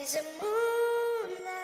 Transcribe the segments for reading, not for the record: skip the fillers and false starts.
is a moonlight.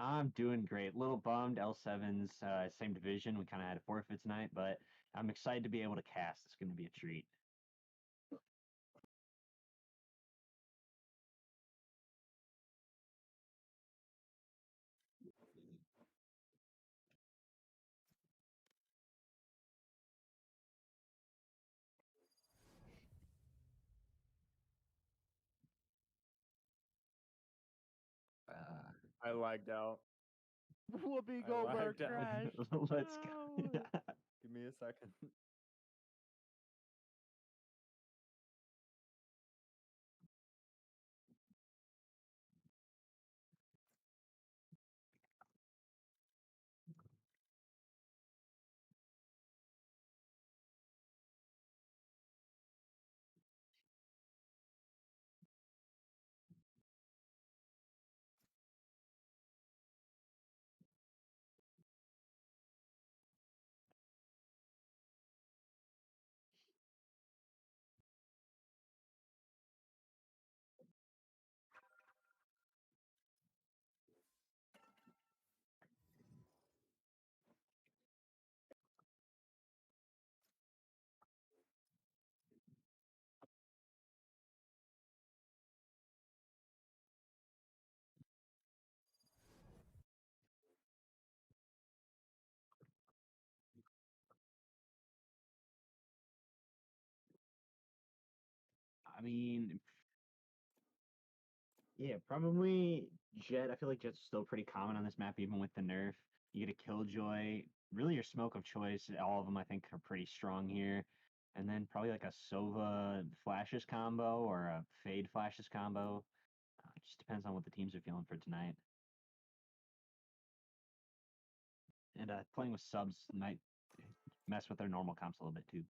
I'm doing great. A little bummed. L7's same division. We kind of had a forfeit tonight, but I'm excited to be able to cast. It's going to be a treat. I lagged out. Whoopi I Goldberg lagged out. crashed. Let's go. No. Give me a second. I mean, yeah, probably Jet. I feel like Jet's still pretty common on this map, even with the nerf. You get a Killjoy. Really, your smoke of choice. All of them, I think, are pretty strong here. And then probably like a Sova Flashes combo or a Fade Flashes combo. It just depends on what the teams are feeling for tonight. And playing with subs might mess with their normal comps a little bit too.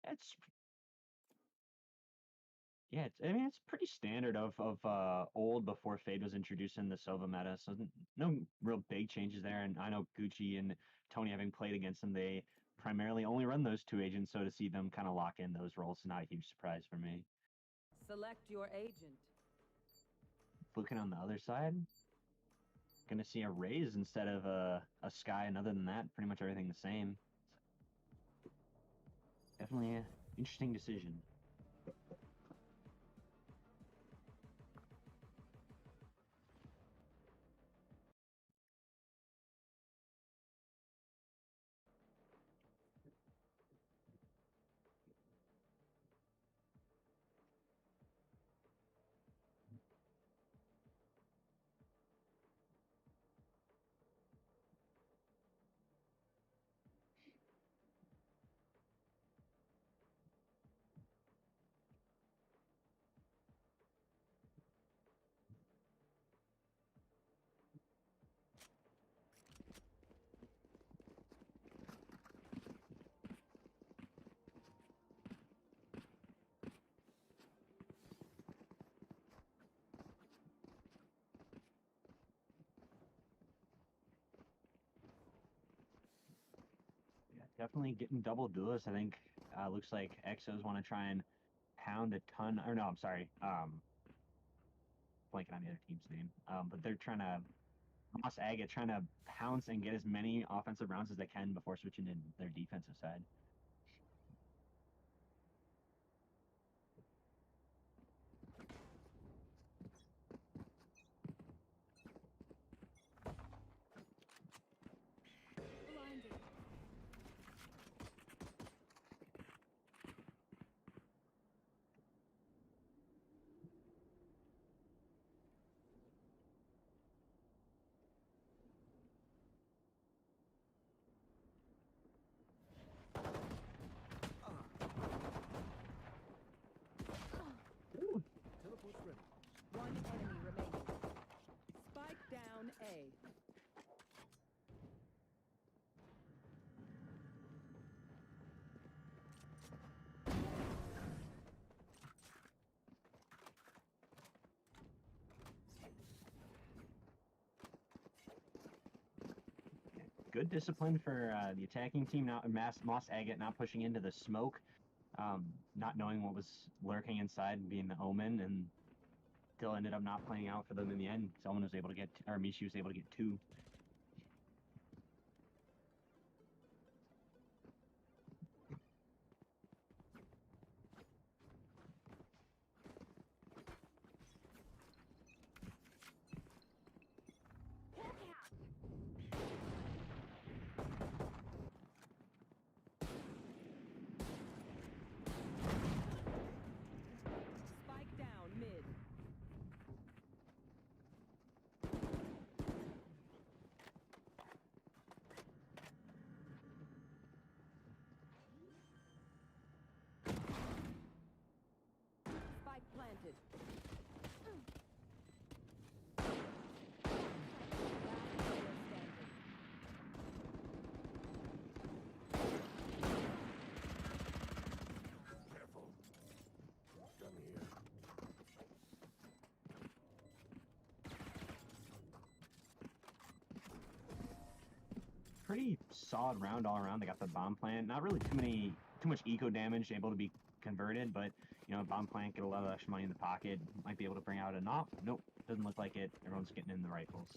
It's Yeah, I mean it's pretty standard of old before Fade was introduced in the Sova meta, so no real big changes there. And I know Gucci and Tony, having played against them, they primarily only run those two agents, so to see them kind of lock in those roles is not a huge surprise for me. Select your agent. Looking on the other side, gonna see a Raze instead of a Sky, and other than that, pretty much everything the same. Definitely an interesting decision. Definitely getting double duelists. I think looks like Exos want to try and pound a ton. Or no, I'm sorry. Blanking on the other team's name. But they're trying to Moss Agate trying to pounce and get as many offensive rounds as they can before switching to their defensive side. Blinded. good discipline for the attacking team. Not Moss Agate not pushing into the smoke, not knowing what was lurking inside and being the omen, and still ended up not playing out for them in the end. Someone was able to get, or Mishi was able to get 2. Spike down mid. Spike planted. Careful. Come here. Pretty solid round all around. They got the bomb plant. Not really too much eco damage able to be converted, but you know, bomb plant, get a lot of extra money in the pocket. Might be able to bring out a knock. Nope, doesn't look like it. Everyone's getting in the rifles.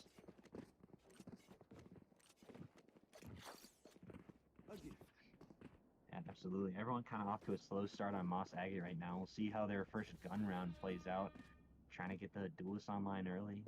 Yeah, absolutely. Everyone kind of off to a slow start on Moss Agate right now. We'll see how their first gun round plays out. Trying to get the duelist online early.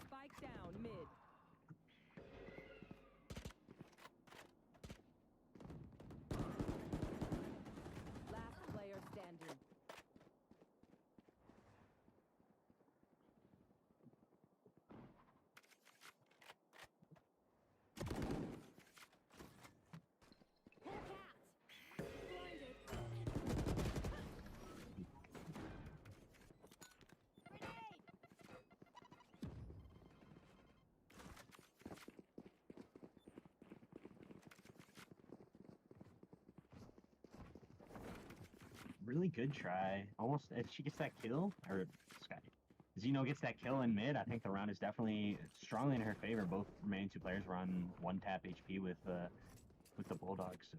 Spike down mid. Last player standing. Really good try. Almost, if she gets that kill, or Sky, Xeno gets that kill in mid, I think the round is definitely strongly in her favor. Both remaining 2 players were on 1 tap HP with the Bulldogs. So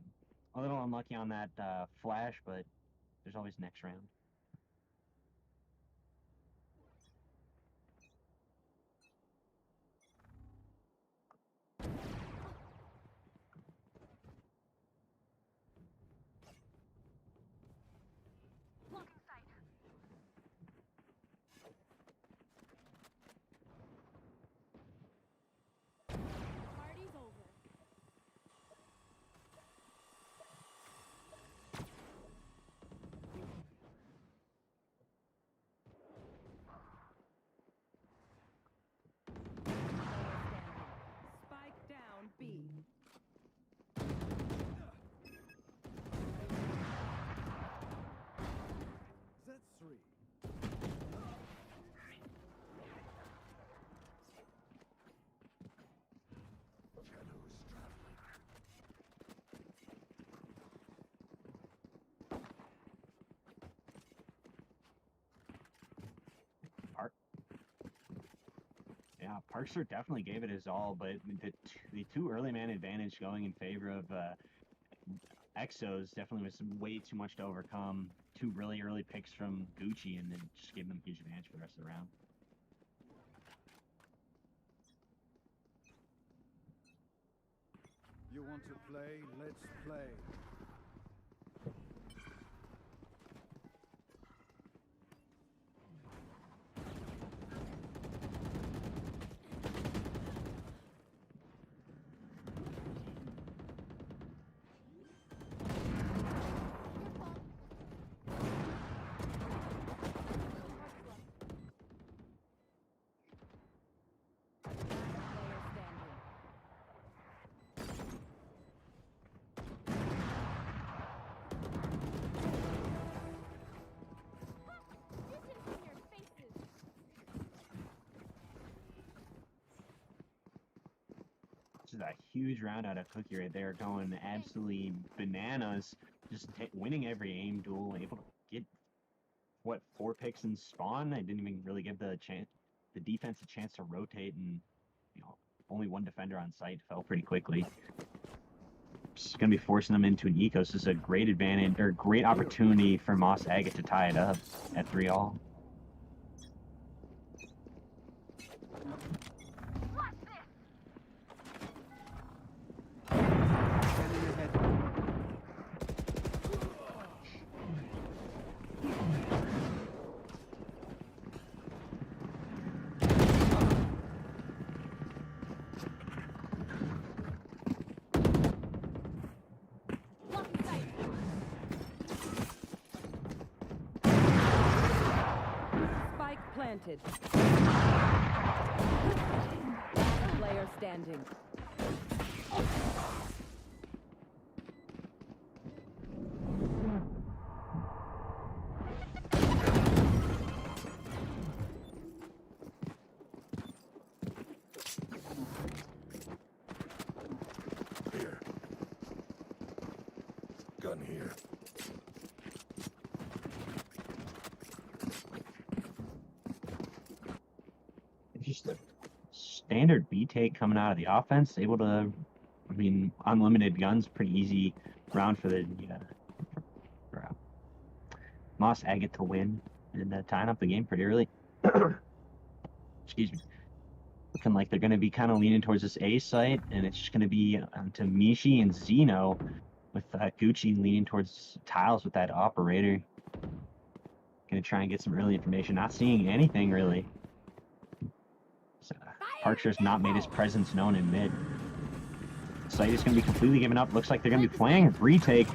a little unlucky on that flash, but there's always next round. Party's over. Spike down B. That's 3. Shadows traveling. Yeah, Parkster definitely gave it his all, but the 2 early man advantage going in favor of Exos definitely was way too much to overcome. 2 really early picks from Gucci, and then just gave them a huge advantage for the rest of the round. You want to play? Let's play. is a huge round out of Cookie right there, going absolutely bananas, just winning every aim duel, able to get, what, 4 picks in spawn? I didn't even really give the defense a chance to rotate, and, you know, only 1 defender on site, fell pretty quickly. It's going to be forcing them into an Ecos. This is a great advantage, or great opportunity for Moss Agate to tie it up at 3-all. Spike planted. Player standing. Here. Gun here. Just a standard B take coming out of the offense, able to, I mean, unlimited guns, pretty easy round for the for, Moss Agate to win and tying up the game pretty early. Excuse me. Looking like they're going to be kind of leaning towards this A site, and it's just going to be to Mishi and Zeno, with Gucci leaning towards tiles with that operator. Going to try and get some early information. Not seeing anything really. Parkshire's not made his presence known in mid. Site is going to be completely given up. Looks like they're going to be playing retake.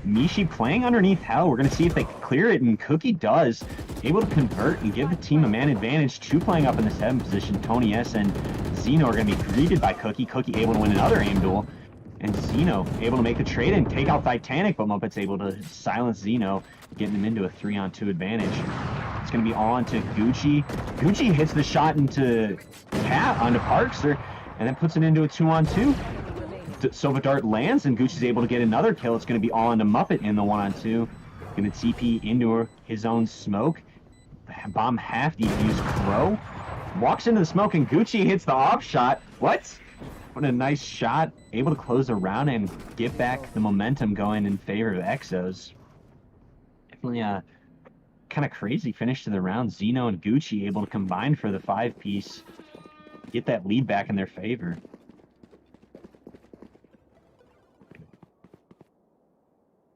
Mishi playing underneath Hell. We're going to see if they clear it, and Cookie does. Able to convert and give the team a man advantage. 2 playing up in the 7 position. Tony S and Zeno are going to be greeted by Cookie. Cookie able to win another aim duel. And Zeno able to make the trade and take out Titanic, but Muppet's able to silence Zeno, getting him into a 3-on-2 advantage. It's going to be on to Gucci. Gucci hits the shot into Cat onto Parkster, and then puts it into a 2-on-2. Sova Dart lands, and Gucci's able to get another kill. It's going to be all into Muppet in the 1-on-2. Going to TP into his own smoke. Bomb half defused. Crow walks into the smoke, and Gucci hits the off shot. What? What a nice shot. Able to close the round and get back the momentum going in favor of Exos. Definitely a kind of crazy finish to the round. Zeno and Gucci able to combine for the 5-piece. Get that lead back in their favor.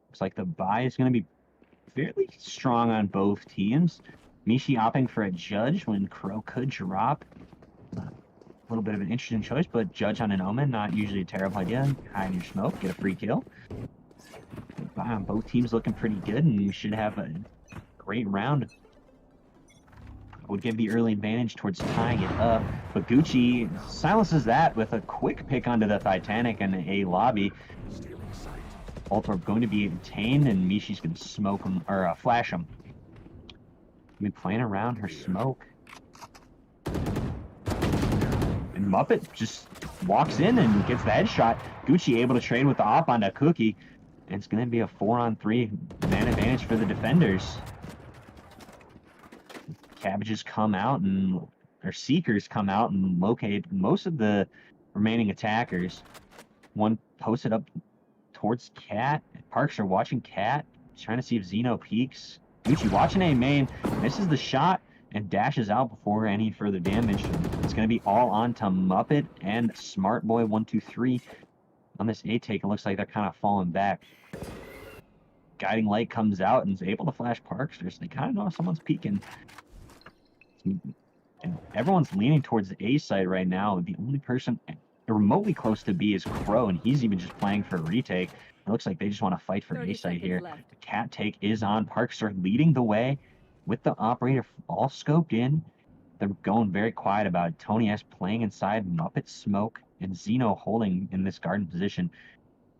Looks like the buy is going to be fairly strong on both teams. Mishi opting for a Judge when Crow could drop. A little bit of an interesting choice, but Judge on an Omen, not usually a terrible idea. Hide your smoke, get a free kill. Both teams looking pretty good, and we should have a great round. Would give the early advantage towards tying it up, but Gucci silences that with a quick pick onto the Titanic and a lobby. Stealing sight. Ultorb going to be obtained, and Mishi's going to smoke him, or flash him. Be playing around her smoke. And Muppet just walks in and gets the headshot. Gucci able to trade with the op onto Cookie. And it's going to be a 4-on-3 man advantage for the defenders. Cabbages come out, and or Seekers come out and locate most of the remaining attackers. One posted up towards Cat. Parks are watching Cat, trying to see if Zeno peeks. Gucci watching A main, misses the shot, and dashes out before any further damage. It's going to be all on to Muppet and Smart Boy 123 on this A take. It looks like they're kind of falling back. Guiding Light comes out and is able to flash Parksters. They kind of know someone's peeking. And everyone's leaning towards the A side right now. The only person remotely close to B is Crow, and he's even just playing for a retake. It looks like they just want to fight for A side here. left. The Cat take is on. Parkster leading the way with the operator all scoped in. They're going very quiet about it. Tony S playing inside Muppet smoke, and Zeno holding in this garden position,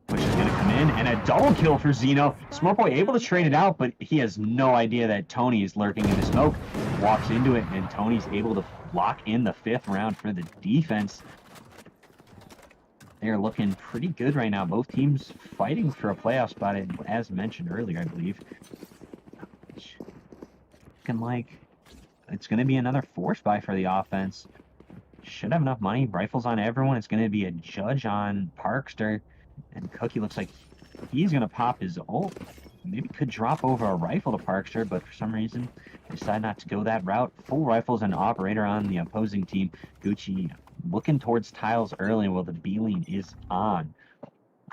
which is going to come in, and a double kill for Zeno. Smart Boy able to trade it out, but he has no idea that Tony is lurking in the smoke. Walks into it, and Tony's able to lock in the 5th round for the defense. they're looking pretty good right now. Both teams fighting for a playoff spot, as mentioned earlier, I believe. Looking like it's going to be another force buy for the offense. Should have enough money. Rifles on everyone. It's going to be a judge on Parkster. And Cookie looks like he's going to pop his ult. Maybe could drop over a rifle to Parkster, but for some reason, they decide not to go that route. Full rifles and operator on the opposing team. Gucci looking towards tiles early while the B-lane is on.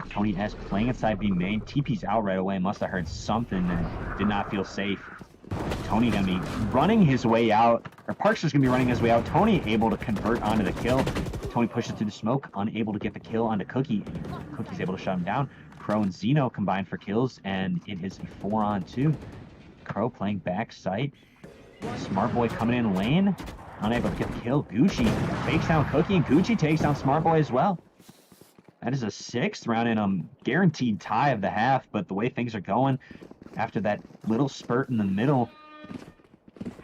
Tony S playing inside B main. TP's out right away. Must have heard something that did not feel safe. Tony gonna be running his way out, or Parkster's gonna be running his way out. Tony able to convert onto the kill. Tony pushes through the smoke, unable to get the kill onto Cookie. Cookie's able to shut him down. Crow and Zeno combined for kills, and it is a 4-on-2. Crow playing back sight. Smart Boy coming in lane, unable to get the kill. Gucci takes down Cookie, and Gucci takes down Smart Boy as well. That is a 6th round and a guaranteed tie of the half, but the way things are going, after that little spurt in the middle,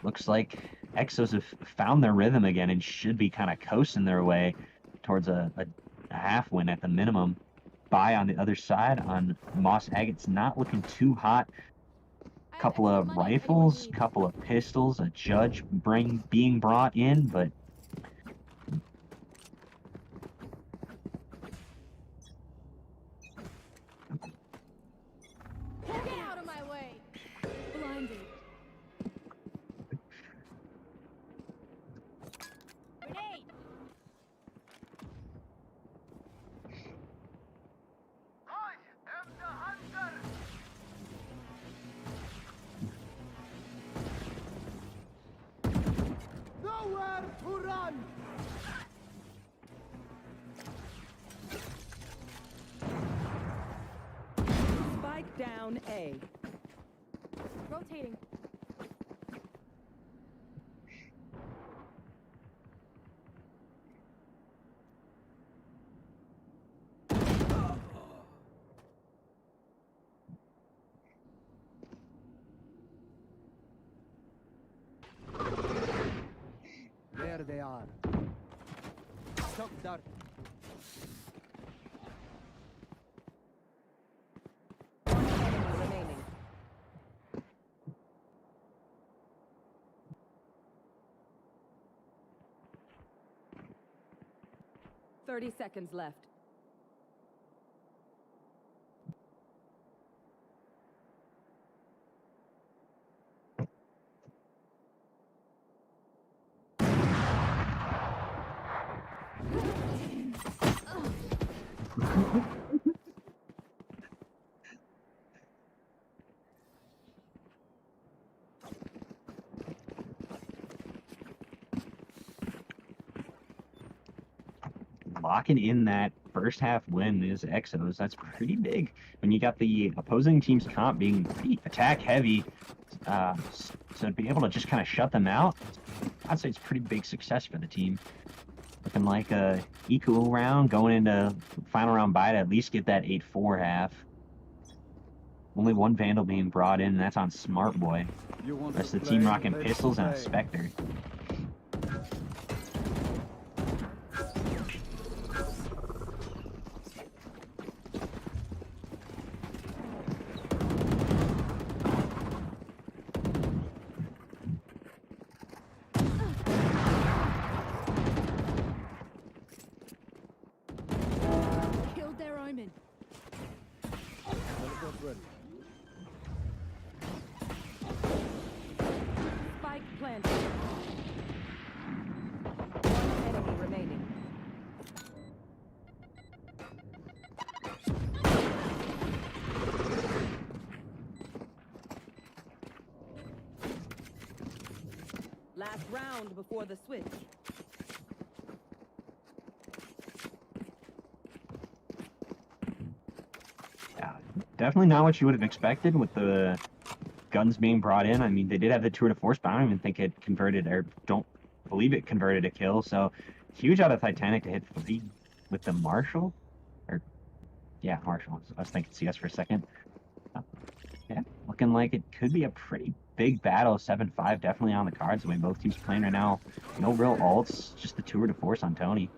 looks like Exos have found their rhythm again and should be kind of coasting their way towards a half win at the minimum. Buy on the other side on Moss Agate's not looking too hot. Couple of rifles, couple of pistols, a judge being brought in, but Get out of my way! Blinded. Grenade! Nowhere to run! Spike down A. Rotating. There they are. Shock dart. One enemy remaining. Thirty seconds left. locking in that first half win is Exos. That's pretty big when you got the opposing team's comp being pretty attack heavy. So to be able to just kind of shut them out, I'd say it's pretty big success for the team. Looking like a equal round going into final round bye to at least get that 8-4 half. Only one Vandal being brought in, and that's on Smart Boy. Rest of the team rocking pistols and a Spectre. Killed their omen. Teleport ready. Spike planted. One enemy remaining. Last round before the switch. Yeah, definitely not what you would have expected with the guns being brought in. I mean, they did have the tour de force, but I don't even think it converted, or don't believe it converted a kill. So huge out of Titanic to hit 3 with the Marshall. Or, yeah, Marshall. I was thinking CS for a second. Yeah, looking like it could be a pretty big battle. 7-5 definitely on the cards the way both teams playing right now. No real ults, just the tour de force on Tony.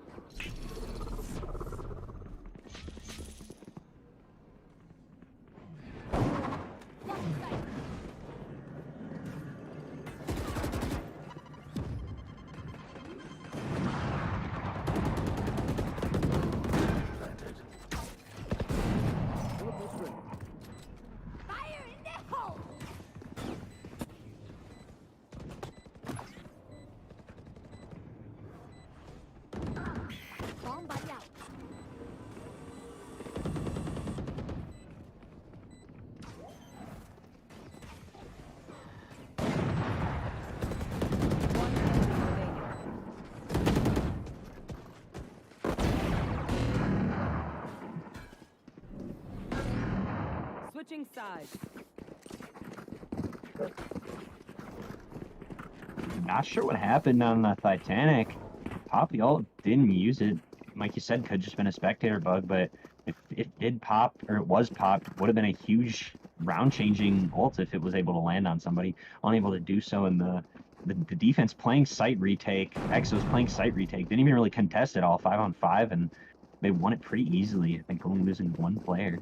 Switching sides. Not sure what happened on the Titanic. Pop the ult, didn't use it. Like you said, could just been a spectator bug, but if it did pop, or it was popped, would have been a huge round-changing ult if it was able to land on somebody. Unable to do so in the defense playing site retake. Exos playing site retake. Didn't even really contest it all 5-on-5, and they won it pretty easily. I think only losing one player.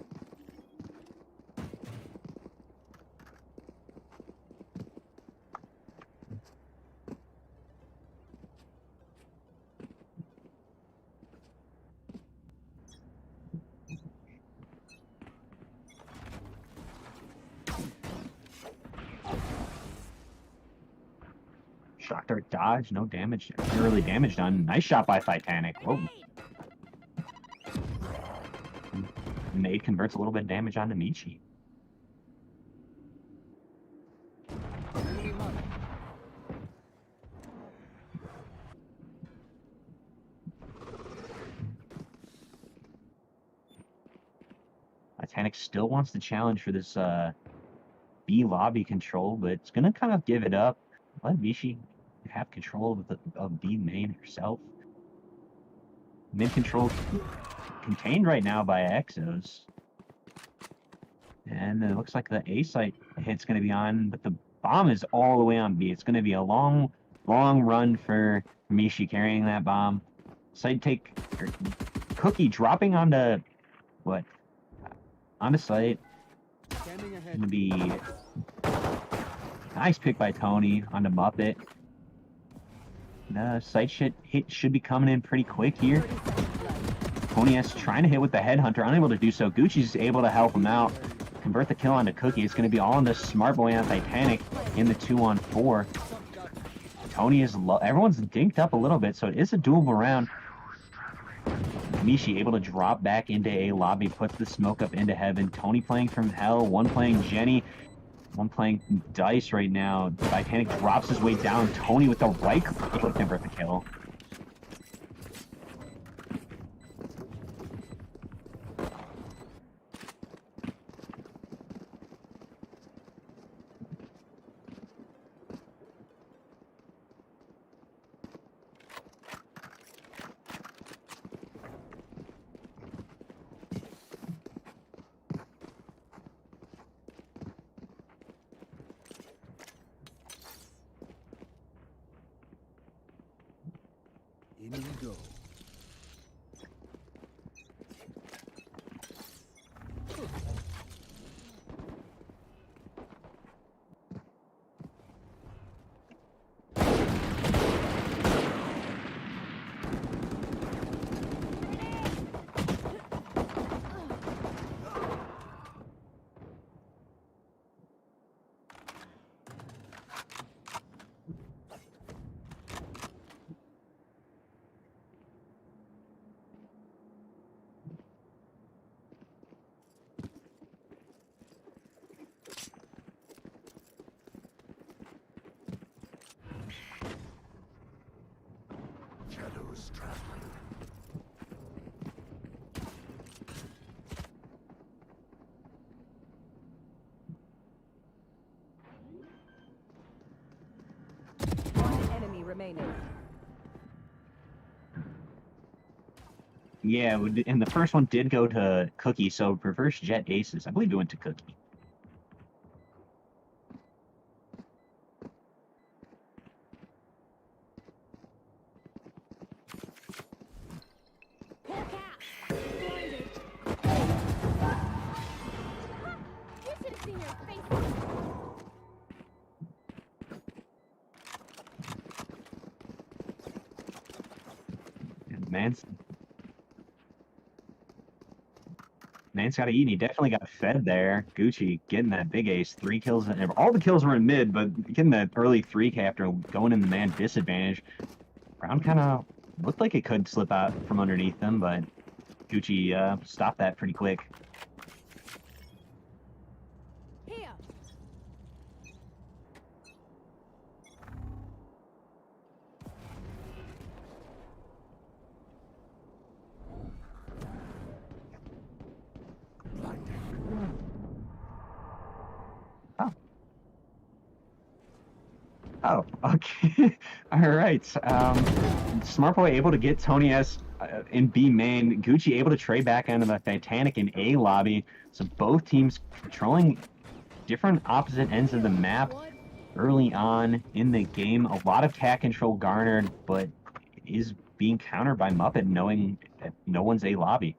Shock dart dodge, no damage. Not really damage done. Nice shot by Titanic. Whoa. Nade converts a little bit of damage onto Michi. Enemy marked. Titanic still wants to challenge for this B lobby control, but it's gonna kind of give it up. Let Michi have control of B main herself. Mid control contained right now by Exos. And it looks like the A site hit's going to be on, but the bomb is all the way on B. It's going to be a long, long run for Michi carrying that bomb. Site take, Cookie dropping onto, what? Onto site. Scanning ahead. Going to be nice pick by Tony onto Muppet. Site hit should be coming in pretty quick here. 30 seconds left. Tony S trying to hit with the headhunter, unable to do so. Gucci's able to help him out. Convert the kill onto Cookie. It's going to be all on the smart boy on Titanic in the 2-on-4. Tony is low. Everyone's dinked up a little bit, so it is a doable round. Michi able to drop back into A lobby, puts the smoke up into heaven. Tony playing from hell, one playing Jenny, one playing Dice right now. Titanic drops his way down. Tony with the right click to convert the kill. In you go. Shadows traveling. One enemy remaining. Yeah, and the first one did go to Cookie, so reverse Jet Aces. I believe it went to Cookie. Pull cap. Blinded. You should have seen your face. And Man's got to eat, and he definitely got fed there. Gucci getting that big ace. 3 kills. All the kills were in mid, but getting that early 3K after going in the man disadvantage. Round kind of looked like it could slip out from underneath them, but Gucci stopped that pretty quick. Here. Blinding. Oh, okay. All right. Smart Boy able to get Tony S in B main. Gucci able to trade back onto the Titanic in A lobby. So both teams controlling different opposite ends of the map early on in the game. A lot of cat control garnered, but is being countered by Muppet knowing that no one's A lobby.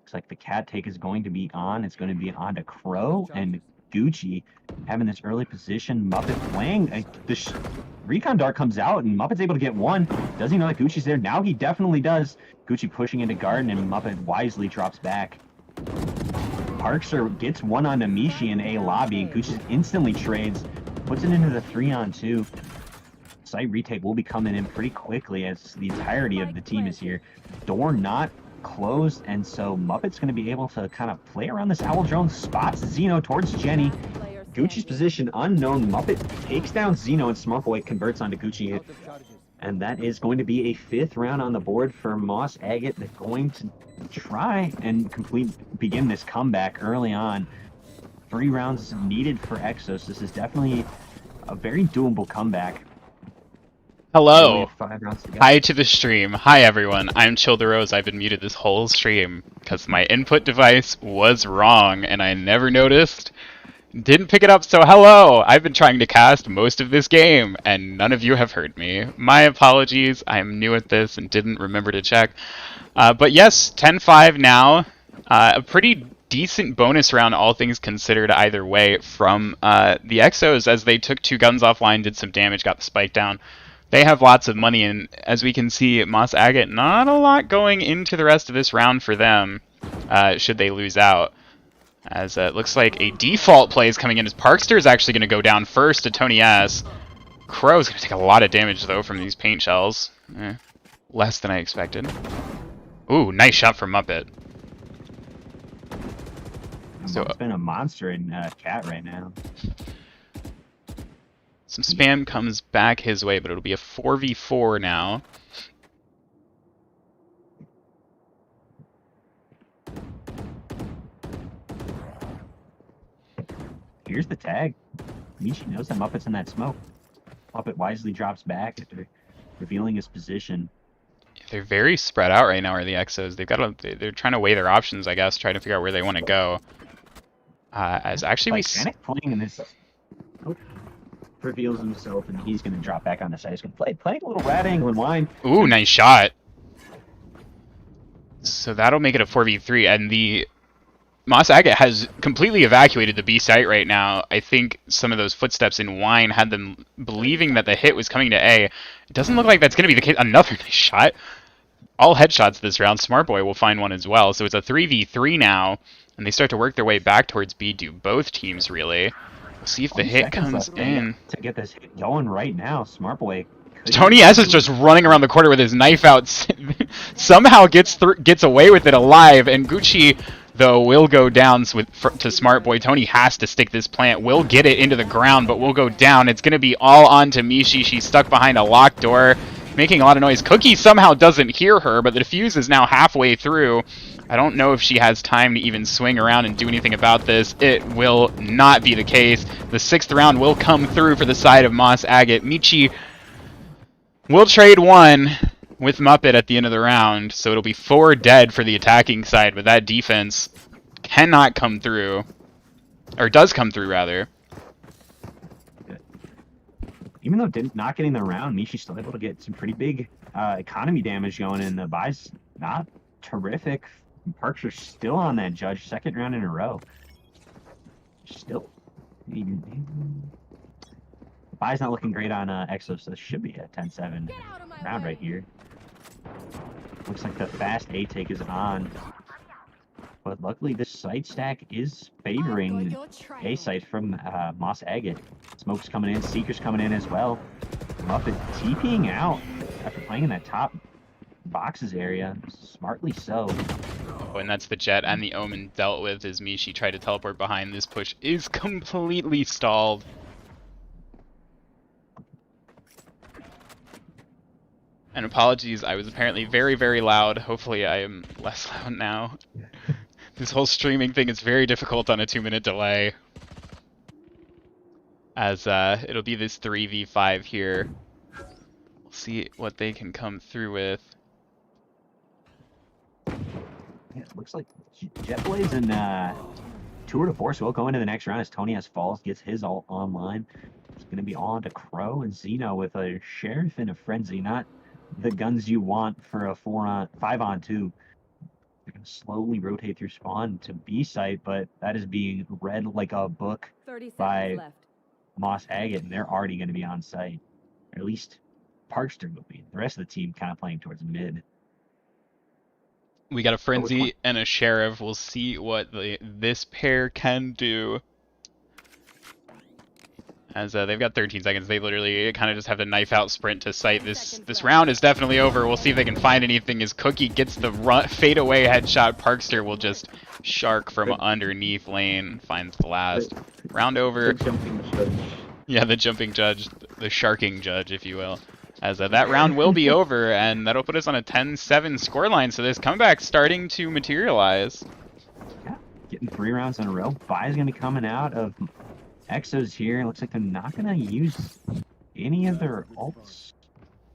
Looks like the cat take is going to be on. It's going to be on to Crow and Gucci having this early position. Muppet playing. The recon dart comes out and Muppet's able to get one. Does he know that Gucci's there? Now he definitely does. Gucci pushing into garden and Muppet wisely drops back. Parkster gets one on Namishi in A lobby. Gucci instantly trades, puts it into the 3-on-2. Site retake will be coming in pretty quickly as the entirety of the team is here. Door not closed, and so Muppet's going to be able to kind of play around this Owl Drone, spots Xeno towards Jenny. Gucci's position unknown. Muppet takes down Xeno, and Smart Boy converts onto Gucci. Out of charges. And that is going to be a 5th round on the board for Moss Agate. They're going to try and begin this comeback early on. 3 rounds needed for Exos. This is definitely a very doable comeback. Only Hello. have 5 rounds to go. Hi to the stream. Hi everyone. I'm Chill the Rose. I've been muted this whole stream because my input device was wrong and I never noticed. Didn't pick it up, so hello! I've been trying to cast most of this game and none of you have heard me. My apologies. I'm new at this and didn't remember to check. But yes, 10-5 now. A pretty decent bonus round, all things considered, either way, from the Exos as they took 2 guns offline, did some damage, got the spike down. They have lots of money, and as we can see, Moss Agate, not a lot going into the rest of this round for them, should they lose out. As it looks like a default play is coming in, as Parkster is actually going to go down first to Tony S. Crow's going to take a lot of damage, though, from these paint shells. Less than I expected. Ooh, nice shot from Muppet. So, It's been a monster in chat right now. some spam comes back his way, but it'll be a 4v4 now. Here's the tag. Michi knows that Muppet's in that smoke. Muppet wisely drops back after revealing his position. They're very spread out right now, are the Exos. They're trying to weigh their options, I guess, trying to figure out where they want to go. As actually we Titanic playing in this reveals himself, and he's going to drop back on the side. He's going to playing a little rat angle and wine. Ooh, nice shot. So that'll make it a 4v3, and the Moss Agate has completely evacuated the B site right now. I think some of those footsteps in wine had them believing that the hit was coming to A. It doesn't look like that's going to be the case. Another nice shot. All headshots this round. Smart Boy will find one as well. So it's a 3v3 now, and they start to work their way back towards B. Do both teams, really. We'll see if the hit comes in. To get this hit going right now, Smart Boy. Tony S is just running around the corner with his knife out. Somehow gets away with it alive, and Gucci, though, will go down to Smart Boy. Tony has to stick this plant. Will get it into the ground, but will go down. It's going to be all on to Mishi. She's stuck behind a locked door, making a lot of noise. Cookie somehow doesn't hear her, but the defuse is now halfway through. I don't know if she has time to even swing around and do anything about this. It will not be the case. The 6th round will come through for the side of Moss Agate. Michi will trade 1 with Muppet at the end of the round, so it'll be 4 dead for the attacking side, but that defense cannot come through. Or does come through, rather. Even though not getting the round, Mishi's still able to get some pretty big economy damage going, and the buy's not terrific. Parks are still on that judge, 2nd round in a row. Still. Buy's not looking great on Exos, so this should be a 10-7 round right here. Looks like the fast A take is on. But luckily this site stack is favoring A site from Moss Agate. Smoke's coming in, Seeker's coming in as well. Muppet TPing out after playing in that top boxes area, smartly so. Oh, and that's the Jet and the Omen dealt with as Mishi tried to teleport behind. This push is completely stalled. And apologies, I was apparently very, very loud. Hopefully I am less loud now. This whole streaming thing is very difficult on a 2-minute delay. as it'll be this 3v5 here. We'll see what they can come through with. Yeah, it looks like Jetblades and Tour de Force will go into the next round as Tony S. Falls gets his ult online. It's going to be on to Crow and Xeno with a Sheriff and a Frenzy. Not the guns you want for a 5-on-2. They're going to slowly rotate through spawn to B site, but that is being read like a book 30 seconds by left. Moss Agate, and they're already going to be on site. Or at least Parkster will be. The rest of the team kind of playing towards mid. We got a Frenzy and a Sheriff. We'll see what this pair can do. As they've got 13 seconds. They literally kind of just have to knife out sprint to sight. This round is definitely over. We'll see if they can find anything as Cookie gets the fade away headshot. Parkster will just shark from underneath lane. Finds the last. Round over. The jumping judge. Yeah, the jumping judge. The sharking judge, if you will. As that round will be over, and that'll put us on a 10-7 scoreline. So this comeback starting to materialize. Yeah, getting 3 rounds in a row. Bai's going to be coming out of Exos here. Looks like they're not going to use any of their ults.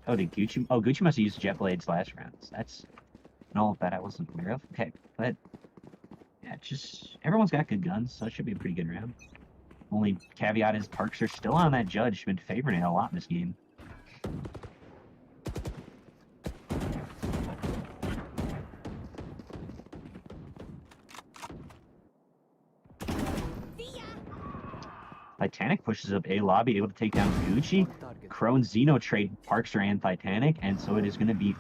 Oh, did Gucci? Oh, Gucci must have used Jetblades last round. So that's an ult that I wasn't aware of. Okay, but yeah, just everyone's got good guns, so it should be a pretty good round. Only caveat is Parks are still on that judge. Been favoring it a lot in this game. Titanic pushes up A lobby, able to take down Gucci. Crow and Xeno trade Parkster and Titanic, and so it is going to be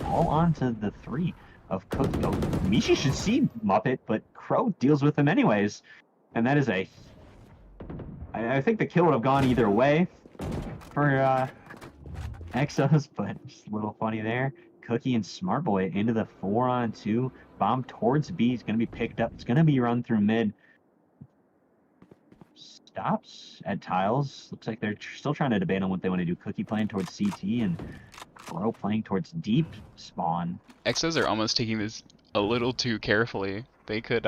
all on to the 3 of Cook. Oh, Mishi should see Muppet, but Crow deals with him anyways. And that is a... I think the kill would have gone either way for Exos, but just a little funny there. Cookie and Smart Boy into the 4-on-2. Bomb towards B is going to be picked up. It's going to be run through mid. Stops at tiles. Looks like they're still trying to debate on what they want to do. Cookie playing towards CT and Crow playing towards deep spawn. Exos are almost taking this a little too carefully. They could,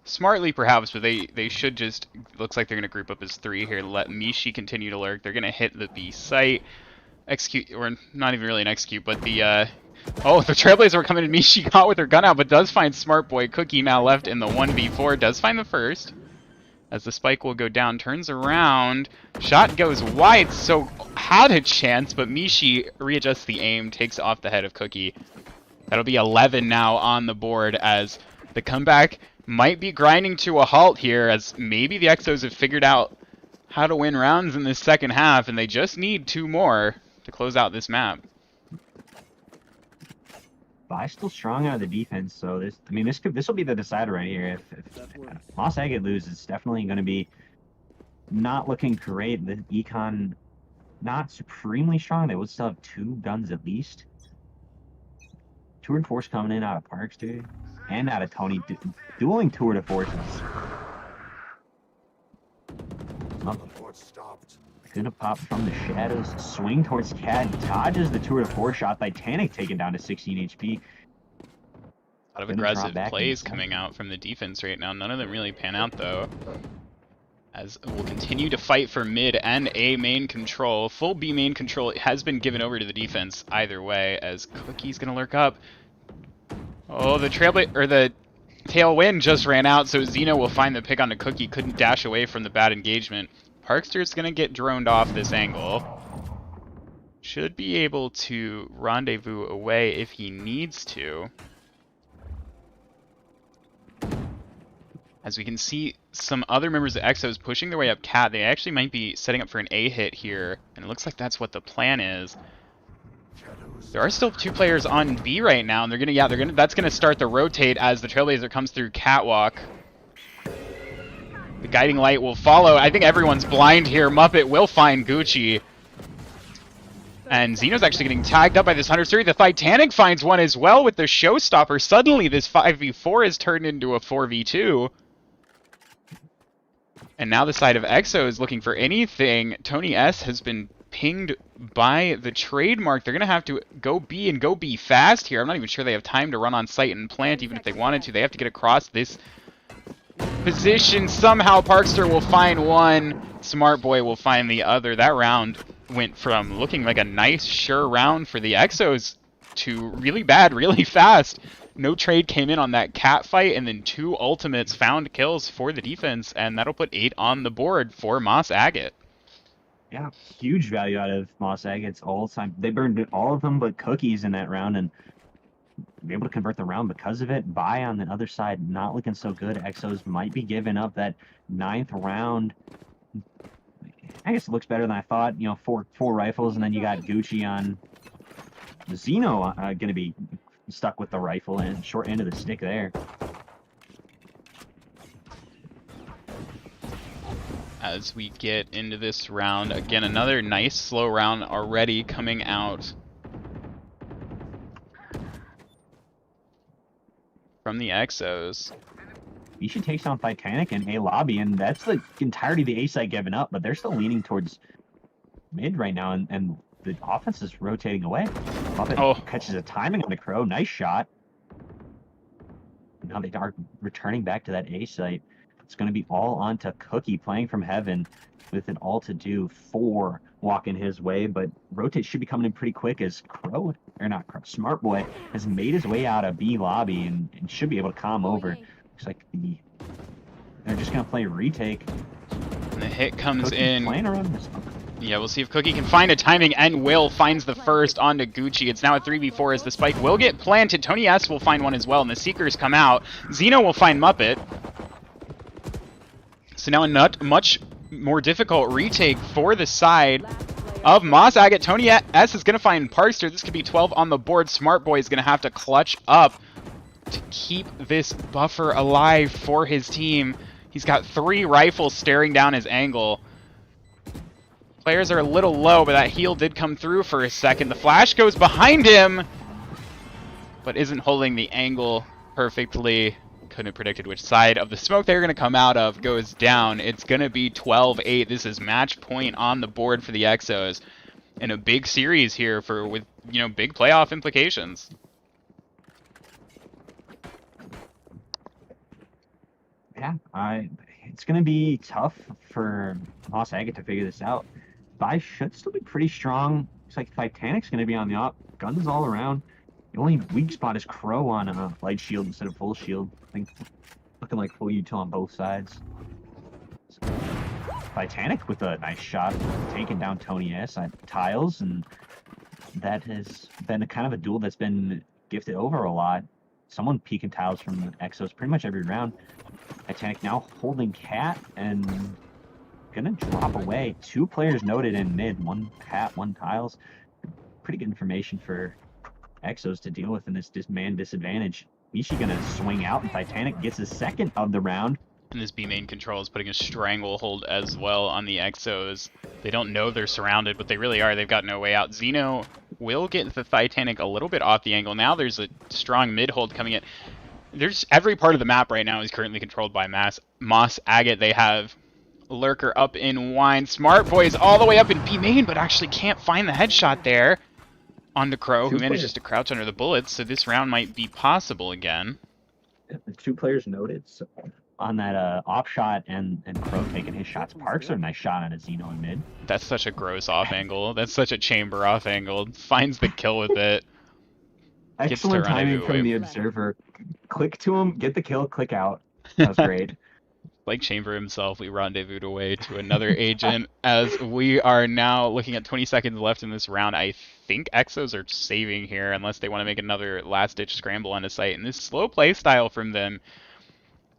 smartly perhaps, but they should just, looks like they're going to group up as 3 here. Let Mishi continue to lurk. They're going to hit the B site. Execute, or not even really an execute, but the, oh, the Trailblazers were coming in. Mishi got with her gun out, but does find Smart Boy. Cookie now left in the 1v4. Does find the first. As the spike will go down, turns around, shot goes wide, so had a chance, but Mishi readjusts the aim, takes off the head of Cookie. That'll be 11 now on the board as the comeback might be grinding to a halt here, as maybe the Exos have figured out how to win rounds in this second half, and they just need 2 more to close out this map. Bai's still strong out of the defense, so this will be the decider right here. If Moss Agate loses, it's definitely going to be not looking great. The econ not supremely strong. They would still have 2 guns at least. Tour de Force coming in out of Parks, dude, and out of Tony, dueling Tour de Forces. Gonna pop from the shadows, swing towards Cat, dodges the Tour de Force shot. Titanic taken down to 16 HP. A lot of aggressive plays coming out from the defense right now. None of them really pan out though. As we'll continue to fight for mid and A main control. Full B main control has been given over to the defense either way, as Cookie's gonna lurk up. Oh, the the Tailwind just ran out, so Xeno will find the pick on the Cookie. Couldn't dash away from the bad engagement. Parkster's gonna get droned off this angle. Should be able to rendezvous away if he needs to. As we can see some other members of Exos pushing their way up Cat. They actually might be setting up for an A hit here, and it looks like that's what the plan is. There are still 2 players on B right now, and that's gonna start the rotate as the Trailblazer comes through Catwalk. The guiding light will follow. I think everyone's blind here. Muppet will find Gucci. And Xeno's actually getting tagged up by this 100-3. The Titanic finds one as well with the showstopper. Suddenly, this 5v4 is turned into a 4v2. And now the side of Exo is looking for anything. Tony S has been pinged by the trademark. They're going to have to go B and go B fast here. I'm not even sure they have time to run on site and plant, even if they wanted to. They have to get across this position. Somehow Parkster will find one. Smart Boy will find the other. That round went from looking like a nice, sure round for the Exos to really bad, really fast. No trade came in on that cat fight, and then 2 ultimates found kills for the defense, and that'll put 8 on the board for Moss Agate. Yeah, huge value out of Moss Agate's all time. They burned all of them but cookies in that round and be able to convert the round because of it. Buy on the other side, not looking so good. Exos might be giving up that 9th round. I guess it looks better than I thought. You know, four rifles, and then you got Gucci on Xeno going to be stuck with the rifle and short end of the stick there. As we get into this round, again, another nice slow round already coming out from the Exos. Misha takes down Titanic and A Lobby, and that's the entirety of the A side giving up, but they're still leaning towards mid right now, and the offense is rotating away. Muppet catches a timing on the Crow. Nice shot. Now they are returning back to that A site. It's going to be all on to Cookie playing from heaven with an all to do 4 walking his way, but rotate should be coming in pretty quick as Smart Boy has made his way out of B lobby and should be able to calm over. Looks like they're just going to play retake. And the hit comes Cookie's in. Playing around this. Yeah, we'll see if Cookie can find a timing, and Will finds the first onto Gucci. It's now a 3v4 as the spike will get planted. Tony S will find one as well, and the Seekers come out. Xeno will find Muppet. So now a much more difficult retake for the side of Moss Agate. Tony S is going to find Parkster. This could be 12 on the board. Smart Boy is going to have to clutch up to keep this buffer alive for his team. He's got 3 rifles staring down his angle. Players are a little low, but that heal did come through for a second. The flash goes behind him, but isn't holding the angle perfectly. Couldn't have predicted which side of the smoke they're going to come out of goes down. It's going to be 12-8. This is match point on the board for the Exos, and a big series here with big playoff implications. Yeah, it's going to be tough for Moss Agate to figure this out. Buy should still be pretty strong. Looks like Titanic's going to be on the op. Guns all around. The only weak spot is Crow on light shield instead of full shield. I think looking like full util on both sides. So, Titanic with a nice shot, taking down Tony S at tiles, and that has been a kind of a duel that's been gifted over a lot. Someone peeking tiles from the Exos pretty much every round. Titanic now holding Cat and gonna drop away. 2 players noted in mid, 1 Cat, 1 tiles. Pretty good information for Exos to deal with in this man disadvantage. Mishi gonna swing out, and Titanic gets his second of the round. And this B main control is putting a stranglehold as well on the Exos. They don't know they're surrounded, but they really are. They've got no way out. Xeno will get the Titanic a little bit off the angle. Now there's a strong mid hold coming in. There's every part of the map right now is currently controlled by Moss Agate. They have Lurker up in Wine. Smart Boy is all the way up in B main, but actually can't find the headshot there onto Crow, who manages to crouch under the bullets. So this round might be possible again. The 2 players noted on that off shot and Crow taking his shots. Parks are a nice shot on a Xeno in mid. That's such a gross off angle. That's such a chamber off angle. Finds the kill with it. Excellent timing from the observer. Click to him, get the kill, click out. That was great. Like Chamber himself, we rendezvoused away to another agent as we are now looking at 20 seconds left in this round. I think Exos are saving here unless they want to make another last-ditch scramble on the site. And this slow play style from them,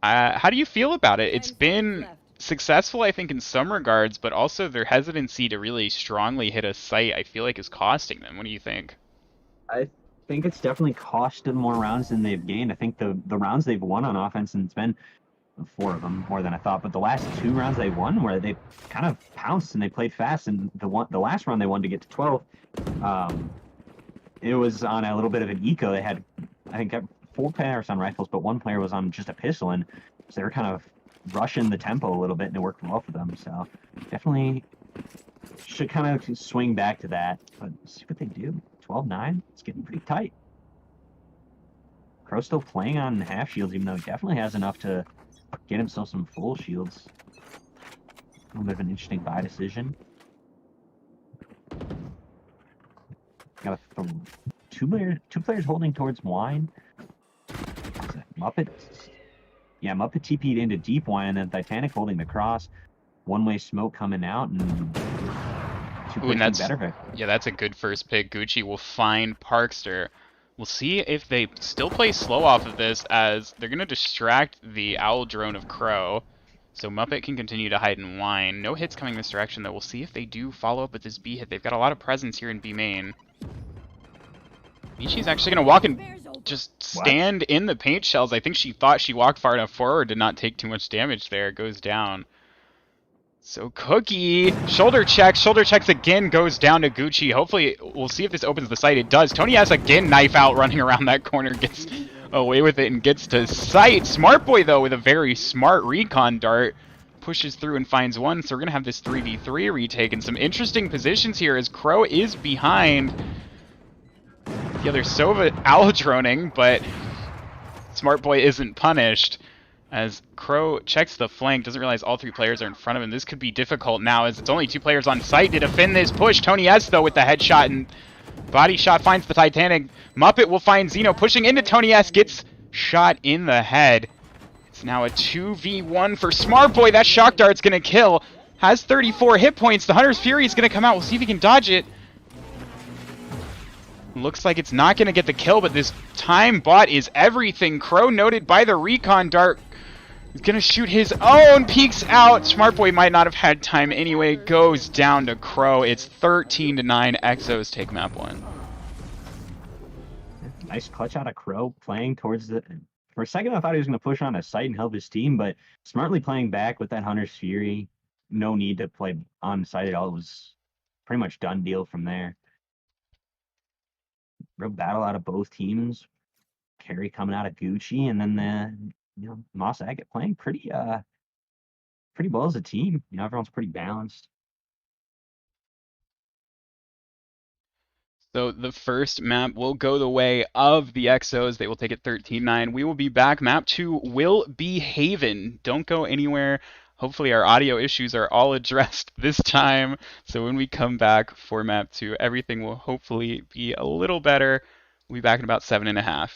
how do you feel about it? It's been successful, I think, in some regards, but also their hesitancy to really strongly hit a site, I feel like, is costing them. What do you think? I think it's definitely cost them more rounds than they've gained. I think the rounds they've won on offense, and it's been 4 of them, more than I thought, but the last 2 rounds they won where they kind of pounced and they played fast, and the last round they won to get to 12, it was on a little bit of an eco. They had, I think, 4 players on rifles, but 1 player was on just a pistol, and so they were kind of rushing the tempo a little bit, and it worked well for them. So definitely should kind of swing back to that, but see what they do. 12-9, it's getting pretty tight. Crow still playing on half shields, even though he definitely has enough to get himself some full shields. A little bit of an interesting buy decision. Got two players holding towards wine. Muppet. Yeah, Muppet TP'd into deep wine, and then Titanic holding the cross. One-way smoke coming out, and two Ooh, and players better. yeah, that's a good first pick. Gucci will find Parkster. We'll see if they still play slow off of this, as they're going to distract the owl drone of Crow. So Muppet can continue to hide in wine. No hits coming this direction, though. We'll see if they do follow up with this B hit. They've got a lot of presence here in B main. Michi's actually going to walk and just stand in the paint shells. I think she thought she walked far enough forward, did not take too much damage there. Goes down. So Cookie, shoulder checks again, goes down to Gucci. Hopefully, we'll see if this opens the sight. It does. Tony has again knife out, running around that corner, gets away with it and gets to sight. Smart Boy, though, with a very smart recon dart, pushes through and finds one. So we're going to have this 3v3 retake and some interesting positions here as Crow is behind the other Sova owl droning, but Smart Boy isn't punished. As Crow checks the flank, doesn't realize all three players are in front of him. This could be difficult now as it's only two players on site to defend this push. Tony S, though, with the headshot and body shot finds the Titanic. Muppet will find Zeno pushing into Tony S, gets shot in the head. It's now a 2v1 for Smart Boy. That shock dart's going to kill. Has 34 hit points. The Hunter's Fury is going to come out. We'll see if he can dodge it. Looks like it's not going to get the kill, but this time bot is everything. Crow noted by the recon dart. He's going to shoot his own, peeks out. Smart Boy might not have had time anyway. Goes down to Crow. It's 13-9. Exos take map 1. Nice clutch out of Crow, playing towards the... For a second, I thought he was going to push on a site and help his team, but smartly playing back with that Hunter's Fury. No need to play on site at all. It was pretty much done deal from there. Real battle out of both teams. Carry coming out of Gucci, and then Moss Agate playing pretty well as a team. Everyone's pretty balanced. So the first map will go the way of the Exos. They will take it 13-9. We will be back. Map 2 will be Haven. Don't go anywhere. Hopefully our audio issues are all addressed this time. So when we come back for map 2, everything will hopefully be a little better. We'll be back in about 7.5.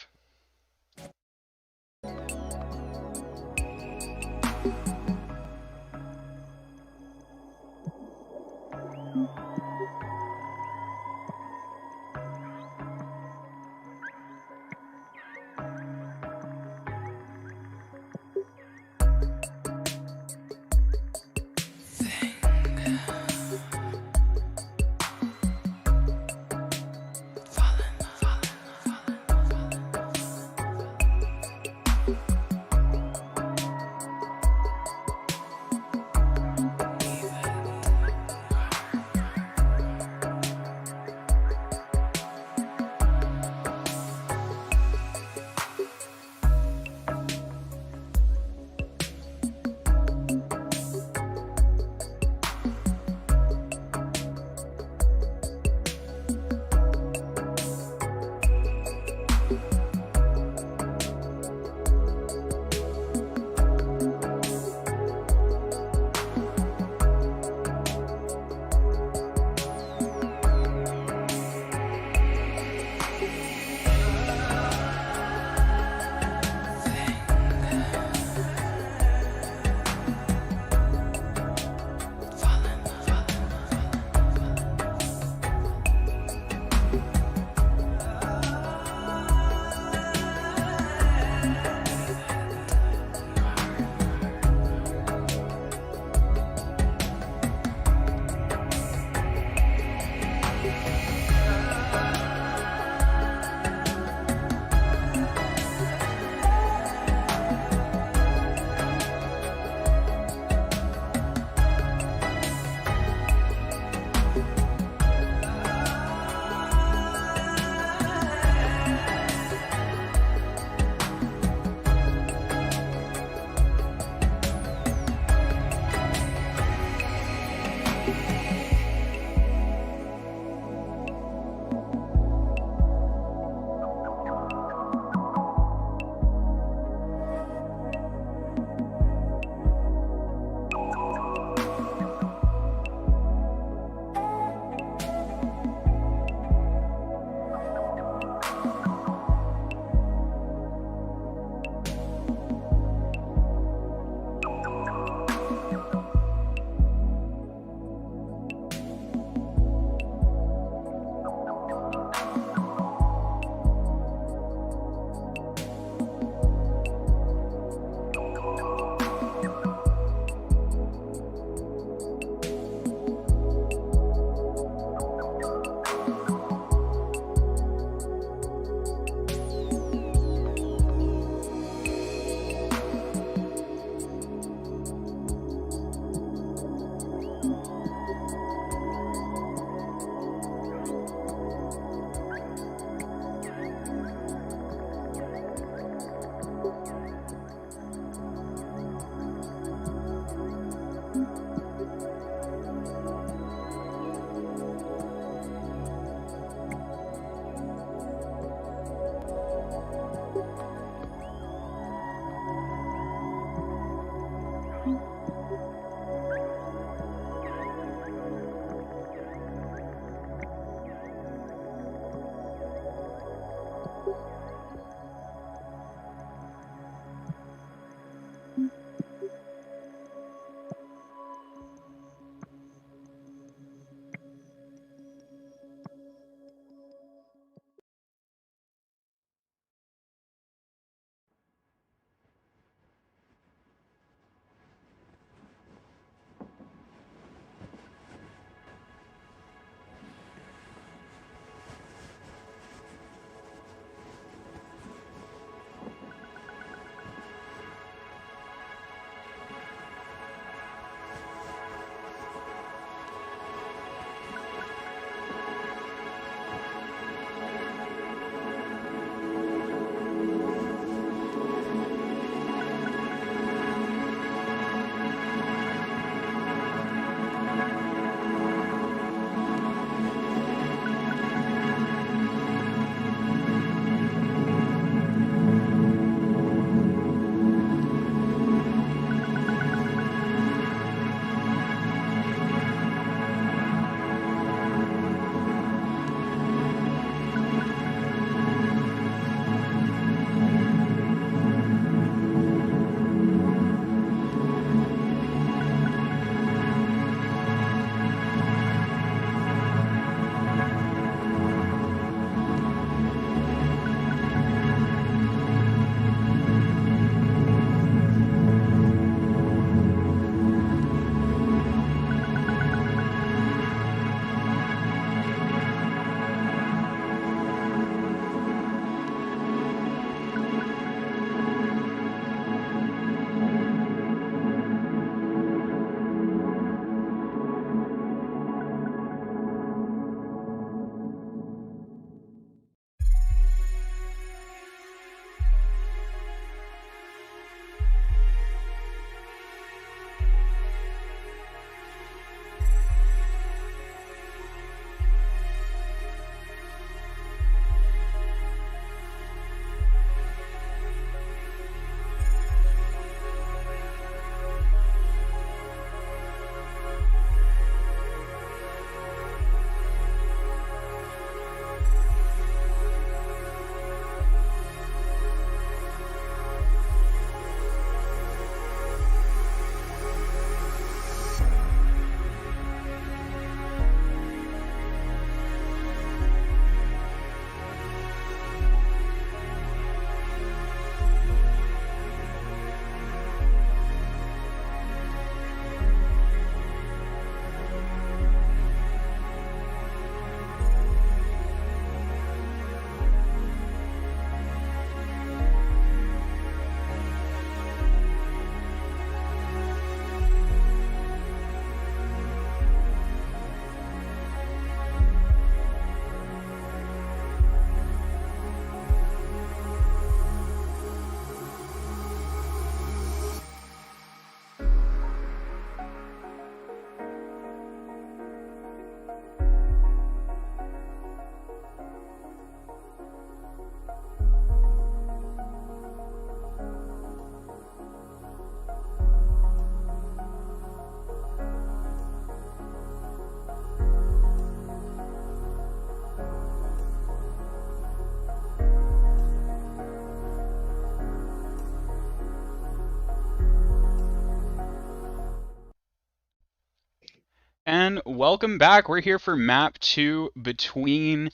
welcome back. We're here for map 2 between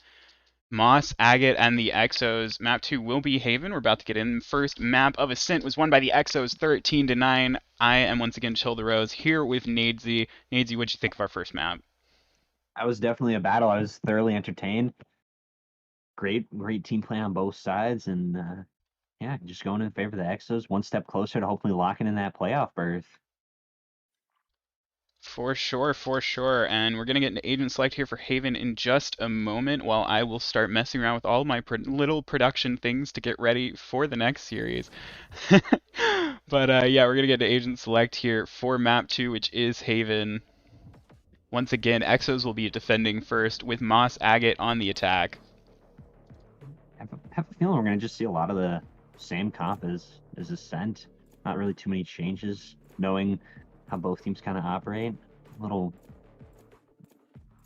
Moss, Agate, and the Exos. Map 2 will be Haven. We're about to get in. First map of Ascent was won by the Exos 13-9. I am once again Chill the Rose here with Nadesy. Nadesy, what'd you think of our first map? That was definitely a battle. I was thoroughly entertained. Great team play on both sides, and yeah, just going in favor of the Exos, one step closer to hopefully locking in that playoff berth. For sure. And we're going to get into agent select here for Haven in just a moment while I will start messing around with all my little production things to get ready for the next series. But yeah, we're going to get into agent select here for map 2, which is Haven. Once again, Exos will be defending first with Moss, Agate on the attack. I have a feeling we're going to just see a lot of the same comp as Ascent. Not really too many changes, knowing how both teams kind of operate. A little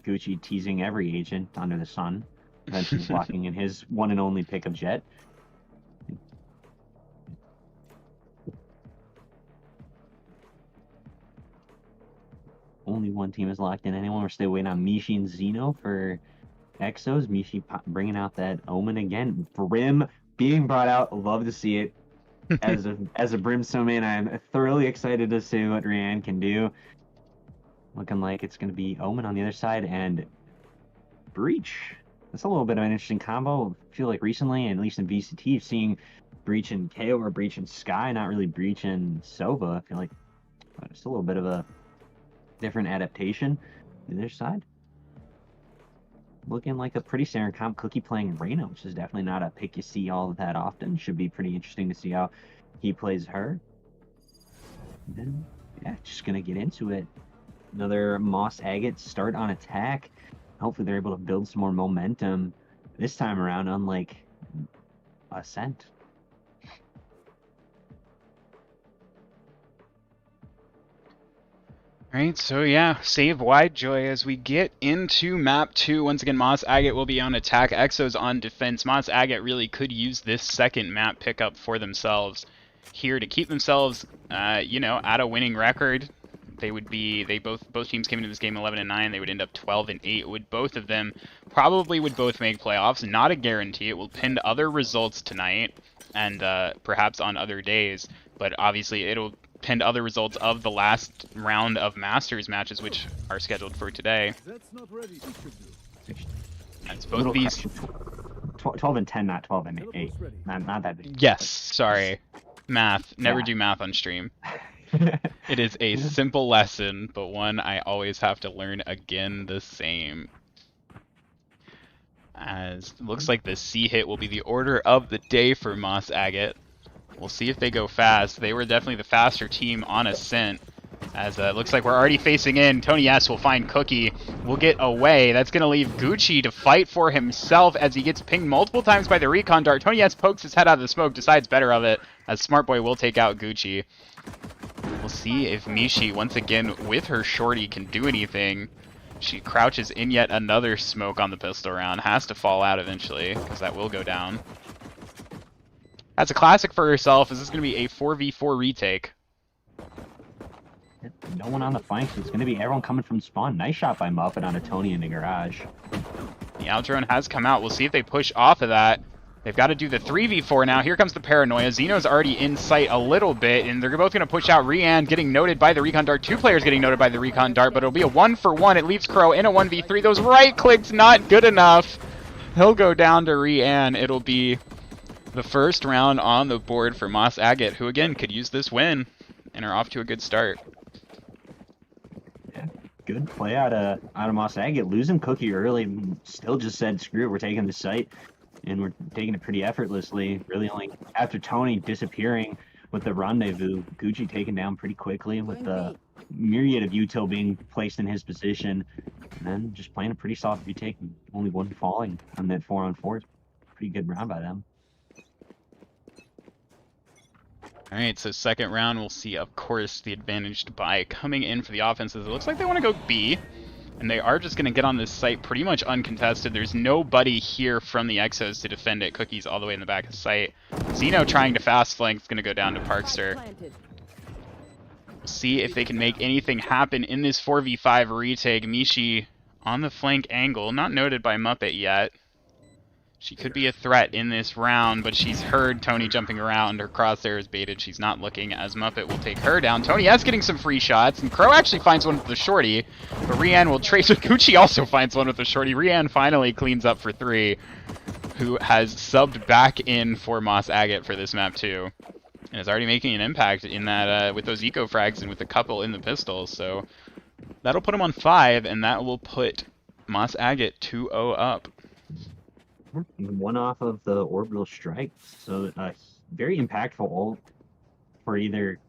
Gucci teasing every agent under the sun, eventually blocking in his one and only pick of Jet. Only one team is locked in. Anyone? We're still waiting on Mishi and Zeno for Exos. Mishi bringing out that Omen again. Brim being brought out. Love to see it. As a Brimstone man, I'm thoroughly excited to see what Rianne can do. Looking like it's going to be Omen on the other side and Breach. That's a little bit of an interesting combo. I feel like recently, at least in VCT, seeing Breach and KO or Breach and Sky, not really Breach and Sova. I feel like it's a little bit of a different adaptation on the other side. Looking like a pretty standard comp. Cookie playing Reyna, which is definitely not a pick you see all that often. Should be pretty interesting to see how he plays her. And then, yeah, just going to get into it. Another Moss Agate start on attack. Hopefully they're able to build some more momentum this time around, unlike Ascent. Alright, so yeah, save wide joy as we get into map 2. Once again, Moss Agate will be on attack, Exos on defense. Moss Agate really could use this second map pickup for themselves here to keep themselves, you know, at a winning record. Both teams came into this game 11-9. They would end up 12-8. Would both of them probably would both make playoffs? Not a guarantee. It will pin to other results tonight and perhaps on other days. But obviously, it'll pin to other results of the last round of Masters matches, which are scheduled for today. That's not ready. That's both these. 12-10, not 12-8. Not that big. Yes, sorry. Math. Never do math on stream. It is a simple lesson, but one I always have to learn again the same. As it looks like the C hit will be the order of the day for Moss Agate. We'll see if they go fast. They were definitely the faster team on Ascent. As it looks like we're already facing in. Tony S will find Cookie. Will get away. That's going to leave Gucci to fight for himself as he gets pinged multiple times by the recon dart. Tony S pokes his head out of the smoke, decides better of it, as Smart Boy will take out Gucci. We'll see if Mishi, once again, with her shorty, can do anything. She crouches in yet another smoke on the pistol round. Has to fall out eventually, because that will go down. That's a classic for herself. Is this going to be a 4v4 retake? No one on the flanks. It's going to be everyone coming from spawn. Nice shot by Muppet on a Tony in the garage. The Aldrone has come out. We'll see if they push off of that. They've got to do the 3v4 now. Here comes the paranoia. Zeno's already in sight a little bit, and they're both going to push out. Rianne getting noted by the recon dart. Two players getting noted by the recon dart, but it'll be a 1-for-1. It leaves Crow in a 1v3. Those right clicks not good enough. He'll go down to Rianne. It'll be the first round on the board for Moss Agate, who again could use this win and are off to a good start. Yeah, good play out of Moss Agate. Losing Cookie early, still just said, screw it, we're taking the site. And we're taking it pretty effortlessly. Really only after Tony disappearing with the rendezvous, Gucci taken down pretty quickly with the myriad of util being placed in his position. And then just playing a pretty soft retake, only one falling on that 4-on-4. Pretty good round by them. Alright, so second round, we'll see, of course, the advantaged buy coming in for the offenses. It looks like they want to go B. And they are just going to get on this site pretty much uncontested. There's nobody here from the Exos to defend it. Cookie's all the way in the back of the site. Zeno trying to fast flank is going to go down to Parkster. See if they can make anything happen in this 4v5 retake. Mishi on the flank angle, not noted by Muppet yet. She could be a threat in this round, but she's heard Tony jumping around. Her crosshair is baited. She's not looking as Muppet will take her down. Tony S getting some free shots, and Crow actually finds one with the shorty, but Rianne will trace with Gucci also finds one with the shorty. Rianne finally cleans up for 3, who has subbed back in for Moss Agate for this map too, and is already making an impact in that with those eco frags and with a couple in the pistols. So that'll put him on 5, and that will put Moss Agate 2-0 up. One off of the orbital strike, so very impactful ult for either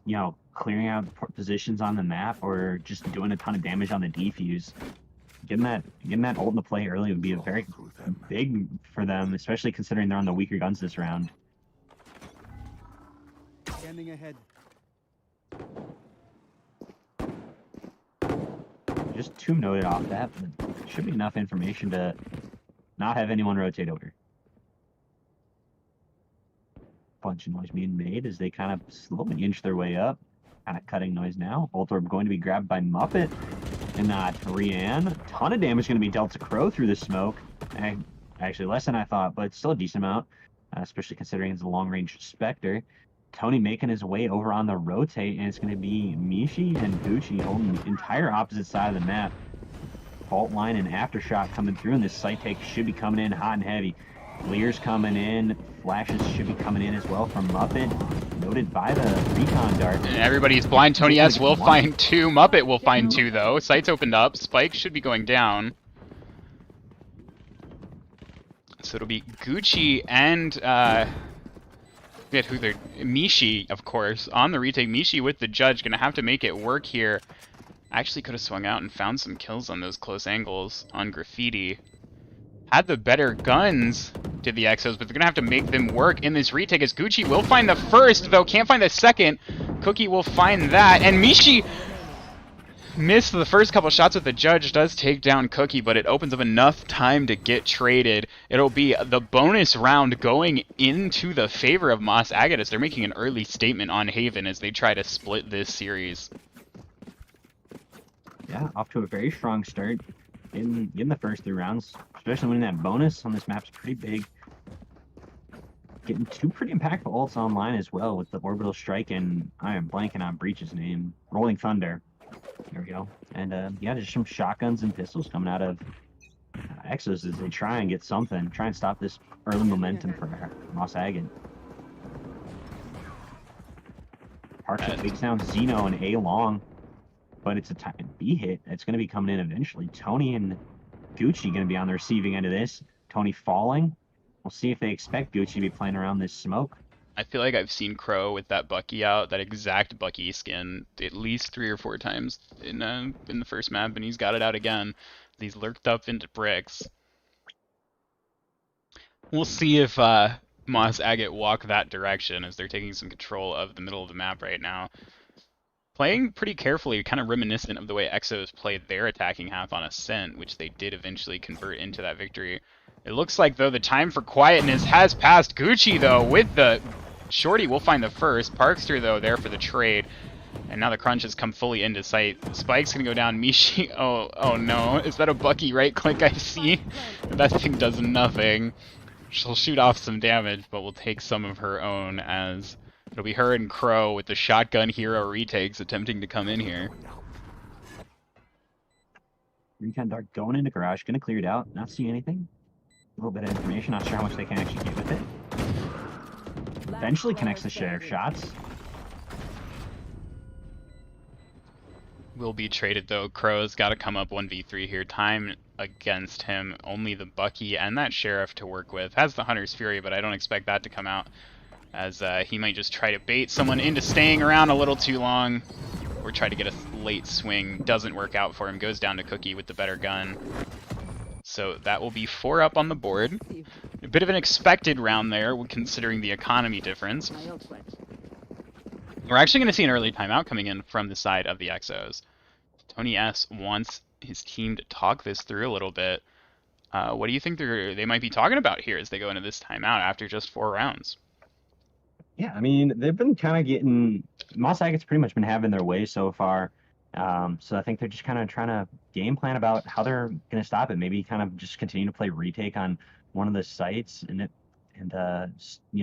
clearing out positions on the map or just doing a ton of damage on the defuse. Getting that ult into play early would be a very big for them, especially considering they're on the weaker guns this round. Scanning ahead. Just 2 noted off that, but should be enough information to not have anyone rotate over. Bunch of noise being made as they kind of slowly inch their way up. Kind of cutting noise now. Ultorb going to be grabbed by Muppet and not Rianne. A ton of damage going to be dealt to Crow through the smoke. Actually, less than I thought, but still a decent amount, especially considering it's a long-range Spectre. Tony making his way over on the rotate, and it's going to be Mishi and Gucci holding the entire opposite side of the map. Fault line and aftershock coming through, and this site take should be coming in hot and heavy. Leers coming in, flashes should be coming in as well from Muppet, noted by the recon dart. And everybody's blind. Tony S will find 2. Muppet will find 2 though. Sights opened up. Spike should be going down. So it'll be Gucci and forget who they're Mishi, of course, on the retake. Mishi with the judge, gonna have to make it work here. Actually could have swung out and found some kills on those close angles on Graffiti. Had the better guns, did the Exos, but they're going to have to make them work in this retake as Gucci will find the first, though can't find the second. Cookie will find that, and Mishi missed the first couple shots with the judge, does take down Cookie, but it opens up enough time to get traded. It'll be the bonus round going into the favor of Moss Agate as they're making an early statement on Haven as they try to split this series. Yeah, off to a very strong start in the first 3 rounds, especially winning that bonus on this map's pretty big. Getting 2 pretty impactful ults online as well with the orbital strike and I am blanking on Breach's name, Rolling Thunder. There we go. And yeah, just some shotguns and pistols coming out of Exos as they try and get something, try and stop this early momentum for Moss Agate. Parks of Big Sound, Xeno, and A long. But it's a B hit that's going to be coming in eventually. Tony and Gucci going to be on the receiving end of this. Tony falling. We'll see if they expect Gucci to be playing around this smoke. I feel like I've seen Crow with that Bucky out, that exact Bucky skin, at least 3 or 4 times in the first map, and he's got it out again. He's lurked up into bricks. We'll see if Moss Agate walk that direction as they're taking some control of the middle of the map right now. Playing pretty carefully, kind of reminiscent of the way Exos played their attacking half on Ascent, which they did eventually convert into that victory. It looks like, though, the time for quietness has passed. Gucci, though, with the shorty will find the first. Parkster, though, there for the trade. And now the crunch has come fully into sight. Spike's going to go down. Mishi, oh no. Is that a Bucky right-click I see? That thing does nothing. She'll shoot off some damage, but will take some of her own as... it'll be her and Crow with the shotgun hero retakes attempting to come in here. Recon Dart going into garage, gonna clear it out, not see anything. A little bit of information, not sure how much they can actually get with it. Eventually connects the share of shots. Will be traded though. Crow's got to come up 1v3 here. Time against him. Only the Bucky and that Sheriff to work with. Has the Hunter's Fury, but I don't expect that to come out, as he might just try to bait someone into staying around a little too long, or try to get a late swing. Doesn't work out for him. Goes down to Cookie with the better gun. So that will be 4 up on the board. A bit of an expected round there, considering the economy difference. We're actually going to see an early timeout coming in from the side of the Exos. Tony S wants his team to talk this through a little bit. What do you think they might be talking about here as they go into this timeout after just 4 rounds? Yeah, I mean, they've been kind of getting Moss Agate's pretty much been having their way so far. So I think they're just kind of trying to game plan about how they're going to stop it. Maybe kind of just continue to play retake on one of the sites and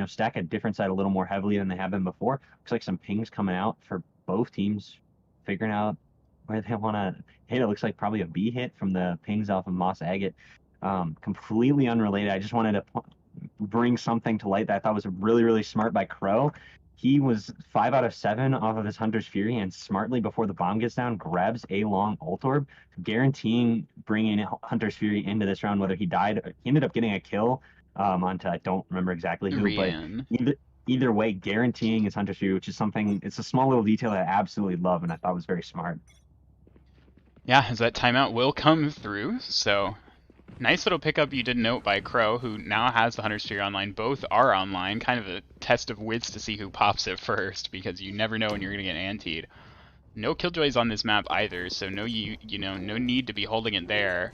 stack a different site a little more heavily than they have been before. Looks like some pings coming out for both teams, figuring out where they want to hit. It looks like probably a B hit from the pings off of Moss Agate. Completely unrelated. I just wanted to bring something to light that I thought was really, really smart by Crow. He was 5 out of 7 off of his Hunter's Fury, and smartly before the bomb gets down, grabs a long ult orb, guaranteeing bringing Hunter's Fury into this round. Whether he died, he ended up getting a kill onto I don't remember exactly who, Rian. but either way, guaranteeing his Hunter's Fury, which is something. It's a small little detail that I absolutely love, and I thought was very smart. Yeah, as that timeout will come through, so nice little pickup you did note by Crow, who now has the Hunter's Fury online. Both are online, kind of a test of wits to see who pops it first, because you never know when you're going to get antied. No Killjoys on this map either, so no need to be holding it there.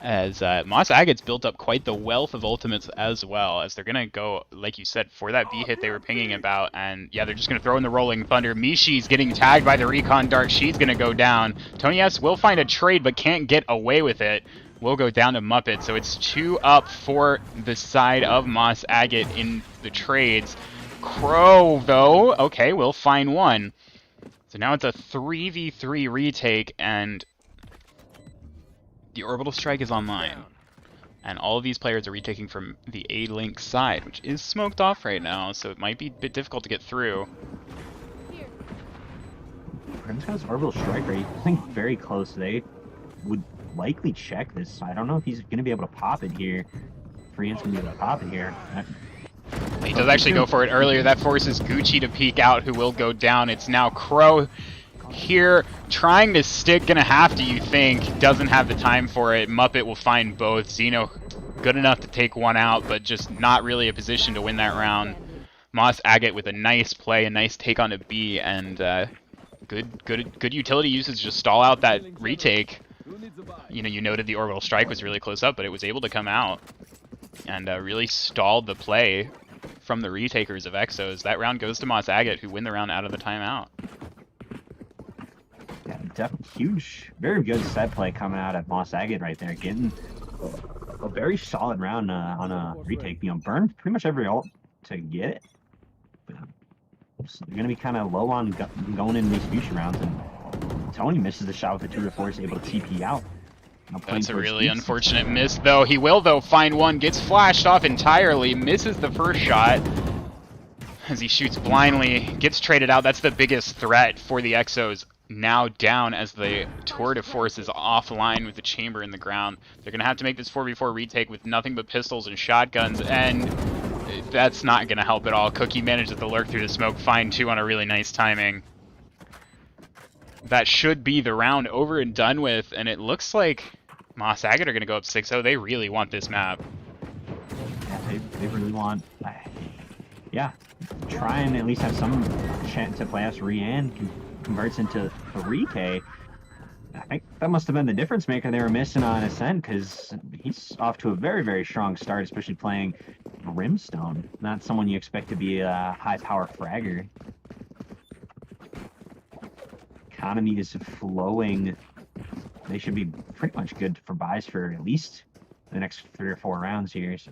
As Moss Agate's built up quite the wealth of ultimates as well, as they're going to go, like you said, for that B hit they were pinging about, and yeah, they're just going to throw in the Rolling Thunder. Mishi's getting tagged by the Recon Dart. She's going to go down. Tony S will find a trade, but can't get away with it. Will go down to Muppet, so it's 2 up for the side of Moss Agate in the trades. Crow, though, okay, will find one. So now it's a 3v3 retake, and the Orbital Strike is online. And all of these players are retaking from the A-Link side, which is smoked off right now, so it might be a bit difficult to get through. Here. Grimsco's Orbital Strike rate, I think, very close. They would likely check this. I don't know if he's going to be able to pop it here. Freehan's going to be able to pop it here. He does actually go for it earlier. That forces Gucci to peek out, who will go down. It's now Crow here trying to stick. Gonna have to, you think. Doesn't have the time for it. Muppet will find both. Xeno good enough to take one out, but just not really a position to win that round. Moss Agate with a nice play, a nice take on a B, and good utility usage to just stall out that retake. You noted the Orbital Strike was really close up, but it was able to come out and really stalled the play from the retakers of Exos. That round goes to Moss Agate, who win the round out of the timeout. Yeah, definitely huge, very good set play coming out of Moss Agate right there, getting a very solid round on a retake. Burned pretty much every ult to get it. But, so they're going to be kind of low on going into these future rounds, and Tony misses the shot with the 2-4, is able to TP out. That's a really unfortunate miss, though. He will, though, find one, gets flashed off entirely, misses the first shot as he shoots blindly, gets traded out. That's the biggest threat for the Exos. Now down as the tour de force is offline with the chamber in the ground. They're going to have to make this 4v4 retake with nothing but pistols and shotguns, and that's not going to help at all. Cookie manages to lurk through the smoke, find 2 on a really nice timing. That should be the round over and done with, and it looks like Moss Agate are going to go up 6-0. They really want this map. Yeah, they really want... Yeah, try and at least have some chance to play us. Rian converts into 3K. I think that must have been the difference maker they were missing on Ascent, because he's off to a very, very strong start, especially playing Brimstone. Not someone you expect to be a high-power fragger. Economy is flowing. They should be pretty much good for buys for at least the next 3 or 4 rounds here. So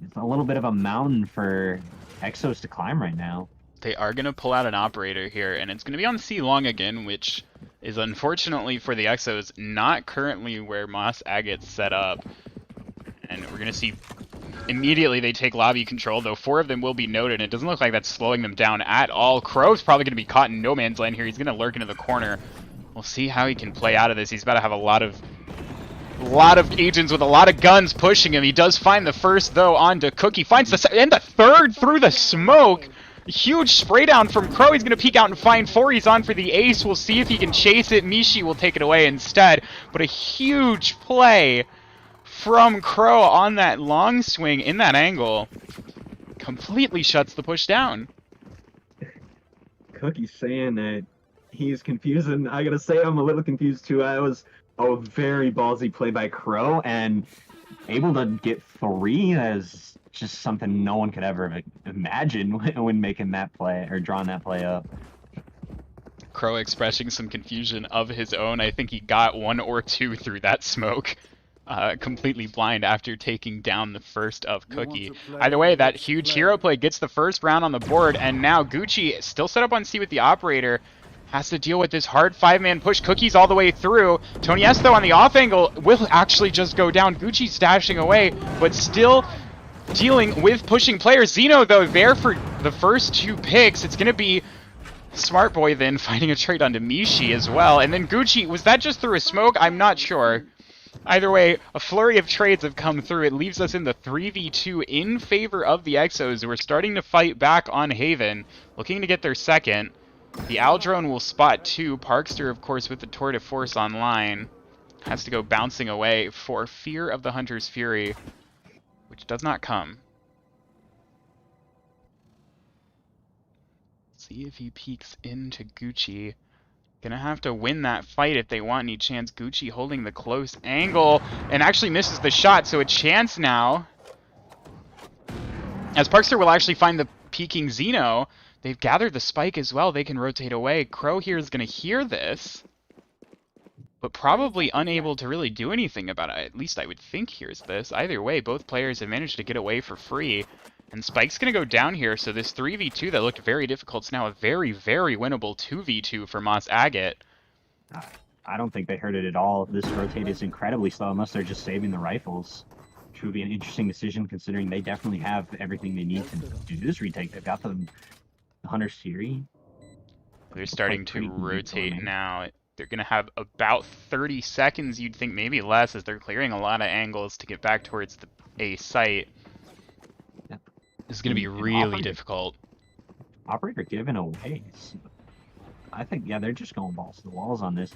it's a little bit of a mountain for Exos to climb right now. They are going to pull out an operator here, and it's going to be on C long again, which is unfortunately for the Exos not currently where Moss Agate's set up. And we're going to see immediately they take lobby control, though 4 of them will be noted. It doesn't look like that's slowing them down at all. Crow's probably going to be caught in no man's land here. He's going to lurk into the corner. We'll see how he can play out of this. He's about to have a lot of agents with a lot of guns pushing him. He does find the first, though, onto Cookie. Finds the and the third through the smoke. Huge spray down from Crow. He's going to peek out and find 4. He's on for the ace. We'll see if he can chase it. Mishi will take it away instead. But a huge play from Crow on that long swing in that angle. Completely shuts the push down. Cookie's saying that he's confused, and I gotta say I'm a little confused too. I was a very ballsy play by Crow, and able to get 3 as just something no one could ever have imagined when making that play or drawing that play up. Crow expressing some confusion of his own. I think he got 1 or 2 through that smoke. Completely blind after taking down the first of Cookie. Either way, that huge hero play gets the first round on the board, and now Gucci, still set up on C with the operator, has to deal with this hard 5-man push. Cookie's all the way through. Tony S, though, on the off angle, will actually just go down. Gucci's dashing away, but still dealing with pushing players. Zeno, though, there for the first 2 picks. It's going to be Smart Boy then finding a trade onto Mishi as well. And then Gucci, was that just through a smoke? I'm not sure. Either way, a flurry of trades have come through. It leaves us in the 3v2 in favor of the Exos, who are starting to fight back on Haven, looking to get their second. The Aldrone will spot 2. Parkster, of course, with the Tour de Force online, has to go bouncing away for fear of the Hunter's Fury, which does not come. See if he peeks into Gucci. Gonna have to win that fight if they want any chance. Gucci holding the close angle and actually misses the shot, so a chance now. As Parkster will actually find the peeking Zeno. They've gathered the spike as well. They can rotate away. Crow here is gonna hear this, but probably unable to really do anything about it. At least I would think hears this. Either way, both players have managed to get away for free. And Spike's going to go down here, so this 3v2 that looked very difficult is now a very, very winnable 2v2 for Moss Agate. I don't think they heard it at all. This rotate is incredibly slow unless they're just saving the rifles, which would be an interesting decision considering they definitely have everything they need to do this retake. They've got the Hunter's Fury. They're starting to rotate now. They're going to have about 30 seconds, you'd think, maybe less, as they're clearing a lot of angles to get back towards the A site. This is going to be really difficult. Operator given away. I think, yeah, they're just going balls to the walls on this.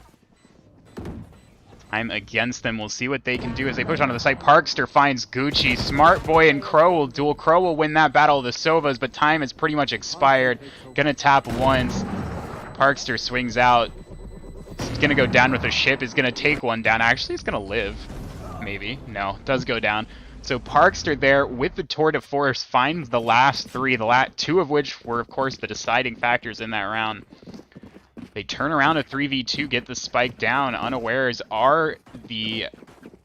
I'm against them. We'll see what they can do as they push onto the site. Parkster finds Gucci. Smart Boy and Crow will duel. Crow will win that battle of the Sovas, but time has pretty much expired. Gonna tap once. Parkster swings out. He's gonna go down with a ship. Is gonna take one down. Actually, it's gonna live. Maybe. No, does go down. So Parkster there with the Tour de Force finds the last 3, the 2 of which were, of course, the deciding factors in that round. They turn around a 3v2, get the spike down. Unawares are the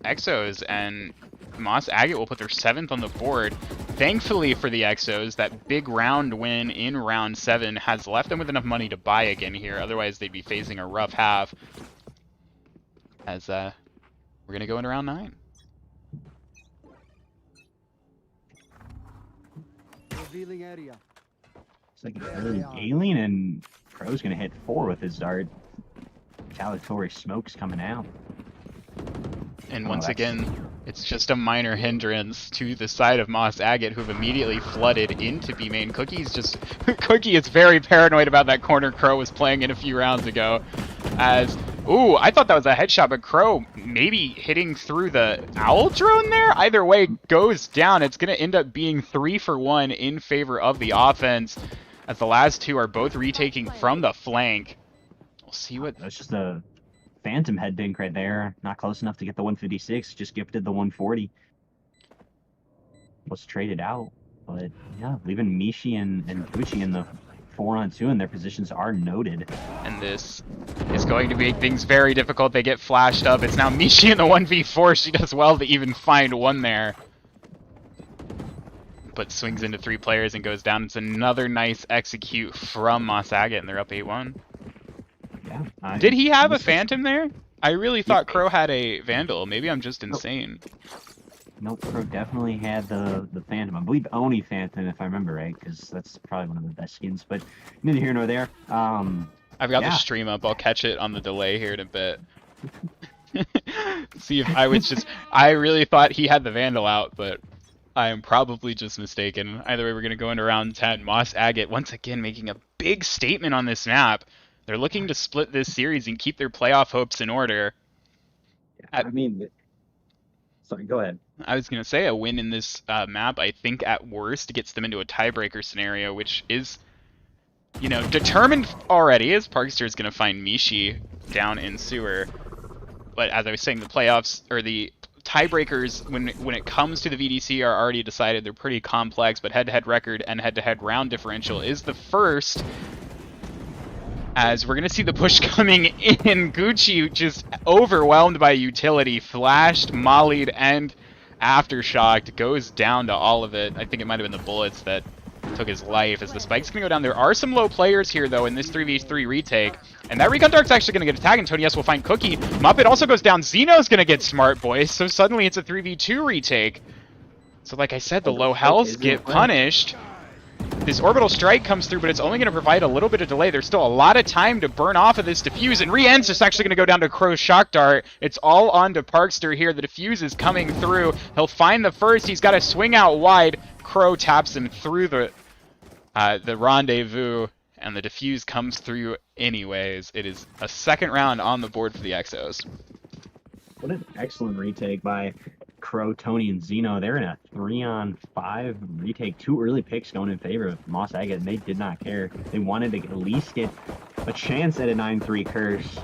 Exos, and Moss Agate will put their 7th on the board. Thankfully for the Exos, that big round win in round 7 has left them with enough money to buy again here. Otherwise, they'd be facing a rough half. As we're going to go into round 9. Revealing area. It's like an alien, and Crow's gonna hit 4 with his dart. Retaliatory smoke's coming out. And once again, it's just a minor hindrance to the side of Moss Agate, who've immediately flooded into B main. Cookie's just Cookie is very paranoid about that corner Crow was playing in a few rounds ago. As ooh, I thought that was a headshot, but Crow maybe hitting through the owl drone there? Either way, goes down. It's going to end up being 3 for 1 in favor of the offense, as the last 2 are both retaking from the flank. We'll see what... That's just a phantom head dink right there. Not close enough to get the 156. Just gifted the 140. Was traded out. But yeah, leaving Mishi and Gucci in the 4-on-2, and their positions are noted. And this is going to make things very difficult. They get flashed up. It's now Mishi in the 1v4. She does well to even find one there, but swings into 3 players and goes down. It's another nice execute from Moss Agate, and they're up 8-1. Yeah. Did he have a Phantom there? I really thought Crow had a Vandal. Maybe I'm just insane. Nope, Crow definitely had the Phantom. I believe Oni Phantom, if I remember right, because that's probably one of the best skins. But neither here nor there. I've got the stream up. I'll catch it on the delay here in a bit. See if I was just... I really thought he had the Vandal out, but I am probably just mistaken. Either way, we're going to go into round 10. Moss Agate, once again, making a big statement on this map. They're looking to split this series and keep their playoff hopes in order. I mean... Sorry, go ahead. I was going to say a win in this map, I think at worst, gets them into a tiebreaker scenario, which is, you know, determined already, as Parkster is going to find Mishi down in sewer. But as I was saying, the playoffs, or the tiebreakers when it comes to the VDC are already decided. They're pretty complex, but head-to-head record and head-to-head round differential is the first. As we're going to see the push coming in. Gucci just overwhelmed by utility, flashed, mollied, and aftershocked. Goes down to all of it. I think it might have been the bullets that took his life as the spike's going to go down. There are some low players here, though, in this 3v3 retake. And that Recon Dark's actually going to get a tag, and Tony S will find Cookie. Muppet also goes down. Xeno's going to get Smart Boy, so suddenly it's a 3v2 retake. So like I said, the low healths get punished. This orbital strike comes through, but it's only going to provide a little bit of delay. There's still a lot of time to burn off of this defuse, and Rien's just actually going to go down to Crow's shock dart. It's all on to Parkster here. The defuse is coming through. He'll find the first. He's got to swing out wide. Crow taps him through the rendezvous, and the defuse comes through anyways. It is a second round on the board for the Exos. What an excellent retake by Crow, Tony, and Xeno. They're in a 3-on-5 retake. 2 early picks going in favor of Moss Agate, and they did not care. They wanted to at least get a chance at a 9-3 curse.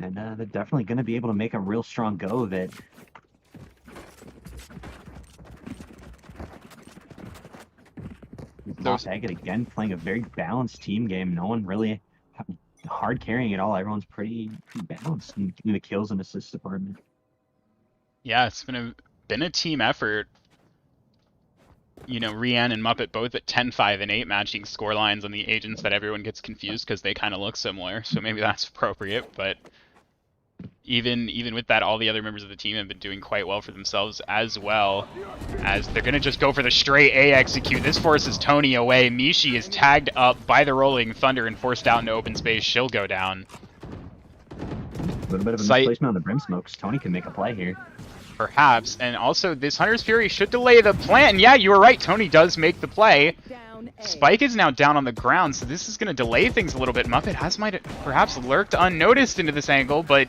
And they're definitely going to be able to make a real strong go of it. Moss Agate again playing a very balanced team game. No one really hard carrying at all. Everyone's pretty balanced in the kills and assists department. Yeah, it's been a team effort. You know, Rien and Muppet both at 10, 5, and 8 matching score lines on the agents that everyone gets confused because they kind of look similar. So maybe that's appropriate, but even with that, all the other members of the team have been doing quite well for themselves as well. As they're going to just go for the straight A execute. This forces Tony away. Mishi is tagged up by the Rolling Thunder and forced out into open space. She'll go down. A little bit of a misplacement on the Brim Smokes. Tony can make a play here. Perhaps. And also, this Hunter's Fury should delay the plant. And yeah, you were right. Tony does make the play. Spike is now down on the ground, so this is going to delay things a little bit. Muppet might have perhaps lurked unnoticed into this angle, but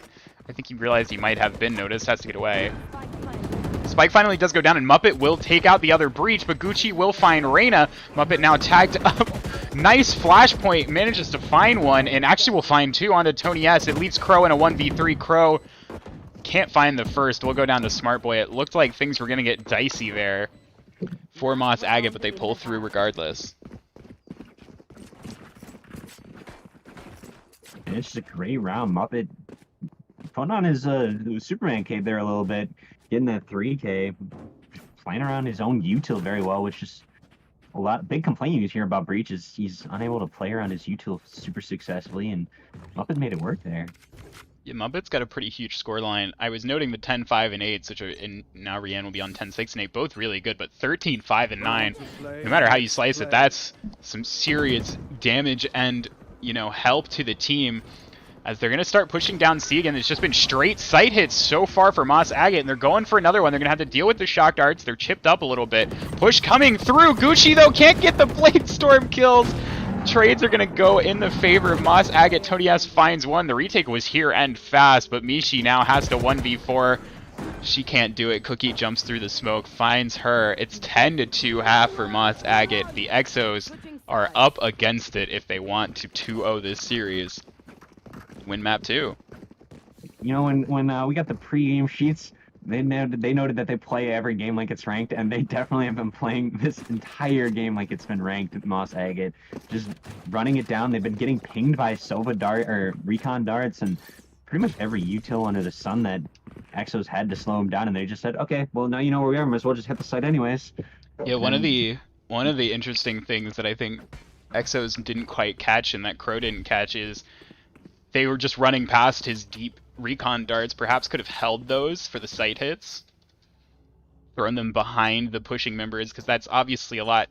I think he realized he might have been noticed. Has to get away. Spike finally does go down, and Muppet will take out the other breach, but Gucci will find Reyna. Muppet now tagged up. Nice flashpoint, manages to find one, and actually will find 2 onto Tony S. It leaves Crow in a 1v3. Crow can't find the first. We'll go down to Smart Boy. It looked like things were going to get dicey there for Moss Agate, but they pull through regardless. And it's just a great round. Muppet putting on his Superman cape there a little bit, getting that 3K, playing around his own util very well, which is big complaint you hear about Breach is he's unable to play around his util super successfully, and Muppet made it work there. Yeah, Muppet's got a pretty huge score line. I was noting the 10, 5, and 8, and now Rien will be on 10, 6, and 8, both really good, but 13, 5, and 9, no matter how you slice it, that's some serious damage and, you know, help to the team. As they're going to start pushing down C again. It's just been straight sight hits so far for Moss Agate, and they're going for another one. They're going to have to deal with the shock darts. They're chipped up a little bit. Push coming through. Gucci, though, can't get the Blade Storm kills. Trades are going to go in the favor of Moss Agate. Tony S finds one. The retake was here and fast, but Mishi now has to 1v4. She can't do it. Cookie jumps through the smoke, finds her. It's 10-2 half for Moss Agate. The Exos are up against it if they want to 2-0 this series. Win map 2. You know, when we got the pre-game sheets, they noted that they play every game like it's ranked, and they definitely have been playing this entire game like it's been ranked at Moss Agate. Just running it down. They've been getting pinged by Sova dart or Recon darts and pretty much every util under the sun that Exos had to slow them down, and they just said, okay, well now you know where we are, might as well just hit the site anyways. Yeah, one of the interesting things that I think Exos didn't quite catch and that Crow didn't catch is they were just running past his deep recon darts. Perhaps could have held those for the sight hits, thrown them behind the pushing members, because that's obviously a lot.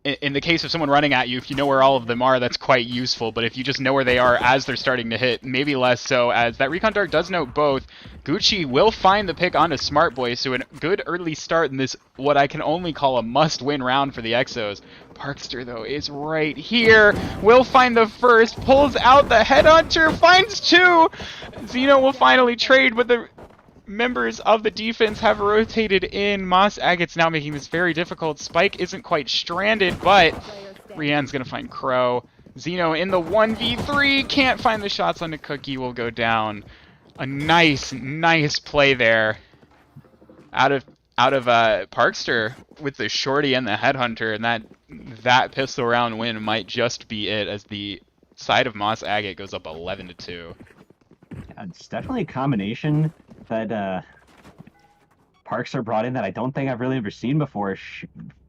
In the case of someone running at you, if you know where all of them are, that's quite useful. But if you just know where they are as they're starting to hit, maybe less so, as that recon dart does note both. Gucci will find the pick onto Smart Boy, so a good early start in this, what I can only call a must-win round for the Exos. Parkster, though, is right here. Will find the first, pulls out the headhunter, finds 2! Xeno will finally trade, but the members of the defense have rotated in. Moss Agate's now making this very difficult. Spike isn't quite stranded, but Rian's going to find Crow. Xeno in the 1v3, can't find the shots on the Cookie, will go down. A nice play there. out of Parkster with the shorty and the headhunter, and that pistol round win might just be it as the side of Moss Agate goes up 11-2. Yeah, it's definitely a combination that Parkster brought in that I don't think I've really ever seen before.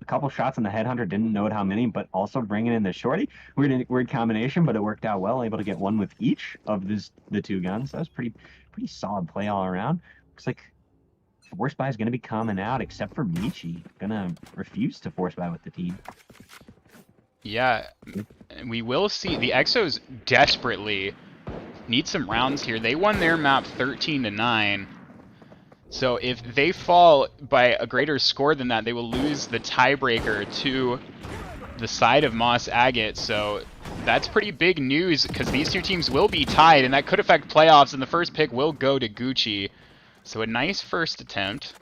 A couple shots on the headhunter, didn't note how many, but also bringing in the shorty. Weird combination, but it worked out well. Able to get one with each of the two guns. That was pretty solid play all around. Looks like force buy is going to be coming out, except for Michi. Gonna refuse to force buy with the team. Yeah, we will see. The Exos desperately need some rounds here. They won their map 13-9. So if they fall by a greater score than that, they will lose the tiebreaker to the side of Moss Agate. So that's pretty big news because these two teams will be tied, and that could affect playoffs, and the first pick will go to Gucci. So a nice first attempt.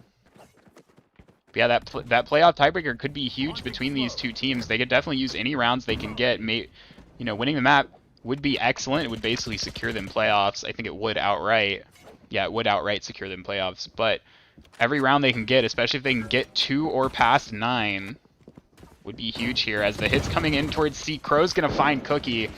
But yeah, that playoff tiebreaker could be huge between these two teams. They could definitely use any rounds they can get. Winning the map would be excellent. It would basically secure them playoffs. I think it would outright. Yeah, it would outright secure them playoffs. But every round they can get, especially if they can get 2 or past 9, would be huge here. As the hit's coming in towards C, Crow's going to find Cookie.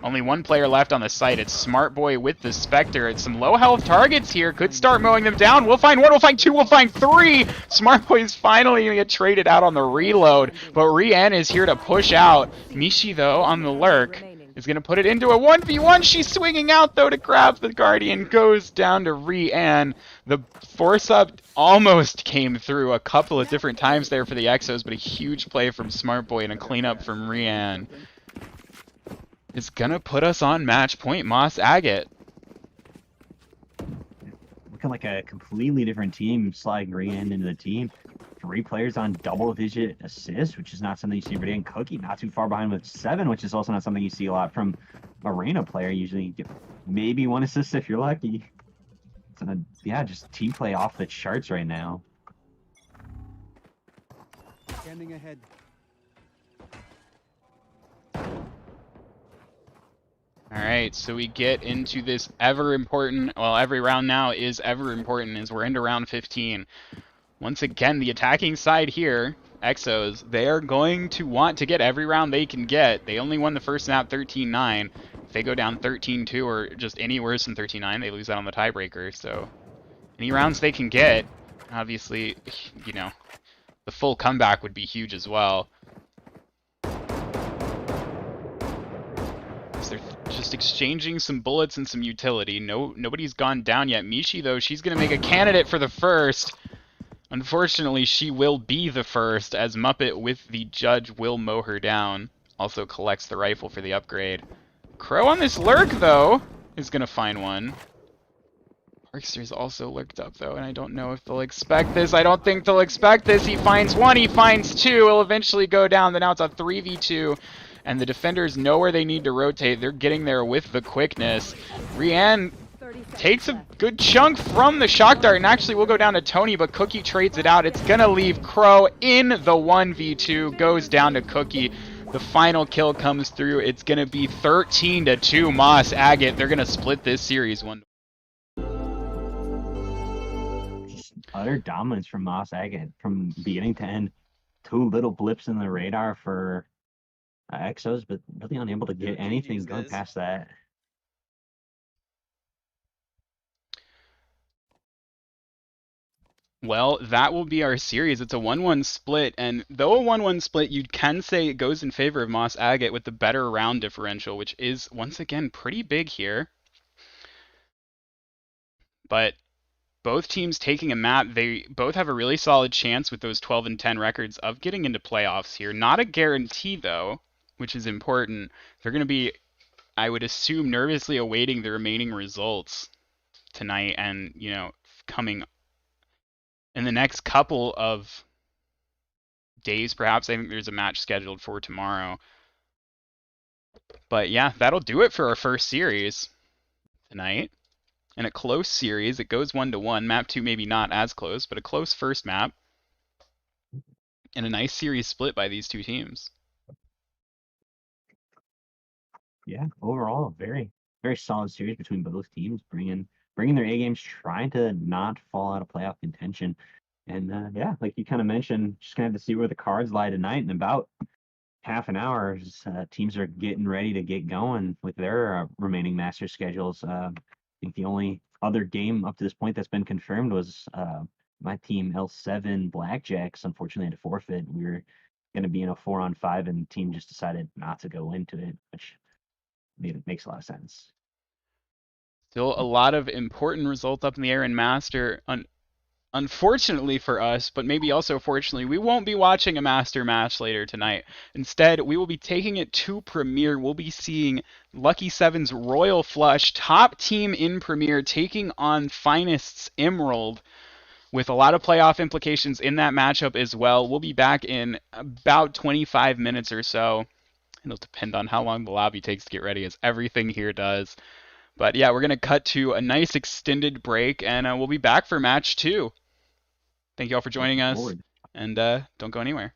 Only one player left on the site. It's Smart Boy with the Spectre. It's some low health targets here. Could start mowing them down. We'll find 1, we'll find 2, we'll find 3. Smart Boy's finally going to get traded out on the reload. But Rian is here to push out. Mishi, though, on the lurk, is going to put it into a 1v1. She's swinging out, though, to grab the Guardian. Goes down to Rian. The force up almost came through a couple of different times there for the Exos, but a huge play from Smart Boy and a cleanup from Rian is gonna put us on match point. Moss Agate. Looking like a completely different team sliding Rian into the team. 3 players on double-digit assists, which is not something you see every day. And Cookie not too far behind with 7, which is also not something you see a lot from Arena player. Usually you get maybe 1 assist if you're lucky. Yeah, just team play off the charts right now. Scanning ahead. Alright, so we get into this ever important, well, every round now is ever important as we're into round 15. Once again, the attacking side here, Exos, they are going to want to get every round they can get. They only won the first map 13-9. If they go down 13-2 or just any worse than 13-9, they lose out on the tiebreaker. So any rounds they can get, obviously, the full comeback would be huge as well. They're just exchanging some bullets and some utility. Nobody's gone down yet. Mishi, though, she's going to make a candidate for the first. Unfortunately, she will be the first, as Muppet with the judge will mow her down. Also collects the rifle for the upgrade. Crow on this lurk, though, is going to find one. Parkster's also lurked up, though, and I don't know if they'll expect this. I don't think they'll expect this. He finds 1, he finds 2. He'll eventually go down. Then now it's a 3v2. And the defenders know where they need to rotate. They're getting there with the quickness. Rian takes a good chunk from the shock dart, and actually will go down to Tony, but Cookie trades it out. It's going to leave Crow in the 1v2. Goes down to Cookie. The final kill comes through. It's going to be 13-2 Moss Agate. They're going to split this series 1. Just utter dominance from Moss Agate from beginning to end. 2 little blips in the radar for Exos, but really unable to get anything going past that. Well, that will be our series. It's a 1-1 split, and though a 1-1 split, you can say it goes in favor of Moss Agate with the better round differential, which is, once again, pretty big here. But both teams taking a map, they both have a really solid chance with those 12-10 records of getting into playoffs here. Not a guarantee, though, which is important. They're going to be, I would assume, nervously awaiting the remaining results tonight and, coming in the next couple of days, perhaps. I think there's a match scheduled for tomorrow. But yeah, that'll do it for our first series tonight. And a close series. It goes 1-1. Map 2 maybe not as close, but a close first map. And a nice series split by these two teams. Yeah, overall, very solid series between both teams, bringing their A games, trying to not fall out of playoff contention. And yeah, like you kind of mentioned, just gonna have to see where the cards lie tonight. In about half an hour, teams are getting ready to get going with their remaining master schedules. I think the only other game up to this point that's been confirmed was my team L7 Blackjacks. Unfortunately, had to forfeit. We were going to be in a 4-on-5, and the team just decided not to go into it, which makes a lot of sense. Still a lot of important results up in the air in Master. Unfortunately for us, but maybe also fortunately, we won't be watching a Master match later tonight. Instead, we will be taking it to Premier. We'll be seeing Lucky Seven's Royal Flush, top team in Premier, taking on Finest's Emerald, with a lot of playoff implications in that matchup as well. We'll be back in about 25 minutes or so. It'll depend on how long the lobby takes to get ready, as everything here does. But yeah, we're going to cut to a nice extended break, and we'll be back for match 2. Thank you all for joining us, and don't go anywhere.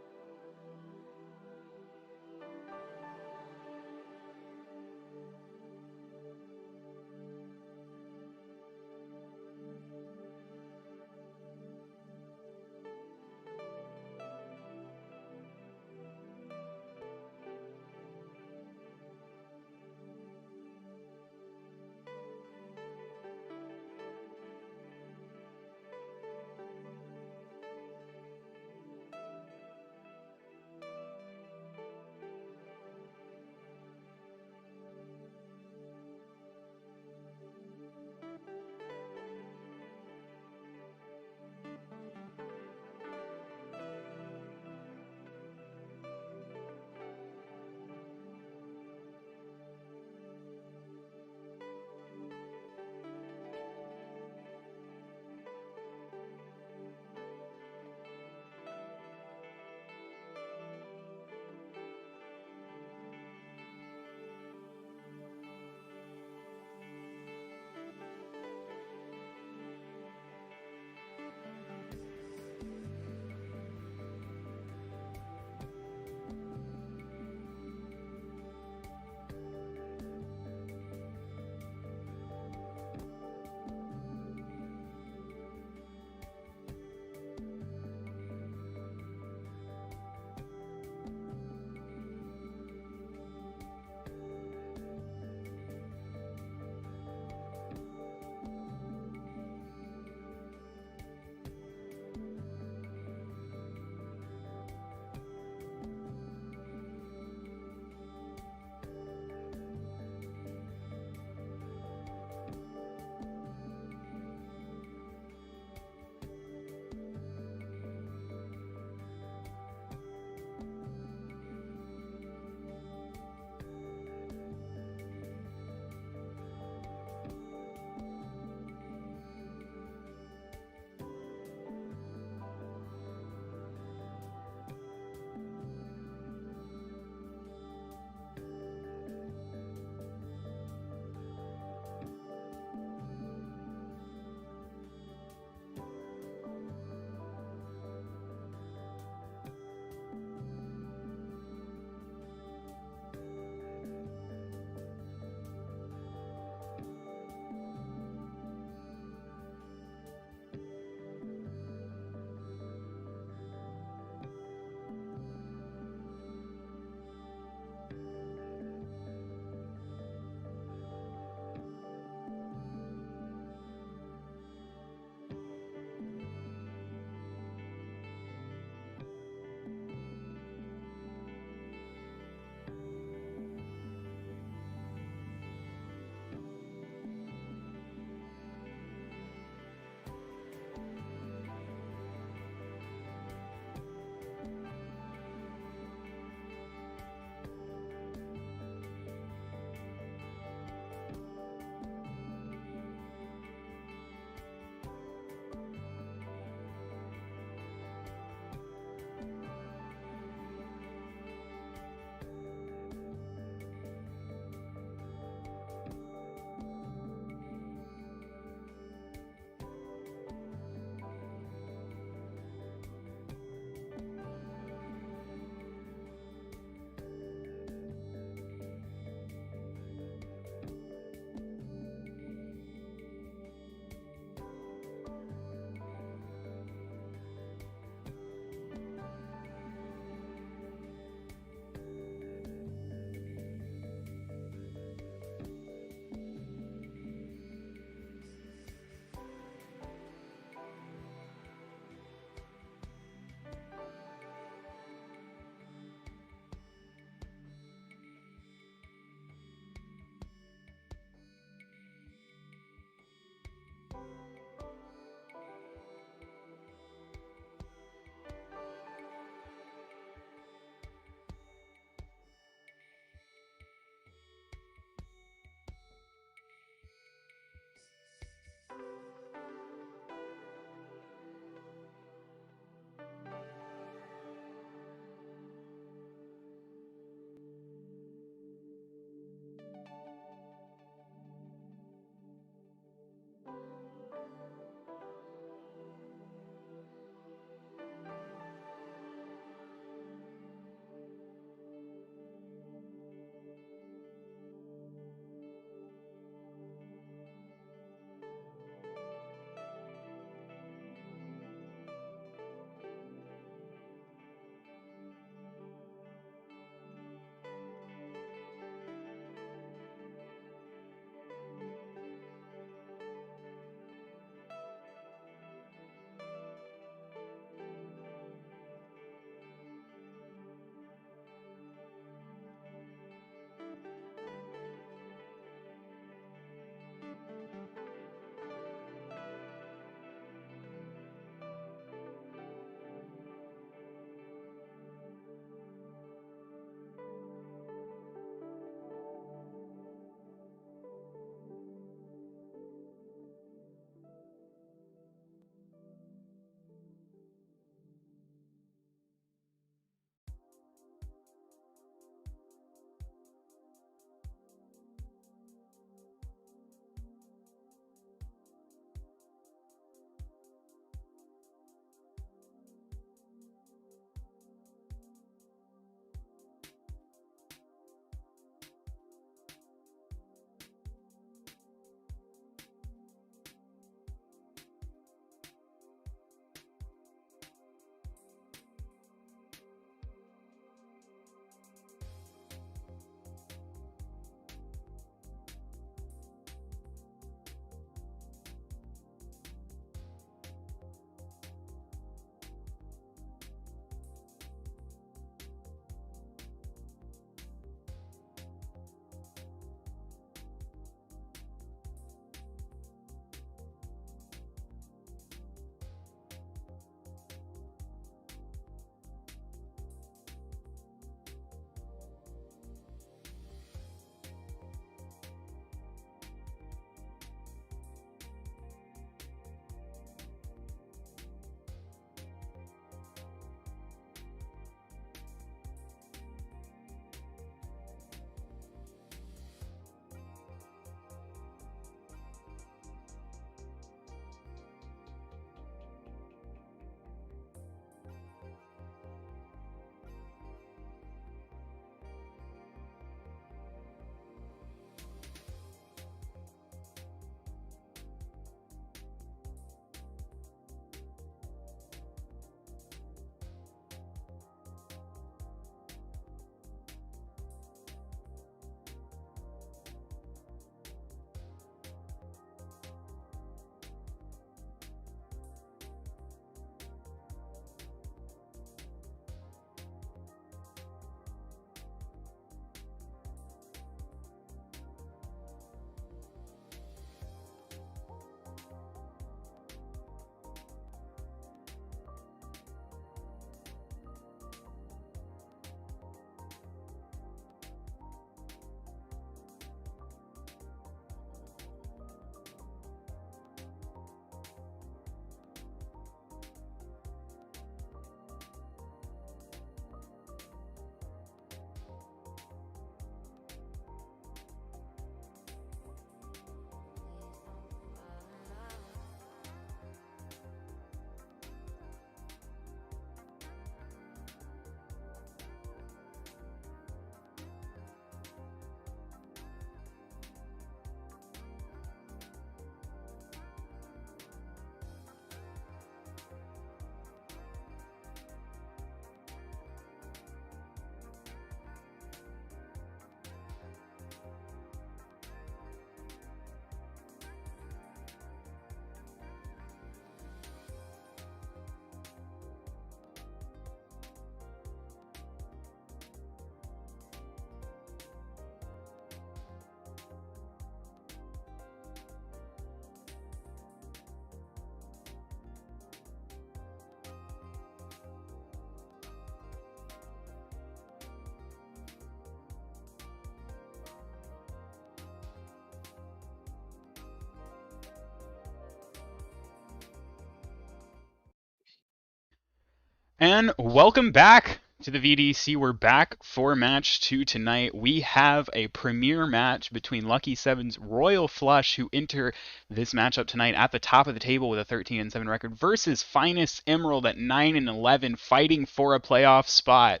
And welcome back to the VDC. We're back for match 2 tonight. We have a premier match between Lucky Seven's Royal Flush, who enter this matchup tonight at the top of the table with a 13-7 record, versus Finest Emerald at 9-11, fighting for a playoff spot.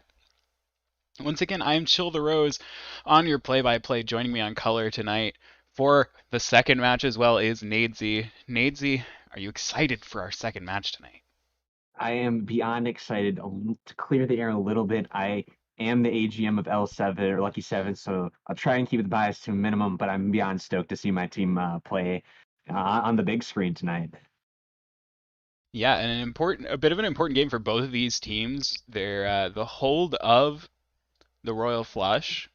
Once again, I'm Chill the Rose on your play-by-play. Joining me on color tonight for the second match as well is Nadesy. Nadesy, are you excited for our second match tonight? I am beyond excited. To clear the air a little bit, I am the AGM of L7 or Lucky 7, so I'll try and keep the bias to a minimum, but I'm beyond stoked to see my team play on the big screen tonight. Yeah, and a bit of an important game for both of these teams. They're the hold of the Royal Flush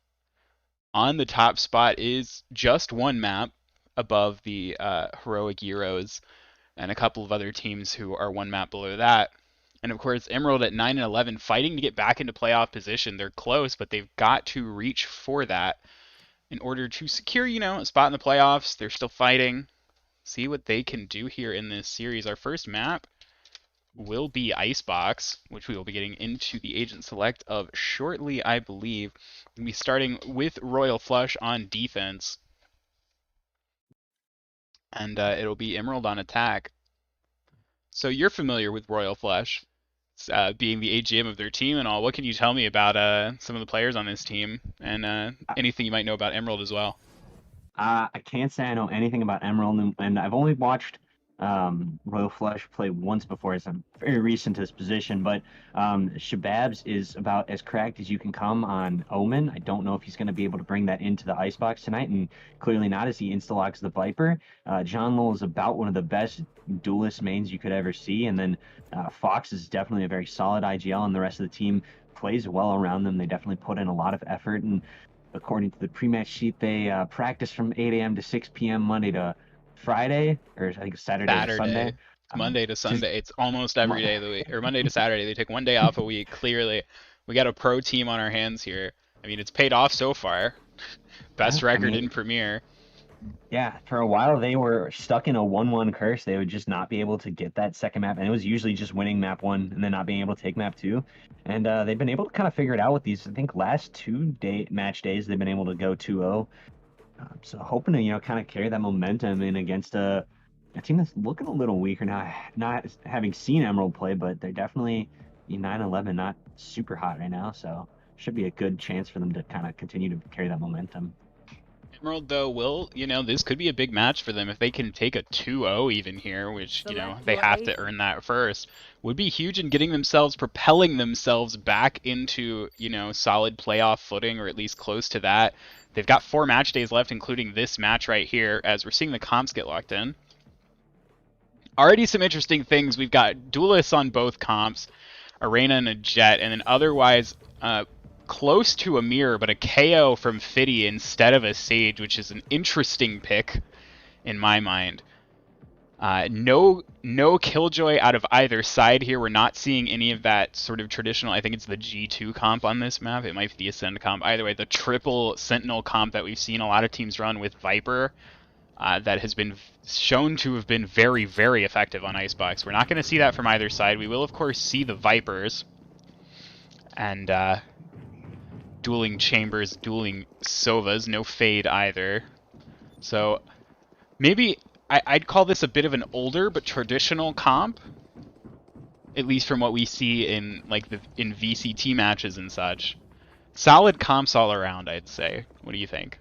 on the top spot is just one map above the Heroic Heroes and a couple of other teams who are one map below that. And of course, Emerald at 9-11 fighting to get back into playoff position. They're close, but they've got to reach for that in order to secure, a spot in the playoffs. They're still fighting. See what they can do here in this series. Our first map will be Icebox, which we will be getting into the agent select of shortly, I believe. We'll be starting with Royal Flush on defense. And it'll be Emerald on attack. So you're familiar with Royal Flush, being the AGM of their team and all. What can you tell me about some of the players on this team and anything you might know about Emerald as well? I can't say I know anything about Emerald, and I've only watched Royal Flush play once before, as I'm very recent to this position, but Shababs is about as cracked as you can come on Omen. I don't know if he's going to be able to bring that into the Icebox tonight, and clearly not as he insta-locks the Viper. John Lowell is about one of the best duelist mains you could ever see, and then Fox is definitely a very solid IGL, and the rest of the team plays well around them. They definitely put in a lot of effort, and according to the pre-match sheet, they practice from 8 a.m. to 6 p.m. Monday to Friday, or I think Saturday to Sunday. It's Monday to Sunday. It's almost every day of the week. Or Monday to Saturday. They take one day off a week. Clearly, we got a pro team on our hands here. I mean, it's paid off so far. Best record in Premier. Yeah, for a while they were stuck in a 1-1 curse. They would just not be able to get that second map, and it was usually just winning map 1 and then not being able to take map 2. And they've been able to kind of figure it out with these, I think, last 2 match days they've been able to go 2-0. So hoping to, kind of carry that momentum in against a team that's looking a little weaker now, not having seen Emerald play, but they're definitely 9-11, not super hot right now. So should be a good chance for them to kind of continue to carry that momentum. Emerald, though, will, this could be a big match for them if they can take a 2-0 even here, which, they have to earn that first. Would be huge in propelling themselves back into, solid playoff footing, or at least close to that. They've got 4 match days left, including this match right here, as we're seeing the comps get locked in. Already some interesting things. We've got duelists on both comps, Arena and a Jet, and then otherwise close to a mirror, but a KO from Fiddy instead of a Sage, which is an interesting pick in my mind. No Killjoy out of either side here. We're not seeing any of that sort of traditional, I think it's the G2 comp on this map. It might be the Ascend comp. Either way, the triple Sentinel comp that we've seen a lot of teams run with Viper that has been shown to have been very, very effective on Icebox. We're not going to see that from either side. We will, of course, see the Vipers and dueling Chambers, dueling Sovas. No Fade either. So maybe I'd call this a bit of an older but traditional comp, at least from what we see in in VCT matches and such. Solid comps all around, I'd say. What do you think?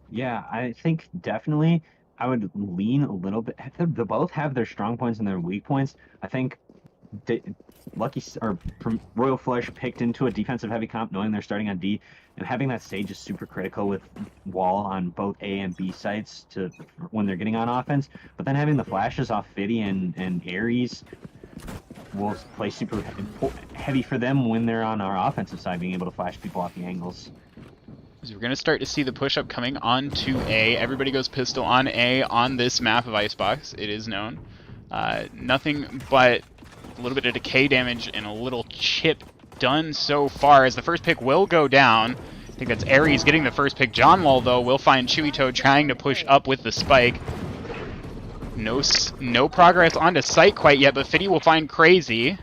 Yeah, I think definitely I would lean a little bit. They both have their strong points and their weak points. I think Royal Flush picked into a defensive heavy comp, knowing they're starting on D, and having that Sage is super critical with wall on both A and B sites when they're getting on offense. But then having the flashes off Fiddy and Ares will play super heavy for them when they're on our offensive side, being able to flash people off the angles. So we're going to start to see the push-up coming onto A. Everybody goes pistol on A on this map of Icebox. It is known. Nothing but a little bit of decay damage and a little chip done so far, as the first pick will go down. I think that's Ares getting the first pick. John Lol, though, will find Chewy Toad trying to push up with the spike. No progress onto site quite yet, but Fiddy will find Crazy.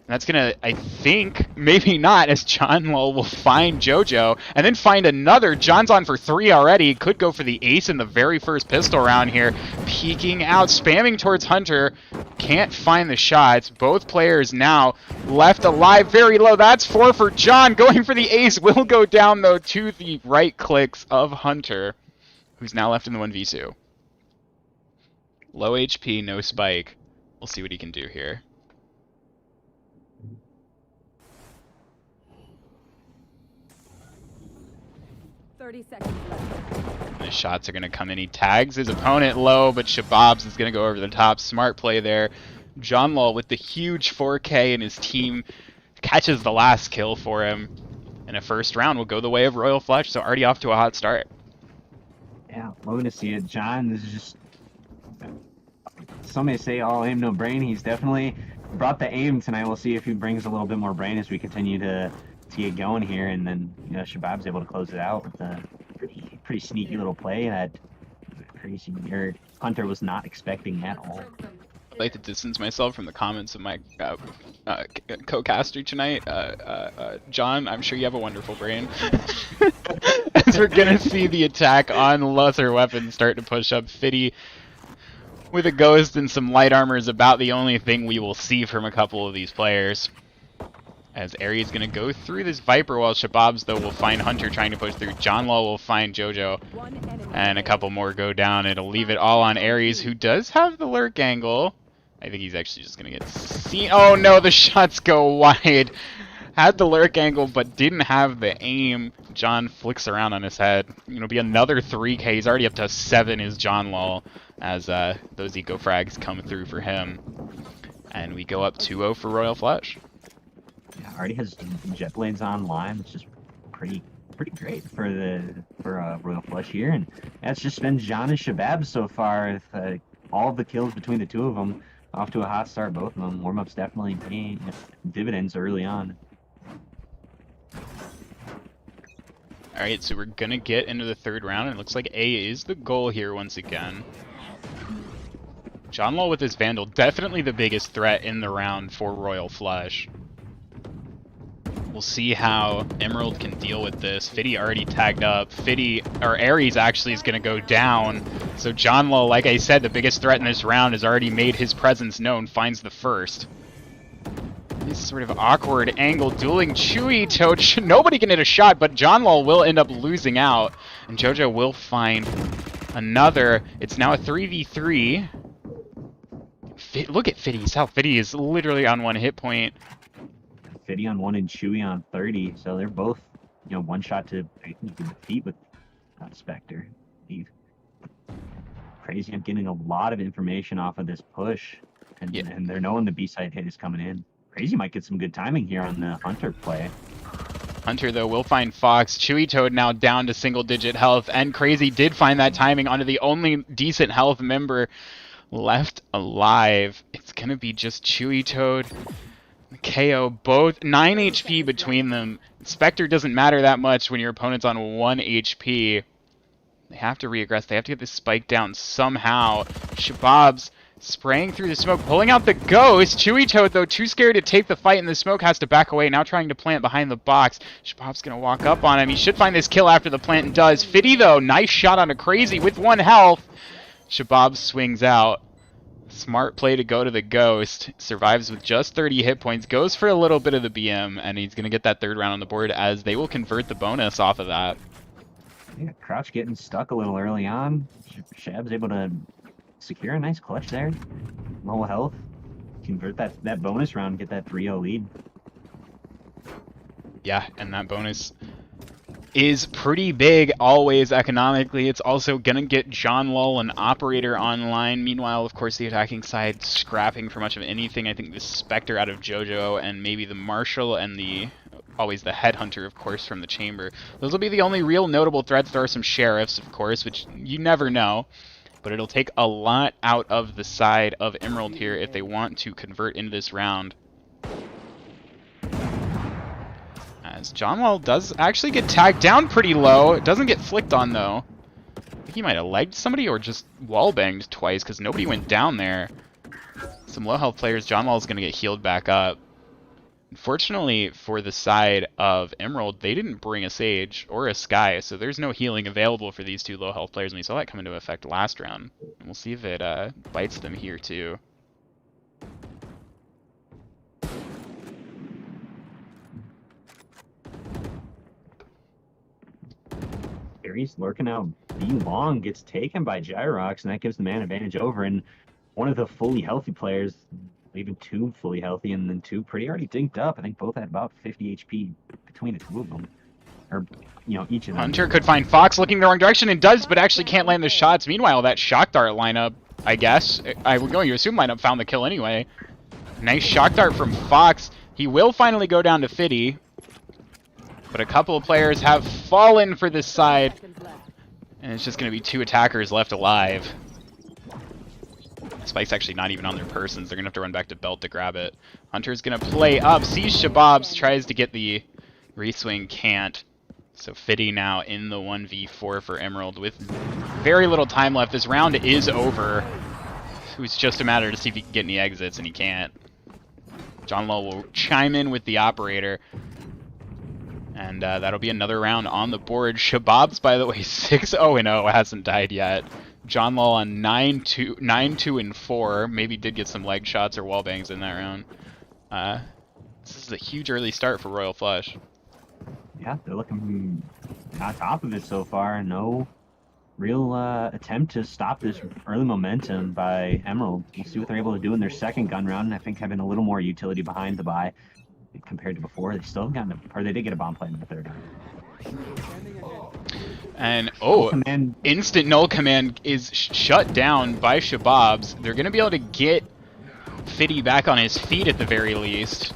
That's gonna, I think, maybe not, as John Lull will find JoJo, and then find another. John's on for 3 already. Could go for the ace in the very first pistol round here. Peeking out, spamming towards Hunter. Can't find the shots. Both players now left alive, very low. That's 4 for John. Going for the ace will go down, though, to the right clicks of Hunter, who's now left in the 1v2. Low HP, no spike. We'll see what he can do here. Seconds left. The shots are going to come in. He tags his opponent low, but Shababs is going to go over the top. Smart play there. John Lull with the huge 4K, and his team catches the last kill for him. And a first round will go the way of Royal Flush, so already off to a hot start. Yeah, loving to see it. John is just... Some may say all aim, no brain. He's definitely brought the aim tonight. We'll see if he brings a little bit more brain as we continue to get going here, and then Shabab's able to close it out with a pretty sneaky little play that crazy nerd Hunter was not expecting at all. I'd like to distance myself from the comments of my co-caster tonight. John, I'm sure you have a wonderful brain. As we're gonna see the attack on lesser weapons start to push up. Fiddy with a ghost and some light armor is about the only thing we will see from a couple of these players. As Aries going to go through this Viper, while Shababs, though, will find Hunter trying to push through. John Lull will find JoJo, and a couple more go down. It'll leave it all on Aries, who does have the lurk angle. I think he's actually just going to get seen. Oh, no, the shots go wide. Had the lurk angle, but didn't have the aim. John flicks around on his head. It'll be another 3K. He's already up to 7 is John Lull, as those eco frags come through for him. And we go up 2-0 for Royal Flush. Yeah, already has jet blades online, which is pretty great for Royal Flush here, and that's just been John and Shabab so far. With, all of the kills between the two of them, off to a hot start. Both of them. Warm-ups definitely paying dividends early on. All right, so we're gonna get into the third round, and it looks like A is the goal here once again. John Lull with his Vandal, definitely the biggest threat in the round for Royal Flush. We'll see how Emerald can deal with this. Fiddy already tagged up. Aries actually is going to go down. So John Lull, like I said, the biggest threat in this round has already made his presence known. Finds the first. This sort of awkward angle dueling Chewy Toad. Nobody can hit a shot, but John Lull will end up losing out. And JoJo will find another. It's now a 3v3. Look at Fiddy's health. Fiddy is literally on 1 hit point. Fiddy on 1 and Chewy on 30, so they're both, one shot to defeat with Spectre. He's crazy. I'm getting a lot of information off of this push, and they're knowing the B-side hit is coming in. Crazy might get some good timing here on the Hunter play. Hunter, though, will find Fox. Chewy Toad now down to single-digit health, and Crazy did find that timing onto the only decent health member left alive. It's going to be just Chewy Toad. KO, both 9 HP between them. Spectre doesn't matter that much when your opponent's on 1 HP. They have to re-aggress. They have to get this spike down somehow. Shababs spraying through the smoke, pulling out the ghost. Chewy Toad, though, too scared to take the fight, and the smoke has to back away. Now trying to plant behind the box. Shabab's going to walk up on him. He should find this kill after the plant, and does. Fiddy, though, nice shot on a Crazy with 1 health. Shabab swings out. Smart play to go to the ghost. Survives with just 30 hit points. Goes for a little bit of the BM, and he's going to get that third round on the board, as they will convert the bonus off of that. Yeah, Crouch getting stuck a little early on. Shab's able to secure a nice clutch there. Low health. Convert that bonus round, get that 3-0 lead. Yeah, and that bonus is pretty big always economically. It's also gonna get John Lull an operator online. Meanwhile, of course, the attacking side scrapping for much of anything. I think the Spectre out of JoJo, and maybe the Marshal, and always the Headhunter, of course, from the Chamber. Those will be the only real notable threats. There are some Sheriffs, of course, which you never know. But it'll take a lot out of the side of Emerald here if they want to convert into this round. As John Lull does actually get tagged down pretty low. It doesn't get flicked on, though. I think he might have legged somebody or just wallbanged twice, because nobody went down there. Some low health players. John Lull is going to get healed back up. Unfortunately for the side of Emerald, they didn't bring a Sage or a Skye, so there's no healing available for these two low health players, and we saw that come into effect last round. And we'll see if it bites them here too. Aries lurking out B long, gets taken by Gyrox, and that gives the man advantage over. And one of the fully healthy players, even two fully healthy, and then two pretty already dinked up. I think both had about 50 HP between the two of them. Or, each of them. Hunter could find Fox looking the wrong direction and does, but actually can't land the shots. Meanwhile, that shock dart lineup, I guess, I would going to assume lineup found the kill anyway. Nice shock dart from Fox. He will finally go down to Fiddy. But a couple of players have fallen for this side. And it's just going to be two attackers left alive. Spike's actually not even on their persons. They're going to have to run back to Belt to grab it. Hunter's going to play up. Sees Shababs. Tries to get the reswing. Can't. So Fiddy now in the 1v4 for Emerald with very little time left. This round is over. It was just a matter to see if he can get any exits, and he can't. John Lull will chime in with the operator. And that'll be another round on the board. Shababs, by the way, 6-0-0, hasn't died yet. John Lull on 9-2-4. Maybe did get some leg shots or wall bangs in that round. This is a huge early start for Royal Flush. Yeah, they're looking on top of it so far. No real attempt to stop this early momentum by Emerald. We'll see what they're able to do in their second gun round. I think having a little more utility behind the buy compared to before. They still got they did get a bomb play in the third round. And instant null command is shut down by Shababs. They're going to be able to get Fiddy back on his feet at the very least.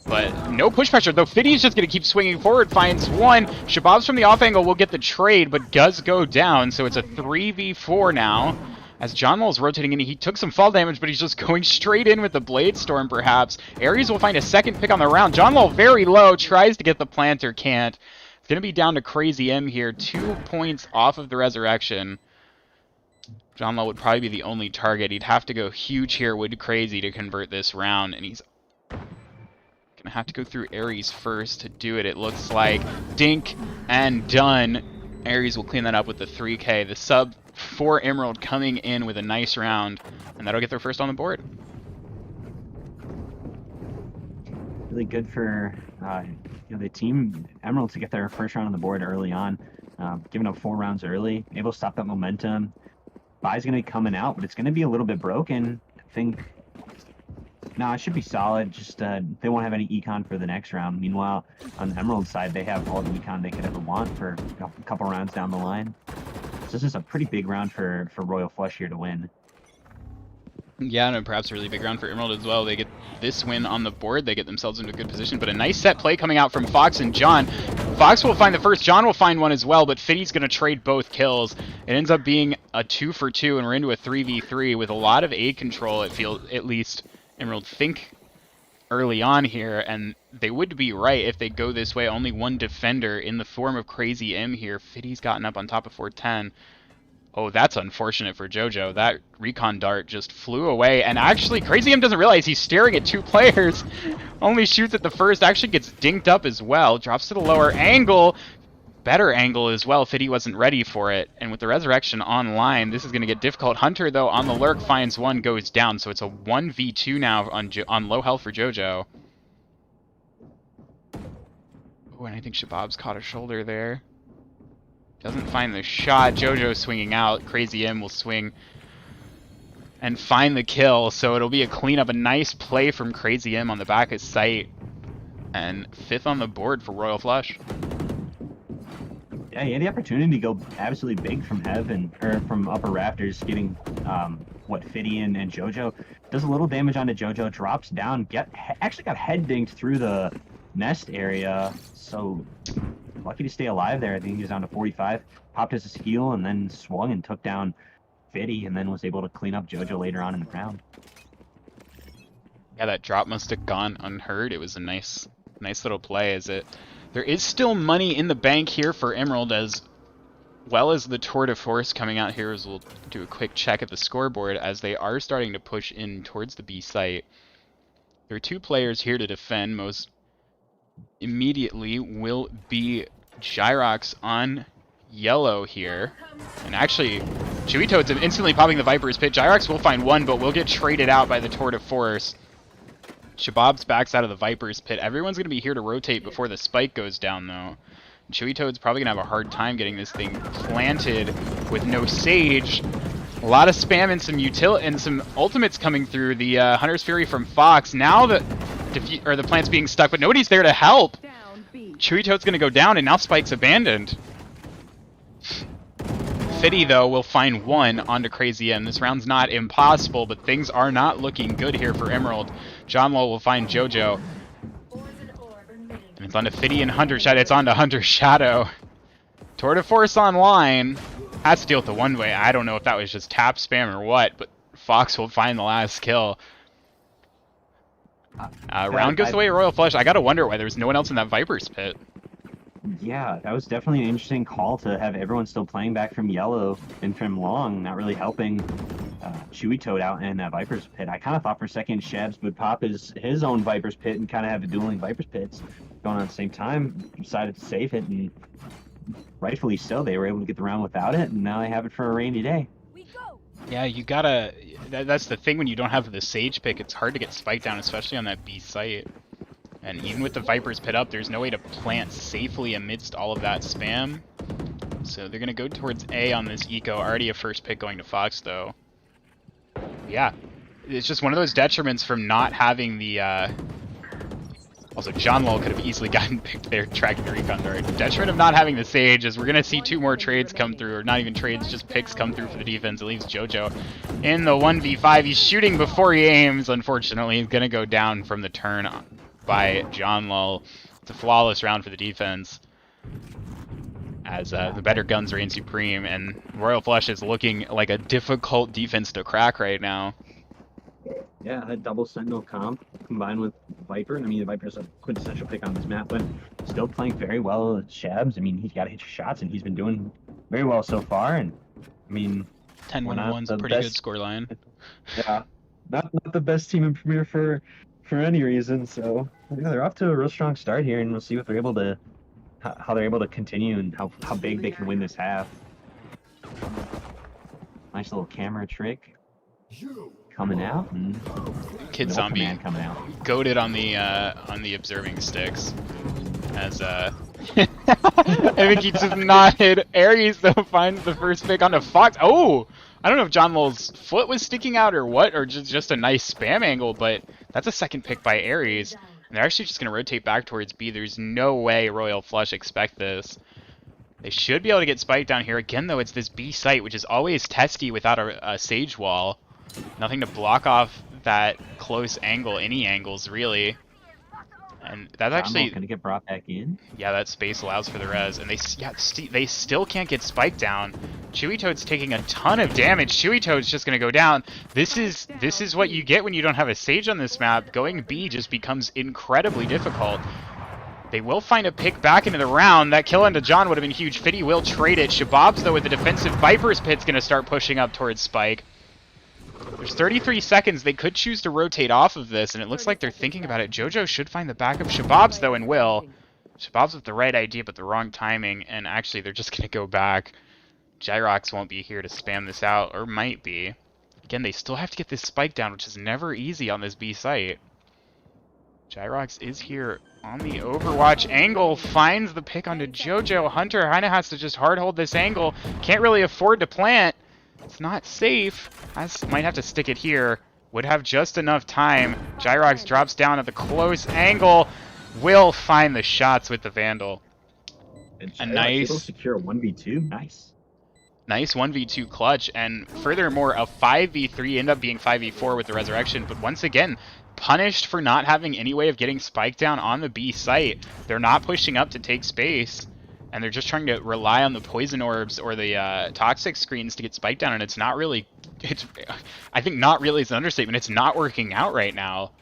But no push pressure, though. Fiddy's just going to keep swinging forward, finds one. Shababs from the off angle will get the trade, but does go down, so it's a 3v4 now. As John Lull's rotating in, he took some fall damage, but he's just going straight in with the Blade Storm, perhaps. Ares will find a second pick on the round. John Lull very low, tries to get the planter, can't. It's going to be down to Crazy M here, 2 points off of the Resurrection. John Lull would probably be the only target. He'd have to go huge here with Crazy to convert this round, and he's going to have to go through Ares first to do it, it looks like. Dink and done. Ares will clean that up with the 3K. The sub for Emerald coming in with a nice round, and that'll get their first on the board. Really good for the team Emerald to get their first round on the board early on, giving up 4 rounds early, able to stop that momentum. Buy's going to be coming out, but it's going to be a little bit broken. I think. No, it should be solid. Just they won't have any econ for the next round. Meanwhile, on the Emerald side, they have all the econ they could ever want for a couple rounds down the line. So this is a pretty big round for Royal Flush here to win. Yeah, and perhaps a really big round for Emerald as well. They get this win on the board. They get themselves into a good position. But a nice set play coming out from Fox and John. Fox will find the first. John will find one as well, but Fiddy's going to trade both kills. It ends up being a 2-for-2, and we're into a 3v3 with a lot of aid control, it feels, at least Emerald think early on here, and they would be right if they go this way. Only one defender in the form of Crazy M here. Fiddy's gotten up on top of 410. Oh, that's unfortunate for JoJo. That recon dart just flew away, and actually Crazy M doesn't realize he's staring at 2 players. Only shoots at the first, actually gets dinked up as well. Drops to the lower angle. Better angle as well. Fiddy wasn't ready for it, and with the Resurrection online, this is going to get difficult. Hunter, though, on the lurk finds one, goes down, so it's a 1v2 now on low health for JoJo. Oh, and I think Shabab's caught a shoulder there. Doesn't find the shot. JoJo swinging out. Crazy M will swing and find the kill, so it'll be a cleanup. A nice play from Crazy M on the back of sight, and 5th on the board for Royal Flush. Yeah, he had the opportunity to go absolutely big from heaven, or from upper rafters, getting Fiddy and JoJo. Does a little damage onto JoJo, drops down, actually got head dinked through the nest area, so lucky to stay alive there. I think he was down to 45, popped his heal, and then swung and took down Fiddy, and then was able to clean up JoJo later on in the round. Yeah, that drop must have gone unheard. It was a nice little play, as it... There is still money in the bank here for Emerald, as well as the Tour de Force coming out here, as we'll do a quick check at the scoreboard, as they are starting to push in towards the B site. There are 2 players here to defend. Most immediately will be Gyrox on yellow here. And actually, Chewy Toad's instantly popping the Viper's Pit. Gyrox will find 1, but will get traded out by the Tour de Force. Shababs backs out of the Viper's Pit. Everyone's going to be here to rotate before the spike goes down, though. Chewy Toad's probably going to have a hard time getting this thing planted with no Sage. A lot of spam and some ultimates coming through. The Hunter's Fury from Fox. Now the plant's being stuck, but nobody's there to help. Down B. Chewy Toad's going to go down, and now Spike's abandoned. Fitty, though, will find 1 onto Crazy M. This round's not impossible, but things are not looking good here for Emerald. John Lowell will find JoJo. And it's on to Fitty and Hunter Shadow. It's on to Hunter Shadow. Tour de Force online. Has to deal with the one-way. I don't know if that was just tap spam or what, but Fox will find the last kill. Round goes the way of Royal Flush. I gotta wonder why there was no one else in that Viper's Pit. Yeah, that was definitely an interesting call to have everyone still playing back from yellow and from long, not really helping Chewy Toad out in that Viper's Pit. I kind of thought for a second Shabs would pop his own Viper's Pit and kind of have a dueling Viper's Pits going on at the same time. Decided to save it, and rightfully so. They were able to get the round without it, and now they have it for a rainy day. We go. Yeah, you gotta... That's the thing when you don't have the Sage pick. It's hard to get spiked down, especially on that B site. And even with the Viper's Pit up, there's no way to plant safely amidst all of that spam. So they're going to go towards A on this eco. Already a first pick going to Fox, though. Yeah, it's just one of those detriments from not having the... Also, John Lowell could have easily gotten picked there, tracking the recon guard. Detriment of not having the Sage is we're going to see 2 more trades come through, or not even trades, just picks come through for the defense. It leaves JoJo in the 1v5. He's shooting before he aims, unfortunately. He's going to go down from the turn by John Lowell. It's a flawless round for the defense, as the better guns reign supreme, and Royal Flush is looking like a difficult defense to crack right now. Yeah, that double Sentinel comp combined with Viper. I mean, the Viper's a quintessential pick on this map, but still playing very well with Shabs. I mean, he's got to hit your shots, and he's been doing very well so far. And I mean, 10-1-1's a pretty good scoreline. Yeah, not the best team in Premier for any reason. So yeah, they're off to a real strong start here, and we'll see what they're able to, how they're able to continue, and how big they can win this half. Nice little camera trick coming out, and Kid no Zombie command coming out. goated on the observing sticks, as I think he just not hit. Aries though finds the first pick onto Fox. Oh, I don't know if John Lowell's foot was sticking out or what, or just a nice spam angle, but that's a second pick by Aries. And they're actually just going to rotate back towards B. There's no way Royal Flush expect this. They should be able to get spiked down here. Again, though, it's this B site, which is always testy without a Sage wall. Nothing to block off that close angle, any angles, really. And that's actually going to get brought back in. Yeah, that space allows for the res, and they still can't get spiked down. Chewy Toad's taking a ton of damage. Chewy Toad's just gonna go down. This is what you get when you don't have a Sage on this map. Going B just becomes incredibly difficult. They will find a pick back into the round. That kill onto John would have been huge. Fitty will trade it. Shababs, though, with the defensive Viper's Pit's gonna start pushing up towards Spike. There's 33 seconds. They could choose to rotate off of this, and it looks like they're thinking about it. JoJo should find the backup. Shababs, though, and will. Shababs with the right idea, but the wrong timing, and actually they're just going to go back. Gyrox won't be here to spam this out, or might be. Again, they still have to get this spike down, which is never easy on this B site. Gyrox is here on the Overwatch angle, finds the pick onto JoJo. Hunter kind of has to just hard hold this angle. Can't really afford to plant. It's not safe. Might have to stick it here. Would have just enough time. Gyrox drops down at the close angle. Will find the shots with the Vandal. A nice secure 1v2. Nice 1v2 clutch, and furthermore a 5v3 end up being 5v4 with the resurrection, but once again punished for not having any way of getting spiked down on the B site. They're not pushing up to take space, and they're just trying to rely on the poison orbs or the toxic screens to get spiked down, and it's not really, I think not really is an understatement. It's not working out right now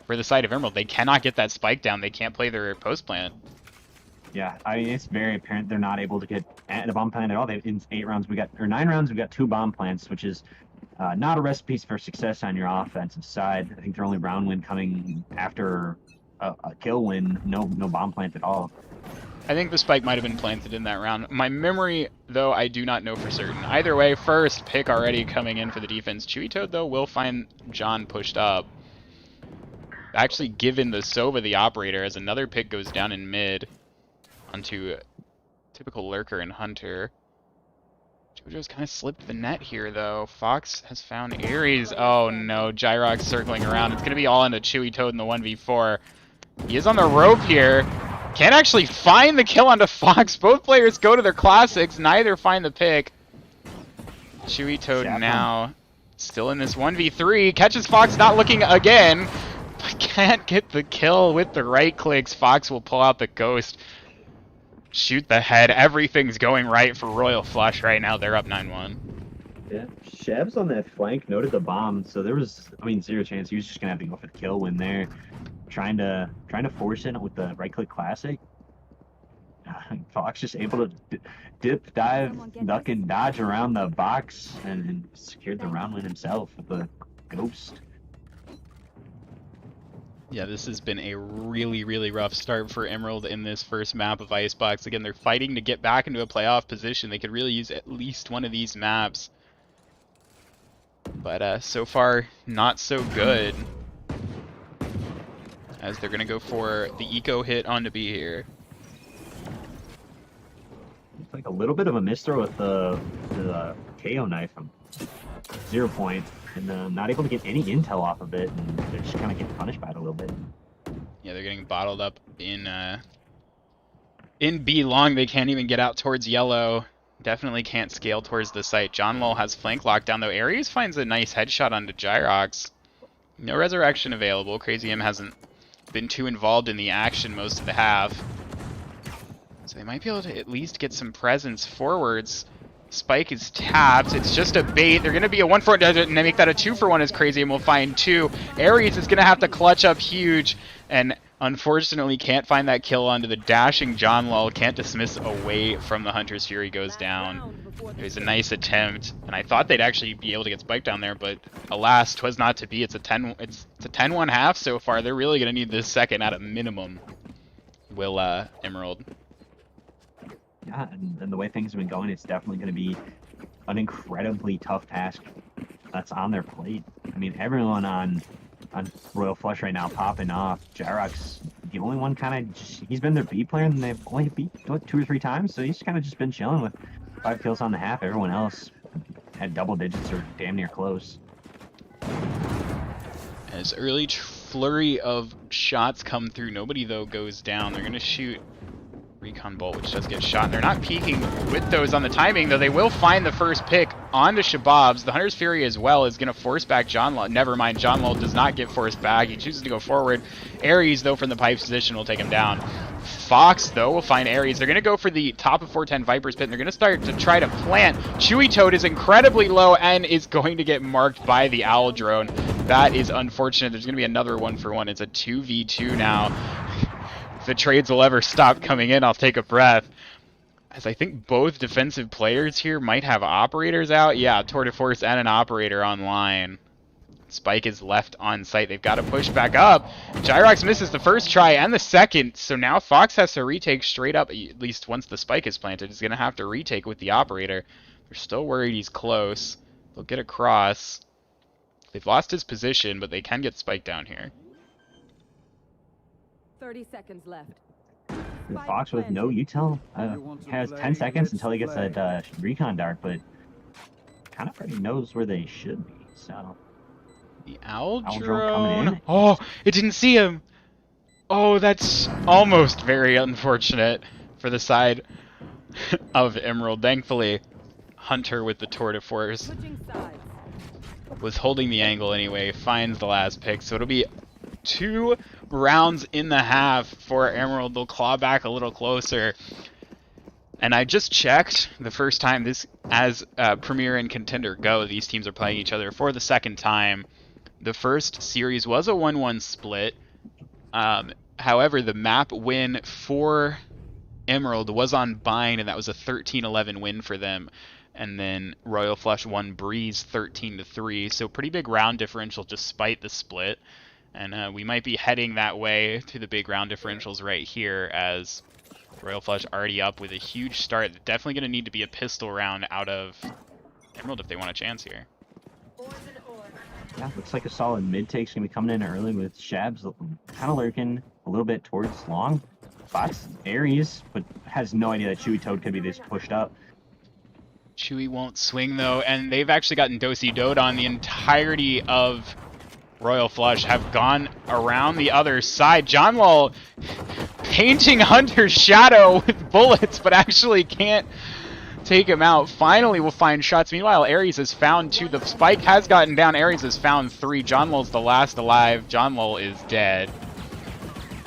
for the side of Emerald. They cannot get that spike down. They can't play their post plant. Yeah, I mean, it's very apparent they're not able to get the bomb plant at all. In 9 rounds we got 2 bomb plants, which is Not a recipe for success on your offensive side. I think their only round win coming after a kill win, no bomb plant at all. I think the spike might have been planted in that round. My memory, though, I do not know for certain. Either way, first pick already coming in for the defense. Chewy Toad, though, will find John pushed up. Actually given the Sova the operator as another pick goes down in mid onto typical Lurker and Hunter. JoJo's kind of slipped the net here, though. Fox has found Ares. Oh, no. Gyrox circling around. It's going to be all into Chewy Toad in the 1v4. He is on the rope here. Can't actually find the kill onto Fox. Both players go to their classics. Neither find the pick. Chewy Toad now still in this 1v3. Catches Fox not looking again. But can't get the kill with the right clicks. Fox will pull out the ghost. Shoot the head. Everything's going right for Royal Flush right now. They're up 9-1. Yeah, Shev's on that flank noted the bomb, so there was, I mean, zero chance. He was just gonna have to go for the kill win there. Trying to force it with the right click classic. Fox just able to dip, dive, duck, and dodge around the box and secured the round win himself with the ghost. Yeah, this has been a really, really rough start for Emerald in this first map of Icebox. Again, they're fighting to get back into a playoff position. They could really use at least one of these maps. But so far, not so good. As they're going to go for the eco hit onto B here. It's like a little bit of a misthrow with the KO knife from 0 point. And not able to get any intel off of it, and they're just kind of getting punished by it a little bit. Yeah, they're getting bottled up in B long. They can't even get out towards yellow. Definitely can't scale towards the site. John Lowell has flank lockdown, though. Ares finds a nice headshot onto Gyrox. No resurrection available. Crazy M hasn't been too involved in the action most of the half. So they might be able to at least get some presence forwards. Spike is tapped. It's just a bait. They're going to be a 1-for-1, and they make that a 2-for-1 as Crazy and we'll find 2. Ares is going to have to clutch up huge, and unfortunately can't find that kill onto the dashing John Lull. Can't dismiss away from the Hunter's Fury goes down. It was a nice attempt, and I thought they'd actually be able to get Spike down there, but alas, 'twas not to be. It's a 10-1 half so far. They're really going to need this second at a minimum. Will Emerald. Yeah, and the way things have been going, it's definitely going to be an incredibly tough task that's on their plate. I mean, everyone on Royal Flush right now popping off. Gyrox, the only one kind of, he's been their B player, and they've only beat 2 or 3 times, so he's kind of just been chilling with 5 kills on the half. Everyone else had double digits or damn near close. As early flurry of shots come through, nobody, though, goes down. They're going to shoot Recon Bolt, which does get shot. They're not peeking with those on the timing, though they will find the first pick onto Shababs. The Hunter's Fury as well is going to force back John Lull. Never mind, John Lull does not get forced back. He chooses to go forward. Ares, though, from the pipes position will take him down. Fox, though, will find Ares. They're going to go for the top of 410 Viper's Pit, and they're going to start to try to plant. Chewy Toad is incredibly low and is going to get marked by the Owl Drone. That is unfortunate. There's going to be another 1-for-1. It's a 2v2 now. If the trades will ever stop coming in, I'll take a breath. As I think both defensive players here might have operators out. Yeah, Tour de Force and an operator online. Spike is left on site. They've got to push back up. Gyrox misses the first try and the second. So now Fox has to retake straight up, at least once the spike is planted. He's going to have to retake with the operator. They're still worried he's close. They'll get across. They've lost his position, but they can get Spike down here. 30 seconds left. Fox with no util has 10 seconds until he gets that recon dart, but kind of already knows where they should be. So the Owl Drone Drone. coming in. Oh, it didn't see him. Oh, that's almost very unfortunate for the side of Emerald. Thankfully, Hunter with the Tour de Force Switching sides. was holding the angle anyway, finds the last pick. So it'll be 2 rounds in the half for Emerald. They'll claw back a little closer. And I just checked the first time this, as Premier and Contender go, these teams are playing each other for the second time. The first series was a 1-1 split. However, the map win for Emerald was on bind, and that was a 13-11 win for them. And then Royal Flush won Breeze 13-3, so pretty big round differential despite the split. And we might be heading that way to the big round differentials right here, as Royal Flush already up with a huge start. Definitely going to need to be a pistol round out of Emerald if they want a chance here. Yeah, looks like a solid mid take's gonna be coming in early with Shabs kind of lurking a little bit towards long. Fox Ares, but has no idea that Chewy Toad could be this pushed up. Chewy won't swing though, and they've actually gotten Do-Si-Do'd on. The entirety of Royal Flush have gone around the other side. John Wall painting Hunter's shadow with bullets, but actually can't take him out. Finally will find shots. Meanwhile, Ares has found 2. The spike has gotten down. Ares has found 3. John Wall's the last alive. John Wall is dead.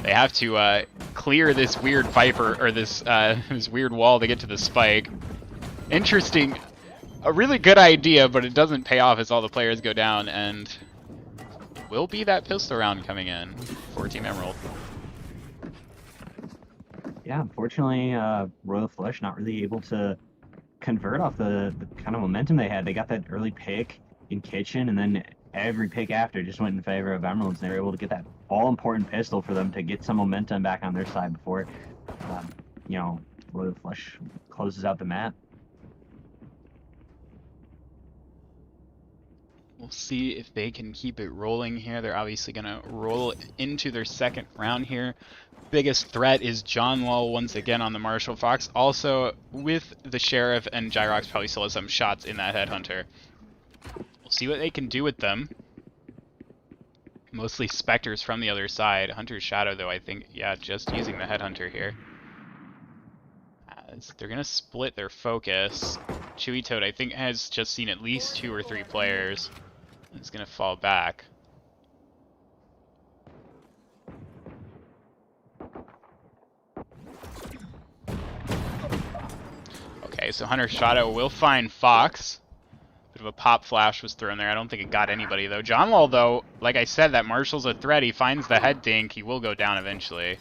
They have to clear this weird Viper, or this weird wall to get to the spike. Interesting. A really good idea, but it doesn't pay off as all the players go down, and it will be that pistol round coming in for Team Emerald. Yeah, unfortunately, Royal Flush not really able to convert off the kind of momentum they had. They got that early pick in Kitchen, and then every pick after just went in favor of Emeralds. They were able to get that all-important pistol for them to get some momentum back on their side before, you know, Royal Flush closes out the map. We'll see if they can keep it rolling here. They're obviously going to roll into their second round here. Biggest threat is John Wall once again on the Marshall Fox. Also with the Sheriff, and Gyrox probably still has some shots in that Headhunter. We'll see what they can do with them. Mostly Spectres from the other side. Hunter's Shadow though, I think, yeah, just using the Headhunter here. As they're going to split their focus. Chewy Toad, I think, has just seen at least 2 or 3 players. It's going to fall back. Okay, so Hunter's Shadow will find Fox. Bit of a pop flash was thrown there. I don't think it got anybody, though. John Wall, though, like I said, that Marshall's a threat. He finds the head dink. He will go down eventually.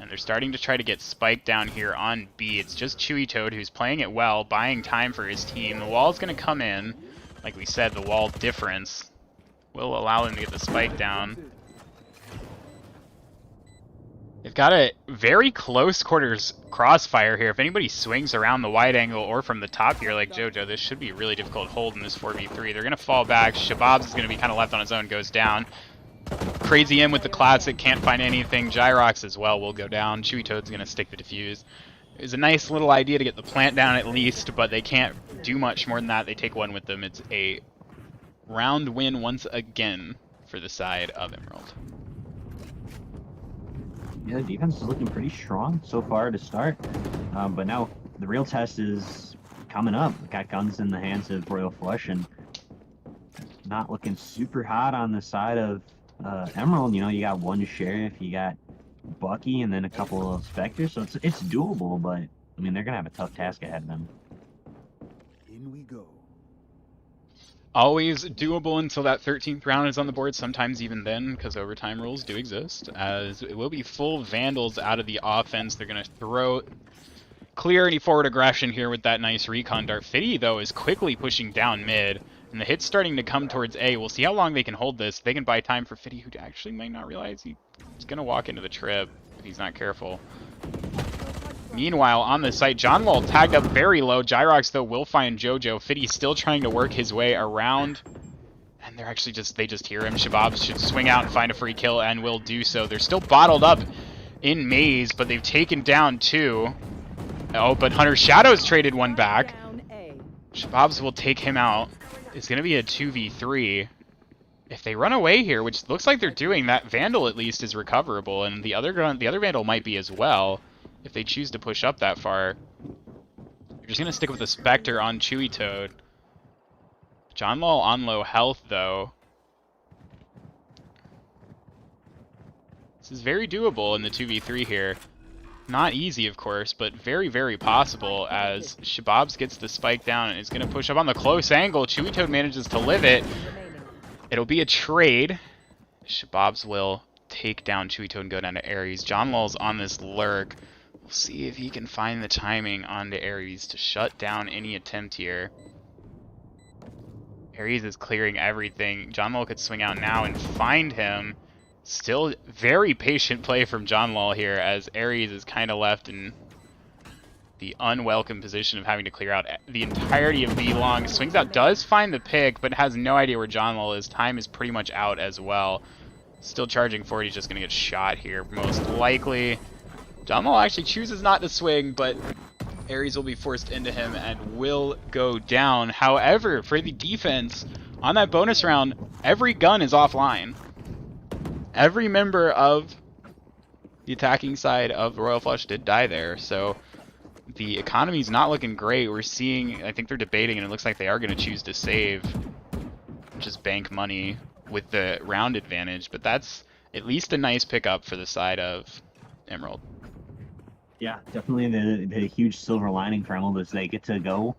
And they're starting to try to get Spike down here on B. It's just Chewy Toad who's playing it well, buying time for his team. The wall's going to come in. Like we said, the wall difference will allow them to get the Spike down. They've got a very close quarters crossfire here. If anybody swings around the wide angle or from the top here like JoJo, this should be a really difficult hold in this 4v3. They're going to fall back. Shababs is going to be kind of left on his own, goes down. Crazy M with the classic, can't find anything. Gyrox as well will go down. Chewy Toad's going to stick the defuse. It was a nice little idea to get the plant down at least, but they can't do much more than that. They take one with them. It's a round win once again for the side of Emerald. Yeah, the defense is looking pretty strong so far to start, but now the real test is coming up. Got guns in the hands of Royal Flush, and not looking super hot on the side of Emerald. You know, you got one Sheriff, you got Bucky, and then a couple of Spectres, so it's doable, but I mean, they're gonna have a tough task ahead of them. In we go. Always doable until that 13th round is on the board, sometimes even then, because overtime rules do exist, as it will be full Vandals out of the offense. They're going to clear any forward aggression here with that nice recon dart. Fiddy, though, is quickly pushing down mid, and the hit's starting to come towards A. We'll see how long they can hold this. They can buy time for Fiddy, who actually might not realize he's going to walk into the trip if he's not careful. Meanwhile, on the site, John Wall tagged up very low. Gyrox, though, will find JoJo. Fiddy's still trying to work his way around. And they're actually they just hear him. Shabab should swing out and find a free kill, and will do so. They're still bottled up in Maze, but they've taken down 2. Oh, but Hunter's Shadow's traded one back. Shababs will take him out. It's going to be a 2v3. If they run away here, which looks like they're doing, that Vandal at least is recoverable, and the other Vandal might be as well. If they choose to push up that far, you're just going to stick with the Spectre on Chewy Toad. John Wall on low health, though. This is very doable in the 2v3 here. Not easy, of course, but very, very possible, as Shababs gets the spike down and is going to push up on the close angle. Chewy Toad manages to live it. It'll be a trade. Shababs will take down Chewy Toad and go down to Ares. John Wall's on this lurk. We'll see if he can find the timing onto Ares to shut down any attempt here. Ares is clearing everything. John Lol could swing out now and find him. Still very patient play from John Lol here, as Ares is kind of left in the unwelcome position of having to clear out the entirety of B long. Swings out, does find the pick, but has no idea where John Lol is. Time is pretty much out as well. Still charging forward, he's just going to get shot here, most likely. John Lol actually chooses not to swing, but Ares will be forced into him and will go down. However, for the defense, on that bonus round, every gun is offline. Every member of the attacking side of Royal Flush did die there, so the economy's not looking great. We're seeing, I think they're debating, and it looks like they are going to choose to save, just bank money with the round advantage, but that's at least a nice pickup for the side of Emerald. Yeah, definitely the huge silver lining for Emerald is they get to go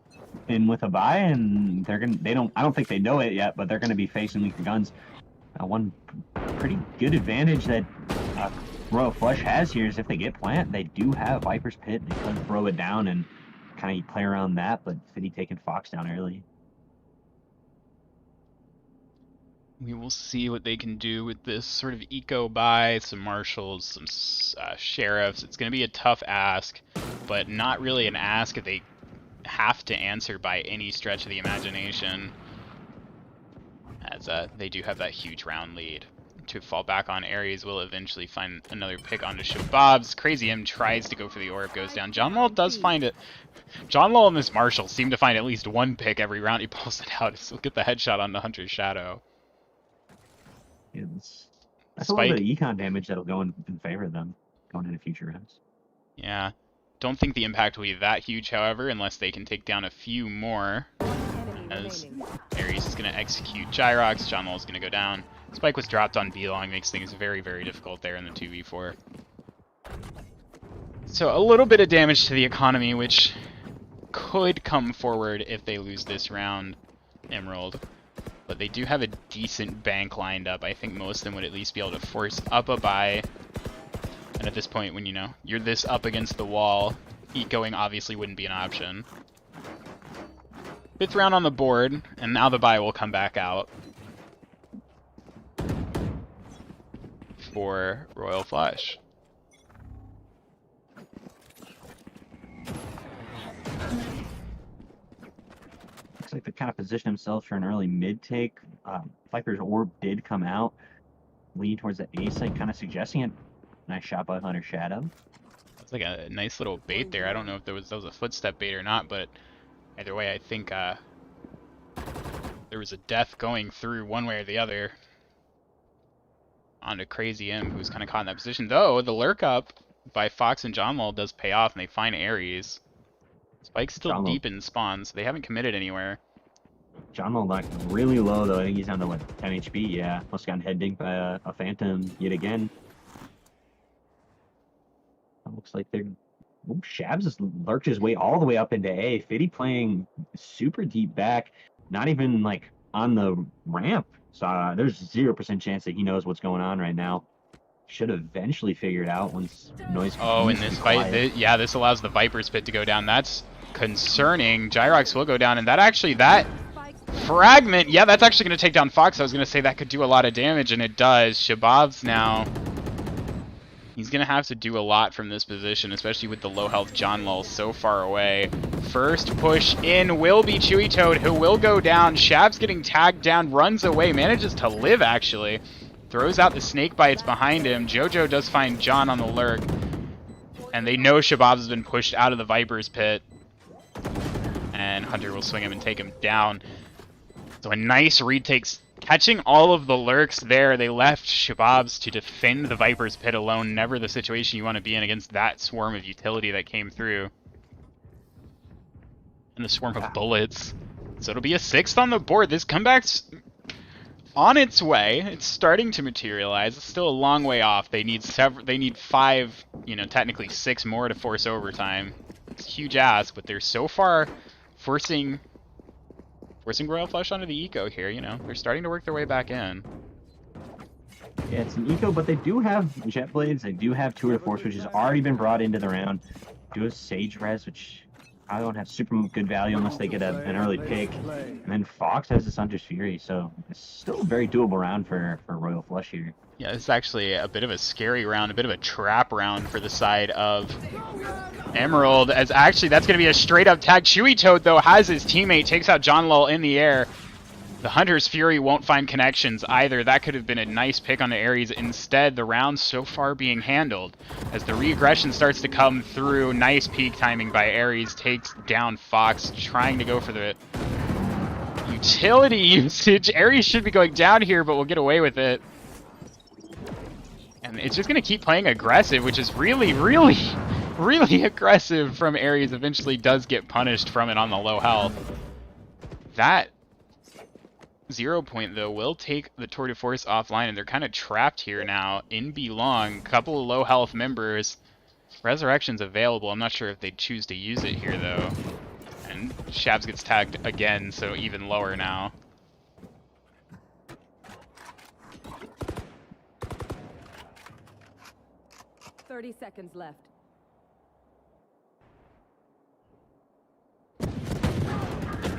in with a buy, and I don't think they know it yet, but they're gonna be facing weaker guns. One pretty good advantage that Royal Flush has here is if they get plant, they do have Viper's Pit. They can throw it down and kind of play around that, but Fiddy taking Fox down early. We will see what they can do with this sort of eco buy, some marshals, some sheriffs. It's going to be a tough ask, but not really an ask they have to answer by any stretch of the imagination, as they do have that huge round lead. To fall back on Ares will eventually find another pick onto Shababs. Crazy M tries to go for the orb, goes down. John Lol does find it. John Lol and this Marshal seem to find at least one pick every round he pulls it out. He'll get the headshot on the Hunter's Shadow. Yeah, that's a little bit of econ damage that'll go in favor of them going into future rounds. Yeah. Don't think the impact will be that huge, however, unless they can take down a few more. As Ares is going to execute Gyrox, John Lol is going to go down. Spike was dropped on B-Long, makes things very, very difficult there in the 2v4. So a little bit of damage to the economy, which could come forward if they lose this round, Emerald. But they do have a decent bank lined up. I think most of them would at least be able to force up a buy. And at this point, when you're this up against the wall, ecoing obviously wouldn't be an option. 5th round on the board, and now the buy will come back out for Royal Flush. Looks like they kind of position themselves for an early mid take. Viper's orb did come out, leaning towards the A site, kind of suggesting it. Nice shot by Hunter Shadow. That's like a nice little bait there. I don't know if that was a footstep bait or not, but either way, I think there was a death going through one way or the other onto Crazy M, who's kind of caught in that position. Though the lurk up by Fox and John Lol does pay off, and they find Ares. Spike's still deep in spawn, so they haven't committed anywhere. John Lol like really low though. I think he's down to what, 10 HP. Yeah, must have gotten head dinked by a Phantom yet again. Looks like they're. Oh, Shabs has lurked his way all the way up into A. Fiddy playing super deep back, not even like on the ramp. So there's 0% chance that he knows what's going on right now. Should eventually figure it out once noise. Oh, in this fight, this allows the Viper's Pit to go down. That's concerning. Gyrox will go down, and that fragment, yeah, that's actually going to take down Fox. I was going to say that could do a lot of damage, and it does. Shabab's now. He's going to have to do a lot from this position, especially with the low health John Lol so far away. First push in will be Chewy Toad, who will go down. Shab's getting tagged down, runs away, manages to live actually. Throws out the snake bites behind him. Jojo does find John on the lurk. And they know Shababs has been pushed out of the Viper's Pit. And Hunter will swing him and take him down. So a nice retake. Catching all of the lurks there, they left Shababs to defend the Viper's Pit alone. Never the situation you want to be in against that swarm of utility that came through. And the swarm of bullets. So it'll be a 6th on the board. This comeback's on its way. It's starting to materialize. It's still a long way off. They need 5, technically 6 more to force overtime. It's a huge ask, but they're so far forcing Royal Flush onto the eco here, They're starting to work their way back in. Yeah, it's an eco, but they do have jet blades. They do have Tour de Force, which has already been brought into the round. Do have Sage Res, which I don't have super good value unless they get an early pick. And then Fox has this Hunter's Fury, so it's still a very doable round for Royal Flush here. Yeah, this is actually a bit of a scary round, a bit of a trap round for the side of Emerald, as actually that's going to be a straight-up tag. Chewy Toad, though, has his teammate, takes out John Lull in the air. The Hunter's Fury won't find connections either. That could have been a nice pick on the Ares. Instead, the round so far being handled. As the re-aggression starts to come through, nice peak timing by Ares, takes down Fox, trying to go for the utility usage. Ares should be going down here, but we'll get away with it. And it's just going to keep playing aggressive, which is really, really, really aggressive from Ares. Eventually does get punished from it on the low health. That 0 point, though, will take the Tour de Force offline, and they're kind of trapped here now in Belong. Couple of low health members. Resurrection's available. I'm not sure if they choose to use it here, though. And Shabs gets tagged again, so even lower now. Thirty seconds left.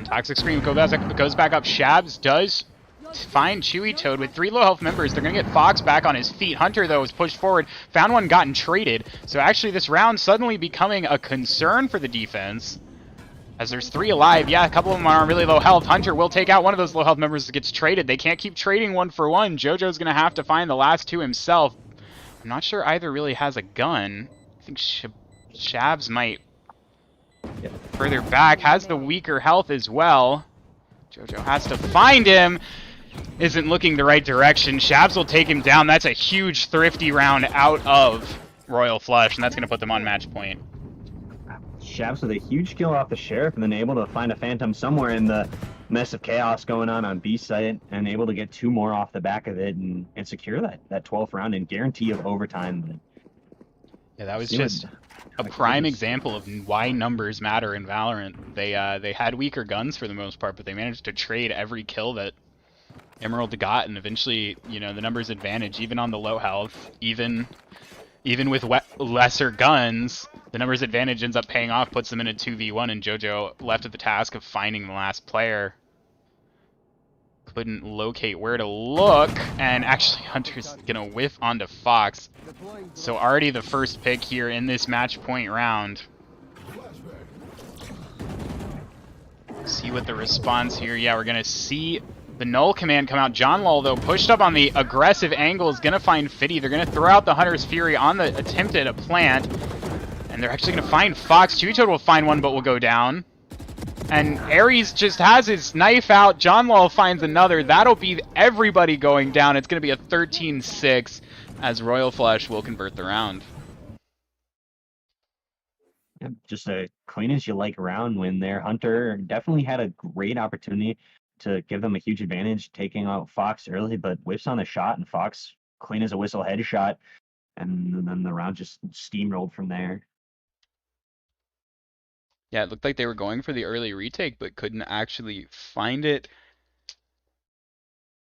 Toxic Scream goes back up. Shabs does find Chewy Toad with 3 low health members. They're going to get Fox back on his feet. Hunter, though, is pushed forward. Found one, gotten traded. So actually this round suddenly becoming a concern for the defense. As there's 3 alive. Yeah, a couple of them are on really low health. Hunter will take out one of those low health members that gets traded. They can't keep trading 1 for 1. JoJo's going to have to find the last 2 himself. I'm not sure either really has a gun. I think Shabs might. Yep. Further back, has the weaker health as well. JoJo has to find him. Isn't looking the right direction. Shabs will take him down. That's a huge thrifty round out of Royal Flush, and that's going to put them on match point. Shabs with a huge kill off the Sheriff, and then able to find a Phantom somewhere in the mess of chaos going on B site, and able to get 2 more off the back of it and secure that 12th round and guarantee of overtime. But yeah, that was just a prime example of why numbers matter in Valorant. They had weaker guns for the most part, but they managed to trade every kill that Emerald got, and eventually, you know, the numbers advantage, even on the low health, even with lesser guns, the numbers advantage ends up paying off, puts them in a 2v1, and JoJo left with the task of finding the last player. Couldn't locate where to look, and actually Hunter's gonna whiff onto Fox. So already the first pick here in this match point round. See what the response here. Yeah, we're gonna see the null command come out. John Lull, though, pushed up on the aggressive angle, is gonna find Fitty. They're gonna throw out the Hunter's Fury on the attempt at a plant, and they're actually gonna find Fox. Chewy Toad will find one, but will go down. And Ares just has his knife out. John Lull finds another. That'll be everybody going down. It's going to be a 13-6 as Royal Flush will convert the round. yeah, just a clean as you like round win there. Hunter definitely had a great opportunity to give them a huge advantage, taking out Fox early, but whiffs on the shot, and Fox clean as a whistle headshot, and then the round just steamrolled from there. Yeah, it looked like they were going for the early retake, but couldn't actually find it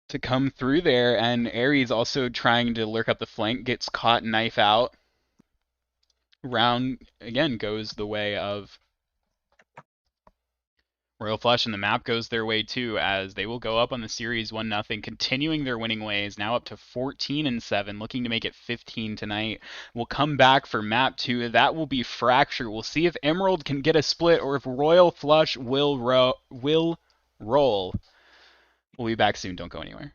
to come through there. And Ares also trying to lurk up the flank, gets caught knife out. Round, again, goes the way of Royal Flush, and the map goes their way too, as they will go up on the series 1-0, continuing their winning ways, now up to 14-7, looking to make it 15 tonight. We'll come back for map 2. That will be Fracture. We'll see if Emerald can get a split or if Royal Flush will roll. We'll be back soon. Don't go anywhere.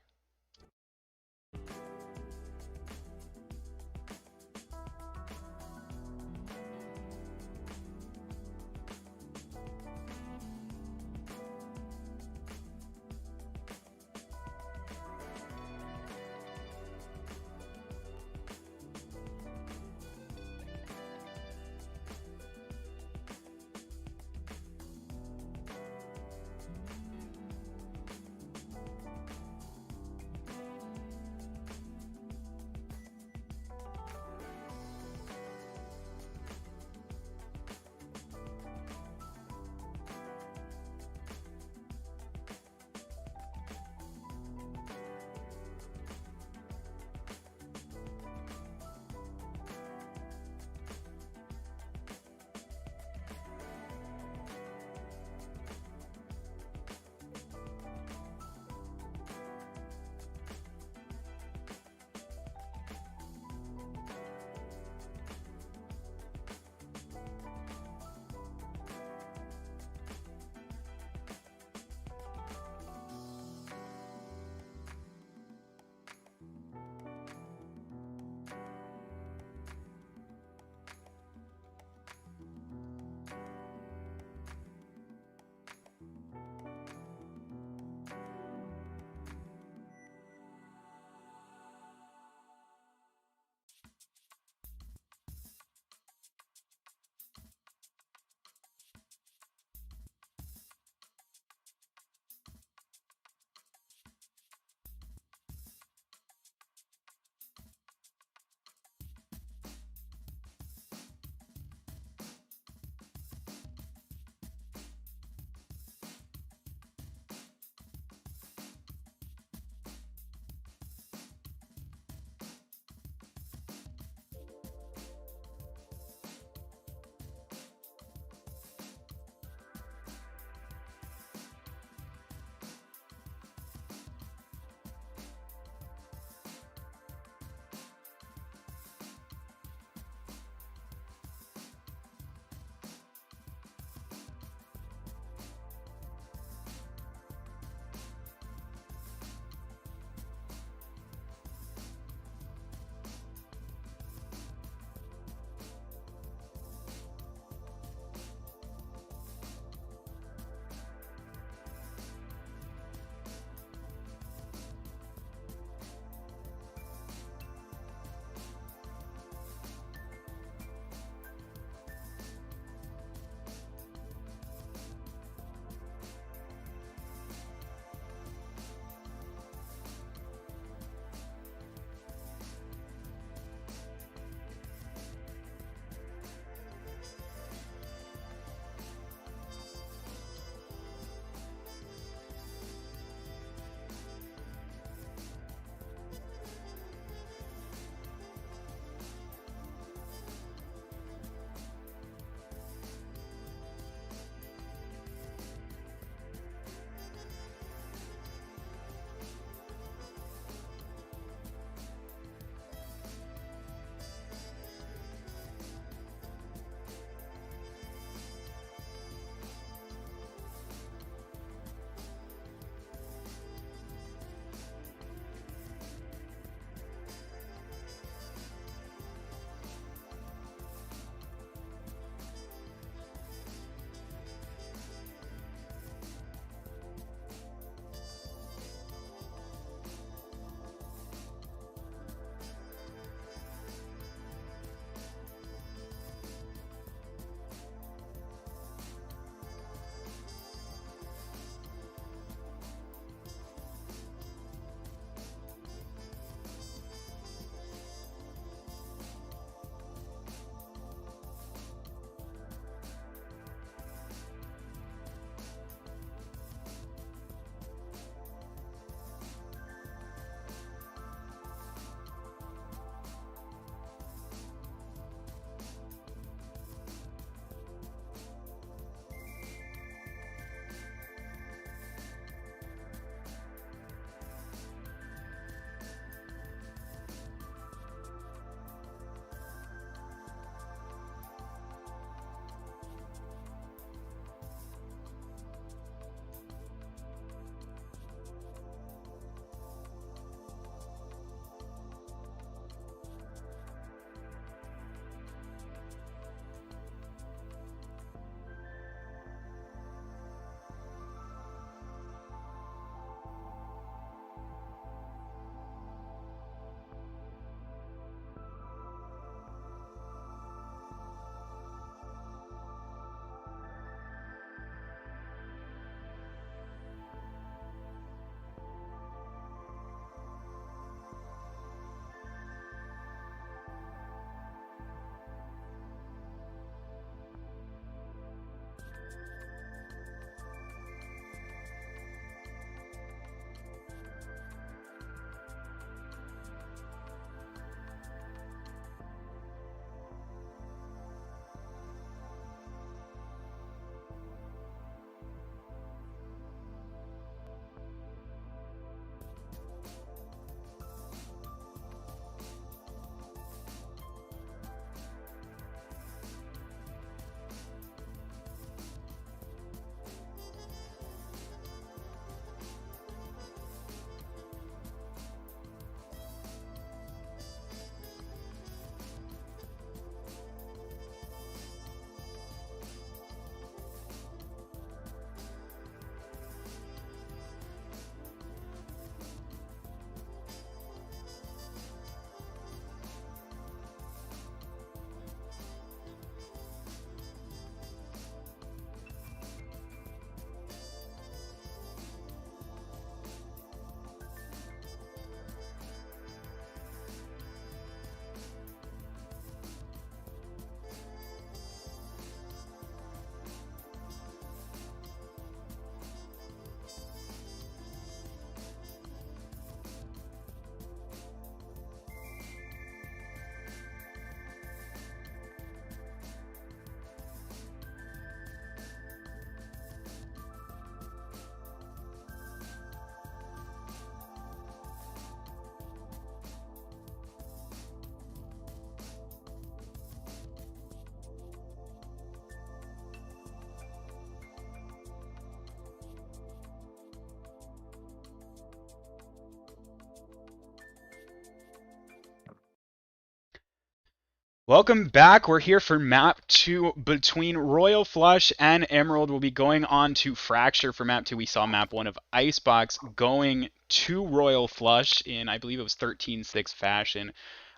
Welcome back. We're here for map 2 between Royal Flush and Emerald. We'll be going on to Fracture for map 2. We saw map 1 of Icebox going to Royal Flush in, I believe it was 13-6 fashion.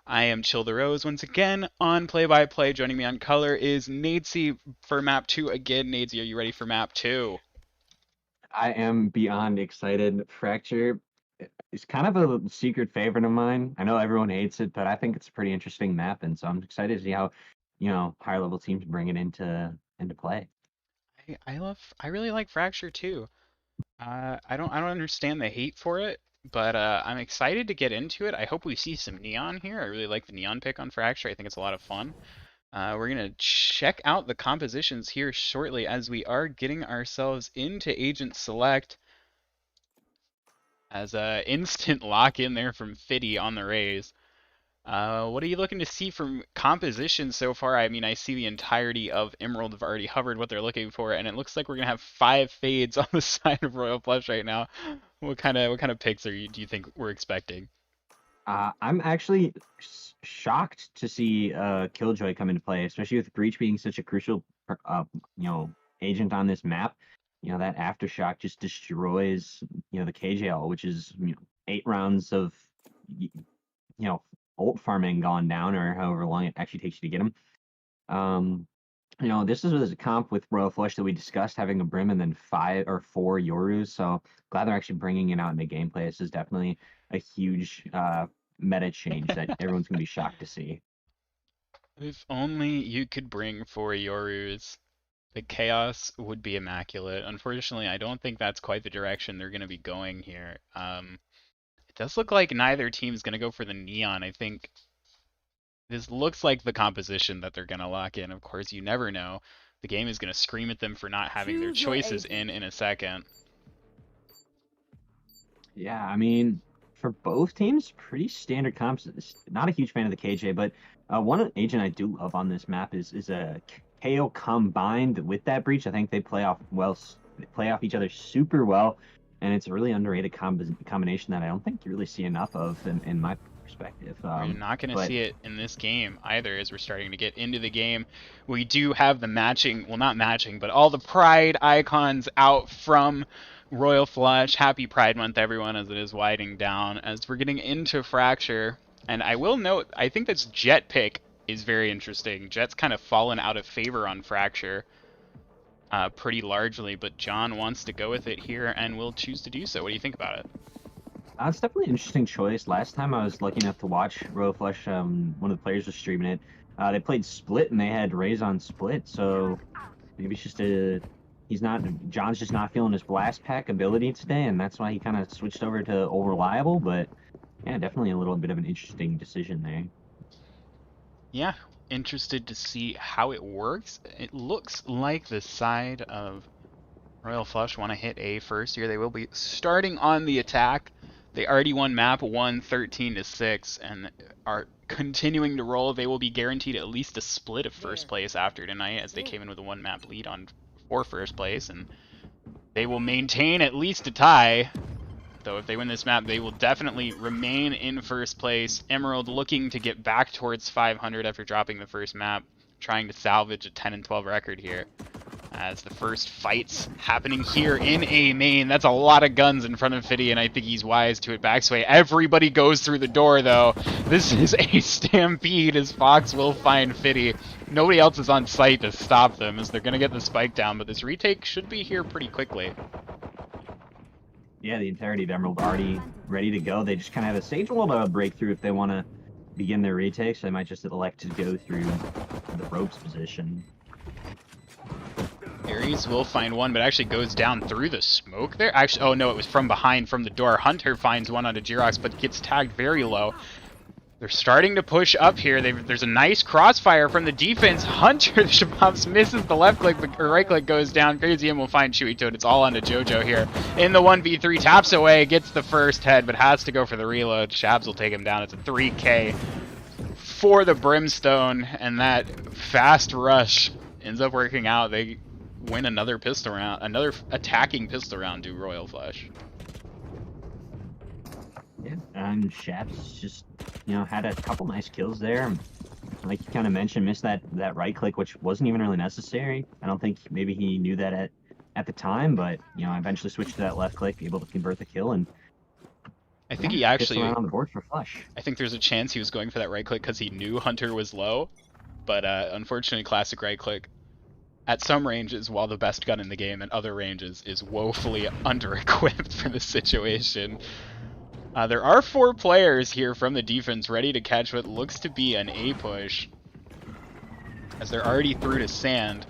I am Chill the Rose once again on play-by-play. Joining me on color is Nadesy for map 2 again. Nadesy, are you ready for map 2? I am beyond excited. Fracture is kind of a secret favorite of mine. I know everyone hates it, but I think it's a pretty interesting map, and so I'm excited to see how, higher level teams bring it into play. I really like Fracture too. I don't understand the hate for it, but I'm excited to get into it. I hope we see some neon here. I really like the neon pick on Fracture. I think it's a lot of fun. We're gonna check out the compositions here shortly as we are getting ourselves into Agent Select. As a instant lock in there from Fiddy on the Rays. What are you looking to see from composition so far? I mean, I see the entirety of Emerald have already hovered what they're looking for, and it looks like we're gonna have 5 fades on the side of Royal Flush right now. What kind of picks do you think we're expecting? I'm actually shocked to see Killjoy come into play, especially with Breach being such a crucial, agent on this map. That aftershock just destroys, the KJL, which is, 8 rounds of, ult farming gone down, or however long it actually takes you to get them. This is a comp with Royal Flush that we discussed, having a Brim and then 5 or 4 Yorus. So glad they're actually bringing it out into gameplay. This is definitely a huge meta change that everyone's gonna be shocked to see. If only you could bring 4 Yorus. The chaos would be immaculate. Unfortunately, I don't think that's quite the direction they're going to be going here. It does look like neither team's going to go for the neon. I think this looks like the composition that they're going to lock in. Of course, you never know. The game is going to scream at them for not having their choices in a second. Yeah, I mean, for both teams, pretty standard comps. Not a huge fan of the KJ, but one agent I do love on this map is a KO combined with that Breach. I think they play off each other super well, and it's a really underrated combination that I don't think you really see enough of in my perspective. You're not going to see it in this game either, as we're starting to get into the game. We do have the matching, well, not matching, but all the Pride icons out from Royal Flush. Happy Pride Month, everyone, as it is winding down, as we're getting into Fracture. And I will note, I think this Jet pick is very interesting. Jet's kind of fallen out of favor on Fracture pretty largely, but John wants to go with it here and will choose to do so. What do you think about it? It's definitely an interesting choice. Last time I was lucky enough to watch Royal Flush, one of the players was streaming it. They played Split and they had Rays on Split, so maybe it's just John's just not feeling his blast pack ability today, and that's why he kind of switched over to Old Reliable, but yeah, definitely a little bit of an interesting decision there. Yeah, interested to see how it works. It looks like the side of Royal Flush want to hit A first here. They will be starting on the attack. They already won map 1 13-6 and are continuing to roll. They will be guaranteed at least a split of first place after tonight, as they came in with a 1 map lead for first place, and they will maintain at least a tie. Though if they win this map, they will definitely remain in first place. Emerald looking to get back towards 500 after dropping the first map, trying to salvage a 10-12 record here. As the first fights happening here in A main. That's a lot of guns in front of Fiddy, and I think he's wise to it backsway. Everybody goes through the door, though. This is a stampede, as Fox will find Fiddy. Nobody else is on site to stop them, as they're going to get the spike down, but this retake should be here pretty quickly. Yeah, the entirety of Emerald already ready to go. They just kind of have a Sage Wall to break through if they want to begin their retake, so they might just elect to go through the ropes position. Ares will find one, but actually goes down through the smoke there. Actually, oh no, it was from behind, from the door. Hunter finds one onto Jirox, but gets tagged very low. They're starting to push up here. There's a nice crossfire from the defense. Hunter, the Shabops, misses the left click, but right click goes down. Crazy M will find Chewy Toad. It's all onto JoJo here. In the 1v3, taps away, gets the first head, but has to go for the reload. Shabs will take him down. It's a 3K for the Brimstone, and that fast rush ends up working out. They win another pistol round, another attacking pistol round to Royal Flush. Yeah, and Shabs just, had a couple nice kills there. like you kind of mentioned, missed that right click, which wasn't even really necessary. I don't think maybe he knew that at the time, but you know, eventually switched to that left click, able to convert the kill, and I think yeah, he actually. gets around on the board for flush. I think there's a chance he was going for that right click because he knew Hunter was low, but unfortunately, classic right click at some ranges, while the best gun in the game, and other ranges is woefully under-equipped for the situation. There are 4 players here from the defense ready to catch what looks to be an A push, as they're already through to sand.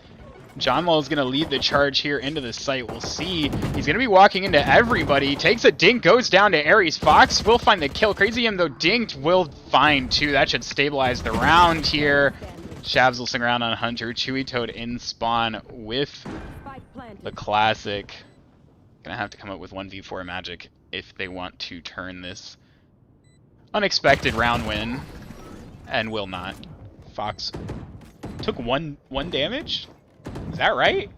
John Wall is going to lead the charge here into the site. We'll see. He's going to be walking into everybody. Takes a dink, goes down to Aries. Fox will find the kill. Crazy M, though, dinked, will find 2. That should stabilize the round here. Shabs will swing around on Hunter. Chewy Toad in spawn with the classic. Gonna have to come up with 1v4 magic if they want to turn this unexpected round win, and will not. Fox took one damage. Is that right?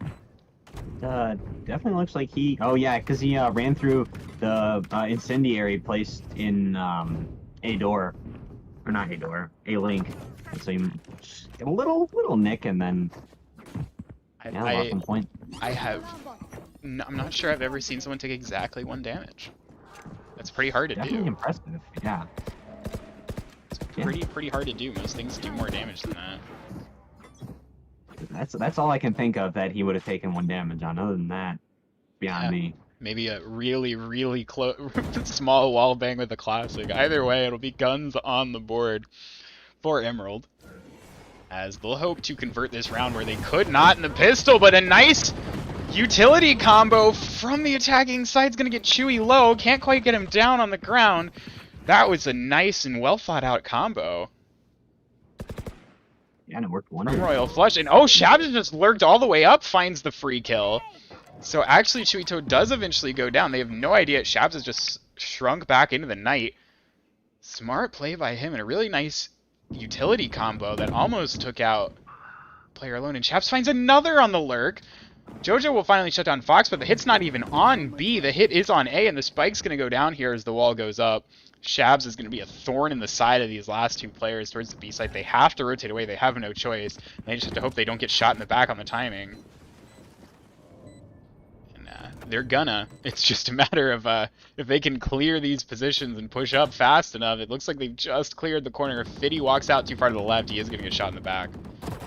Definitely looks like he. Oh yeah, because he ran through the incendiary placed in a door, or not a door, a link. And so you just get a little nick, and then lost 1 point. I'm not sure I've ever seen someone take exactly 1 damage. That's pretty hard to Definitely do. impressive. Yeah. It's pretty hard to do. Most things do more damage than that. That's all I can think of that he would have taken 1 damage on. Other than that, beyond me. Maybe a really close small wall bang with a classic. Either way, it'll be guns on the board for Emerald, as they'll hope to convert this round where they could not in the pistol, but a nice utility combo from the attacking side's gonna get Chewy low. Can't quite get him down on the ground. That was a nice and well thought out combo. Yeah, and it worked wonders. Royal Flush, and oh, Shabs just lurked all the way up, finds the free kill. So actually, Chewy Toad does eventually go down. They have no idea. Shabs has just shrunk back into the night. Smart play by him, and a really nice utility combo that almost took out player alone. And Shabs finds another on the lurk. Jojo will finally shut down Fox, but the hit's not even on B. The hit is on A, and the spike's going to go down here as the wall goes up. Shabs is going to be a thorn in the side of these last 2 players towards the B site. They have to rotate away. They have no choice. They just have to hope they don't get shot in the back on the timing. And they're gonna. It's just a matter of if they can clear these positions and push up fast enough. It looks like they've just cleared the corner. If Fiddy walks out too far to the left, he is going to get shot in the back.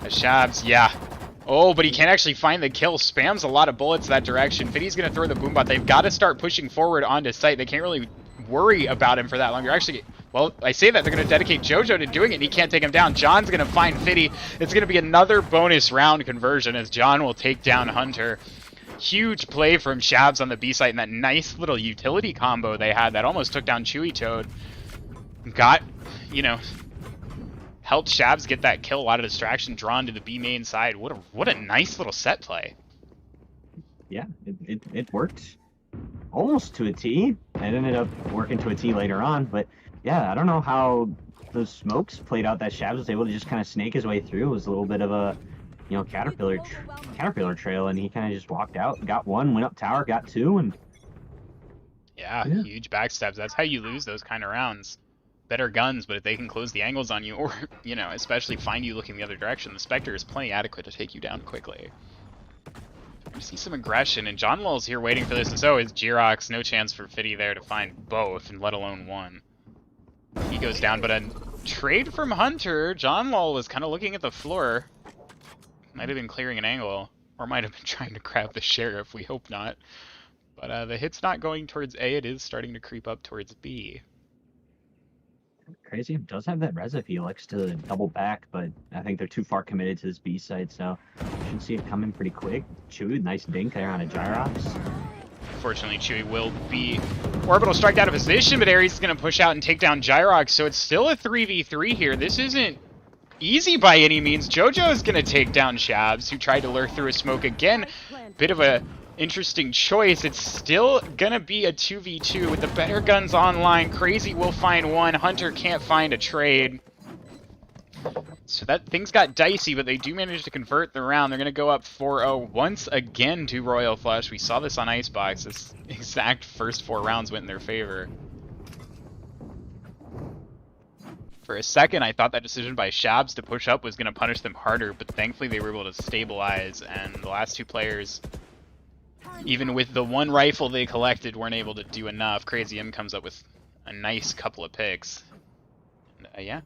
As Shabs, yeah. Oh, but he can't actually find the kill. Spams a lot of bullets that direction. Fiddy's going to throw the boombot. They've got to start pushing forward onto site. They can't really worry about him for that long. You're actually, well, I say that they're going to dedicate Jojo to doing it, and he can't take him down. John's going to find Fiddy. It's going to be another bonus round conversion as John will take down Hunter. Huge play from Shabs on the B site, and that nice little utility combo they had that almost took down Chewy Toad. Got, you know, helped Shabs get that kill. A lot of distraction drawn to the B main side. What a nice little set play. Yeah, it worked almost to a T. It ended up working to a T later on, but yeah, I don't know how those smokes played out that Shabs was able to just kind of snake his way through. It was a little bit of a, you know, caterpillar trail, and he kind of just walked out, got 1, went up tower, got 2, and yeah, huge backstabs. That's how you lose those kind of rounds. Better guns, but if they can close the angles on you, or, you know, especially find you looking the other direction, the Spectre is plenty adequate to take you down quickly. You see some aggression, and John Lul's here waiting for this, and so is Jirox. No chance for Fiddy there to find both, and let alone 1. He goes down, but a trade from Hunter. John Lull was kind of looking at the floor. Might have been clearing an angle, or might have been trying to grab the Sheriff. We hope not. But the hit's not going towards A. It is starting to creep up towards B. Crazy does have that res if he likes to double back, but I think they're too far committed to this B side, so you should see it coming pretty quick. Chewy, nice dink there on a Gyrox. Fortunately, Chewy will be orbital strike out of position, but Ares is going to push out and take down Gyrox, so it's still a 3v3 here. This isn't easy by any means. Jojo is going to take down Shabs, who tried to lure through a smoke again. Bit of a interesting choice. It's still gonna be a 2v2 with the better guns online. Crazy will find 1. Hunter can't find a trade. So that things got dicey, but they do manage to convert the round. They're gonna go up 4-0 once again to Royal Flush. We saw this on Icebox. This exact first 4 rounds went in their favor. For a second, I thought that decision by Shabs to push up was going to punish them harder, but thankfully they were able to stabilize, and the last two players, even with the one rifle they collected, weren't able to do enough. Crazy M comes up with a nice couple of picks. And, yeah.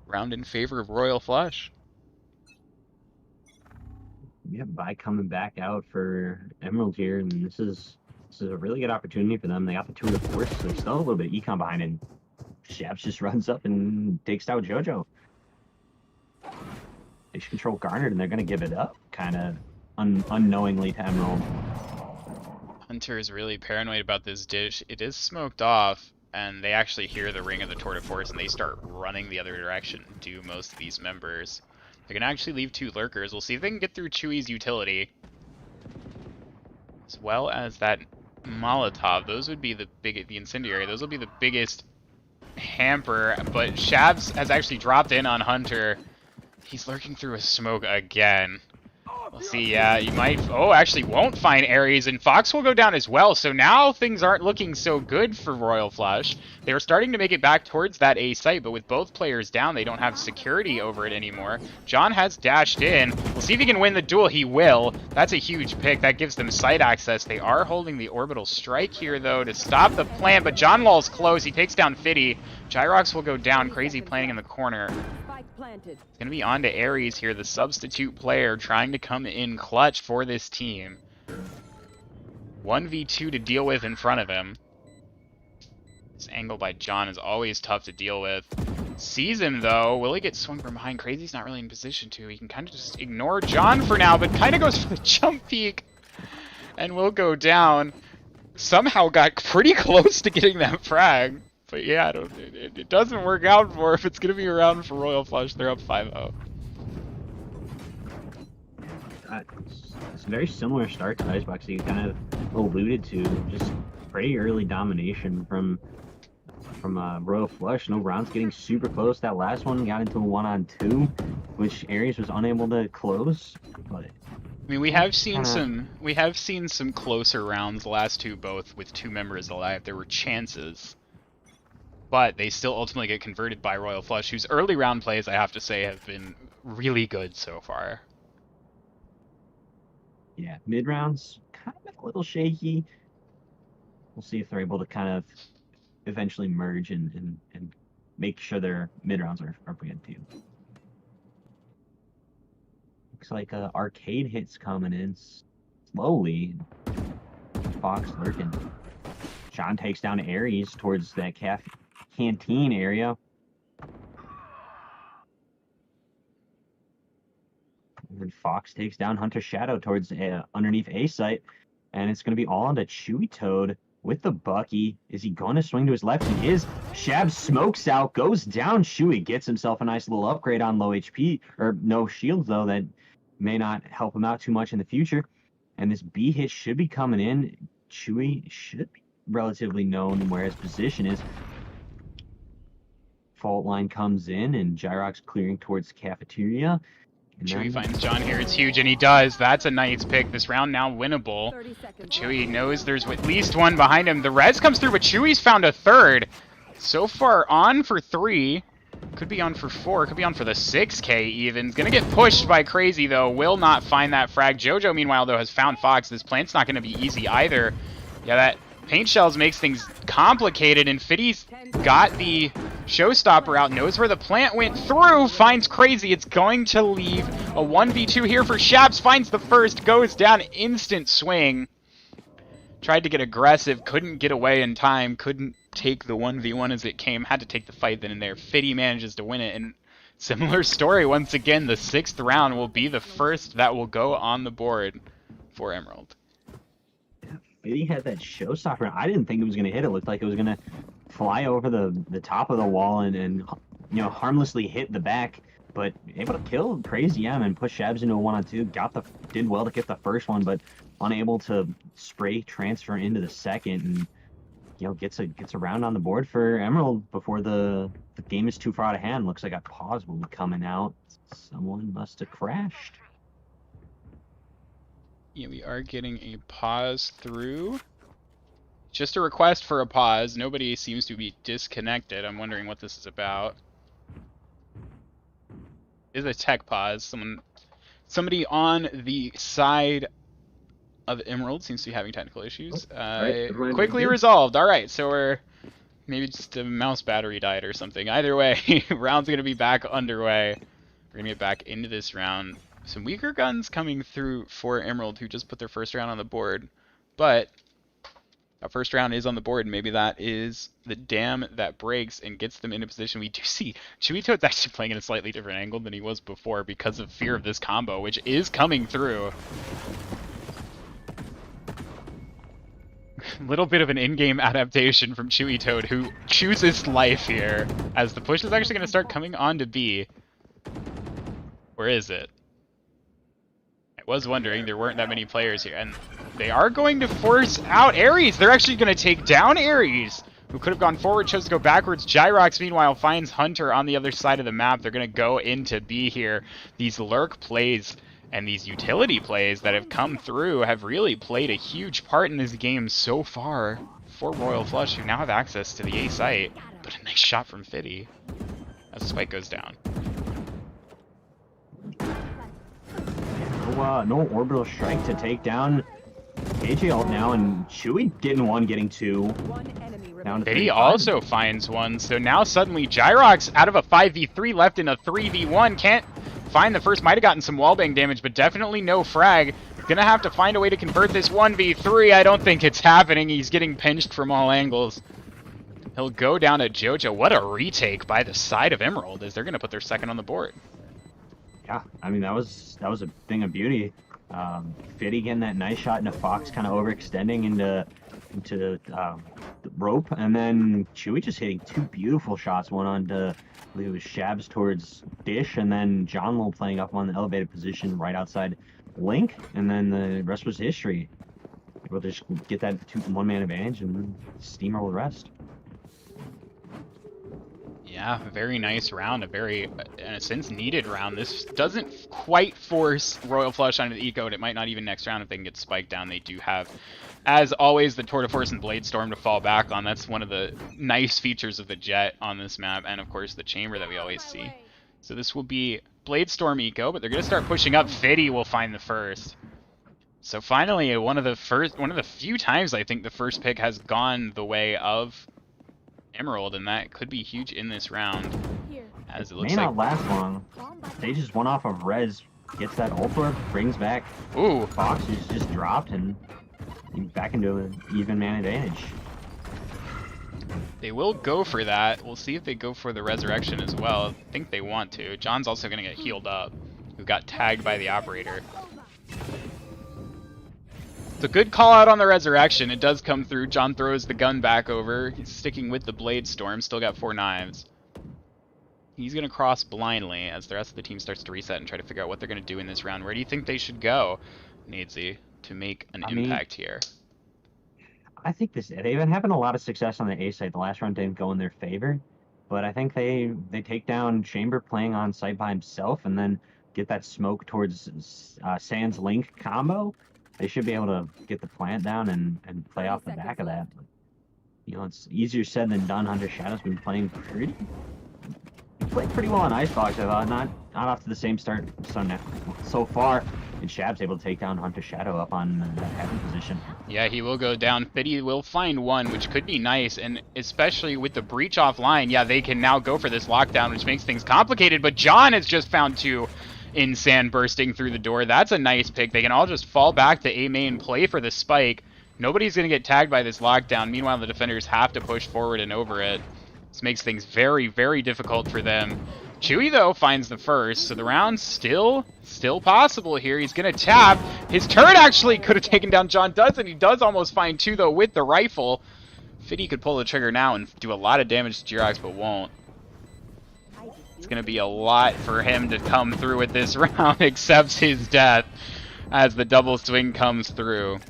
Round in favor of Royal Flush. Yeah, by coming back out for Emerald here, and this is a really good opportunity for them. They got the 2 of the force, so they still have a little bit of econ behind it. Shabs just runs up and takes out JoJo. They should control Garnered, and they're going to give it up, kind of unknowingly to Emerald. Hunter is really paranoid about this dish. It is smoked off, and they actually hear the ring of the Tour de Force, and they start running the other direction, do most of these members. They're going to actually leave 2 lurkers. We'll see if they can get through Chewy's utility. As well as that Molotov. Those would be the incendiary. Those will be the biggest hamper, but Shabs has actually dropped in on Hunter. He's lurking through a smoke again. We'll see, yeah, you might... Oh, actually won't find Ares, and Fox will go down as well, so now things aren't looking so good for Royal Flush. They were starting to make it back towards that A site, but with both players down, they don't have security over it anymore. John has dashed in. We'll see if he can win the duel. He will. That's a huge pick. That gives them site access. They are holding the orbital strike here, though, to stop the plant, but John Lul's close. He takes down Fiddy. Gyrox will go down. Crazy planning in the corner. Planted. It's going to be on to Ares here, the substitute player trying to come in clutch for this team. 1v2 to deal with in front of him. This angle by John is always tough to deal with. Sees him, though. Will he get swung from behind? Crazy's not really in position to. He can kind of just ignore John for now, but kind of goes for the jump peek. And will go down. Somehow got pretty close to getting that frag. But yeah, it doesn't work out for if it's going to be around for Royal Flush. They're up 5-0. It's a very similar start to Icebox that you kind of alluded to. Just pretty early domination from Royal Flush. No rounds getting super close. That last one got into a 1-on-2, which Ares was unable to close. But I mean, we have seen some closer rounds. The last two, both with 2 members alive. There were chances. But they still ultimately get converted by Royal Flush, whose early round plays, I have to say, have been really good so far. Yeah, mid rounds kind of a little shaky. We'll see if they're able to kind of eventually merge and make sure their mid rounds are good too. Looks like arcade hits coming in slowly. Fox lurking. John takes down Ares towards that canteen area. And Fox takes down Hunter Shadow towards underneath A site, and it's going to be all on to Chewy Toad with the Bucky. Is he going to swing to his left? He is. Shab smokes out, goes down. Chewy gets himself a nice little upgrade on low HP, or no shields though, that may not help him out too much in the future. And this B hit should be coming in. Chewy should be relatively known where his position is. Fault line comes in, and Gyrox clearing towards the cafeteria. Chewy finds John here. It's huge, and he does. That's a nice pick. This round now winnable. Chewy knows there's at least one behind him. The res comes through, but Chewy's found a third. So far, on for 3. Could be on for 4. Could be on for the 6K even. Gonna get pushed by Crazy, though. Will not find that frag. JoJo, meanwhile, though, has found Fox. This plant's not gonna be easy either. Yeah, that paint shells makes things complicated, and Fiddy's got the showstopper out, knows where the plant went through, finds Crazy. It's going to leave a 1v2 here for Shabs. Finds the first, goes down, instant swing. Tried to get aggressive, couldn't get away in time, couldn't take the 1v1 as it came, had to take the fight then and there. Fiddy manages to win it, and similar story once again. The 6th round will be the first that will go on the board for Emerald. Fiddy had that showstopper. I didn't think it was going to hit. It looked like it was going to fly over the top of the wall and harmlessly hit the back, but able to kill Crazy M and push Shabs into a 1-on-2. Did well to get the first one, but unable to spray transfer into the second, and gets a round on the board for Emerald before the game is too far out of hand. Looks like a pause will be coming out. Someone must have crashed. Yeah, we are getting a pause through. Just a request for a pause. Nobody seems to be disconnected. I'm wondering what this is about. Is a tech pause. Somebody on the side of Emerald seems to be having technical issues. Quickly resolved. All right, so we're maybe just a mouse battery died or something. Either way, round's gonna be back underway. We're gonna get back into this round. Some weaker guns coming through for Emerald, who just put their first round on the board, but that first round is on the board, and maybe that is the dam that breaks and gets them in a position. We do see Chuito's actually playing in a slightly different angle than he was before because of fear of this combo, which is coming through. Little bit of an in-game adaptation from Chuito, who chooses life here, as the push is actually going to start coming on to B. Where is it? I was wondering, there weren't that many players here, and they are going to force out Ares. They're actually going to take down Ares, who could have gone forward, chose to go backwards. Gyrox, meanwhile, finds Hunter on the other side of the map. They're going to go into B here. These lurk plays and these utility plays that have come through have really played a huge part in this game so far for Royal Flush, who now have access to the A site. But a nice shot from Fiddy as the spike goes down. No orbital strike to take down AJ ult now, and Chewy getting one, getting two. Down to Fiddy 35. also finds one, so now suddenly Gyrox, out of a 5v3 left in a 3v1, can't find the first. Might have gotten some wallbang damage, but definitely no frag. Gonna have to find a way to convert this 1v3. I don't think it's happening. He's getting pinched from all angles. He'll go down to Jojo. What a retake by the side of Emerald, as they're gonna put their second on the board. Yeah, I mean, that was a thing of beauty. Fiddy getting that nice shot into Fox, kind of overextending into the rope, and then Chewy just hitting two beautiful shots. One on to, I believe it was Shabs towards Dish, and then John Lowe playing up on the elevated position right outside Link, and then the rest was history. We'll just get that one-man advantage and steamroll the rest. Yeah, a very nice round, a very, in a sense, needed round. This doesn't quite force Royal Flush onto the eco, and it might not even next round if they can get spiked down. They do have, as always, the Tour de Force and Blade Storm to fall back on. That's one of the nice features of the Jet on this map, and of course the Chamber that we always see. So this will be Blade Storm eco, but they're going to start pushing up. Fiddy will find the first. So finally, one of the few times I think the first pick has gone the way of Emerald, and that could be huge in this round, as it looks may like. not last long. They just one off of Rez, gets that ult, brings back Ooh, Fox, who's just dropped, and back into an even man advantage. they will go for that. We'll see if they go for the resurrection as well. I think they want to. John's also going to get healed up, who got tagged by the operator. It's a good call out on the resurrection. It does come through. John throws the gun back over. He's sticking with the Blade Storm. Still got 4 knives. He's going to cross blindly as the rest of the team starts to reset and try to figure out what they're going to do in this round. Where do you think they should go, Nadesy, to make an impact here? I think they've been having a lot of success on the A side. The last round didn't go in their favor, but I think they take down Chamber playing on site by himself, and then get that smoke towards Sans Link combo. They should be able to get the plant down and play off the back of that. You know, it's easier said than done. Hunter Shadow's been playing pretty well on Icebox. I thought not off to the same start so far. And Shab's able to take down Hunter Shadow up on that heaven position. Yeah, he will go down. Fiddy will find one, which could be nice, and especially with the breach offline, yeah, they can now go for this lockdown, which makes things complicated. But John has just found 2 in sand bursting through the door. That's a nice pick. They can all just fall back to A main, play for the spike. Nobody's going to get tagged by this lockdown. Meanwhile, the defenders have to push forward and over it. This makes things very, very difficult for them. Chewy, though, finds the first, so the round's still possible here. He's going to tap. His turret actually could have taken down John Dudson. He does almost find 2, though, with the rifle. Fiddy could pull the trigger now and do a lot of damage to Gyrox, but won't. It's going to be a lot for him to come through with this round, accepts his death as the double swing comes through.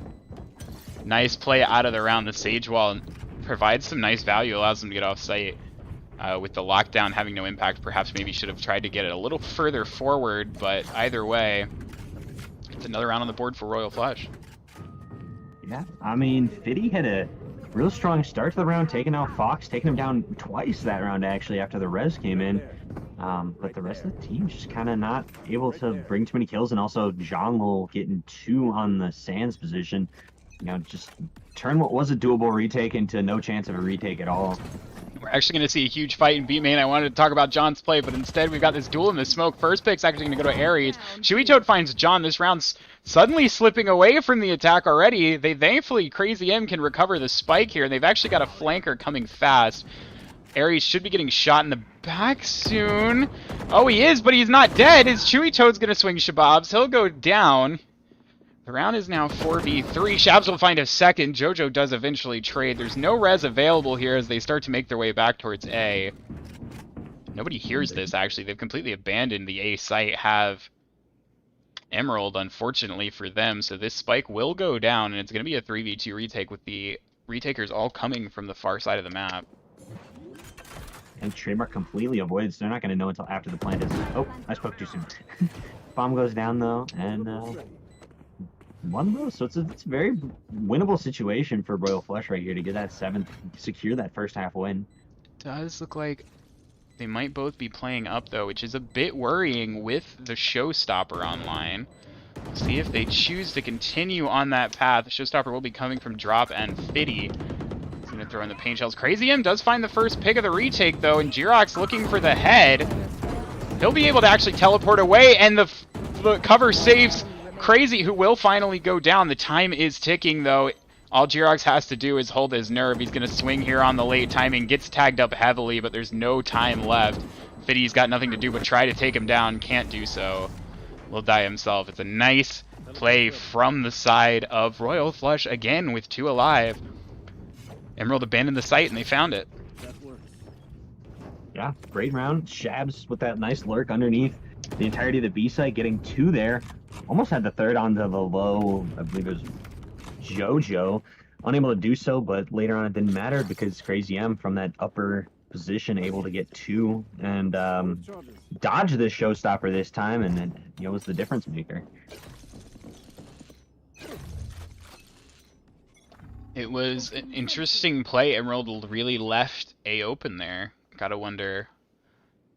Nice play out of the round. The Sage Wall provides some nice value, allows them to get off site. With the lockdown having no impact, perhaps maybe should have tried to get it a little further forward, but either way, it's another round on the board for Royal Flush. Yeah, I mean, Fiddy had a real strong start to the round, taking out Fox, taking him down twice that round actually after the res came in. But the rest of the team just kind of not able to bring too many kills, and also Zhang getting 2 on the Sands position. You know, just turn what was a doable retake into no chance of a retake at all. We're actually going to see a huge fight in B main. I wanted to talk about John's play, but instead we've got this duel in the smoke. First pick's actually going to go to Ares. Chewy finds John. This round's suddenly slipping away from the attack already. Thankfully, Crazy M can recover the spike here. They've actually got a flanker coming fast. Ares should be getting shot in the back soon. Oh, he is, but he's not dead. His Chewy Toad's going to swing Shababs. He'll go down. The round is now 4v3. Shabs will find a second. Jojo does eventually trade. There's no res available here as they start to make their way back towards A. Nobody hears this, actually. They've completely abandoned the A site. Have Emerald, unfortunately for them. So this spike will go down, and it's going to be a 3v2 retake with the retakers all coming from the far side of the map. And Trademark completely avoided, so they're not going to know until after the plant is... Oh, I spoke too soon. Bomb goes down, though, and... one of those, so it's a very winnable situation for Royal Flush right here to get that 7th, secure that first half win. Does look like they might both be playing up though, which is a bit worrying with the Showstopper online. We'll see if they choose to continue on that path. The Showstopper will be coming from Drop and Fitty. He's gonna throw in the paint shells. Crazy M does find the first pick of the retake though, and Jirox looking for the head. He'll be able to actually teleport away, and the cover saves Crazy, who will finally go down. The time is ticking, though. All Jirox has to do is hold his nerve. He's going to swing here on the late timing. Gets tagged up heavily, but there's no time left. Fitty's got nothing to do but try to take him down. Can't do so. Will die himself. It's a nice play from the side of Royal Flush, again with 2 alive. Emerald abandoned the site, and they found it. Yeah, great round. Shabs with that nice lurk underneath the entirety of the B site, getting 2 there. Almost had the 3rd onto the low, I believe it was Jojo. Unable to do so, but later on it didn't matter because Crazy M from that upper position able to get 2 and dodge this Showstopper this time, and then was the difference maker. It was an interesting play. Emerald really left A open there. Gotta wonder.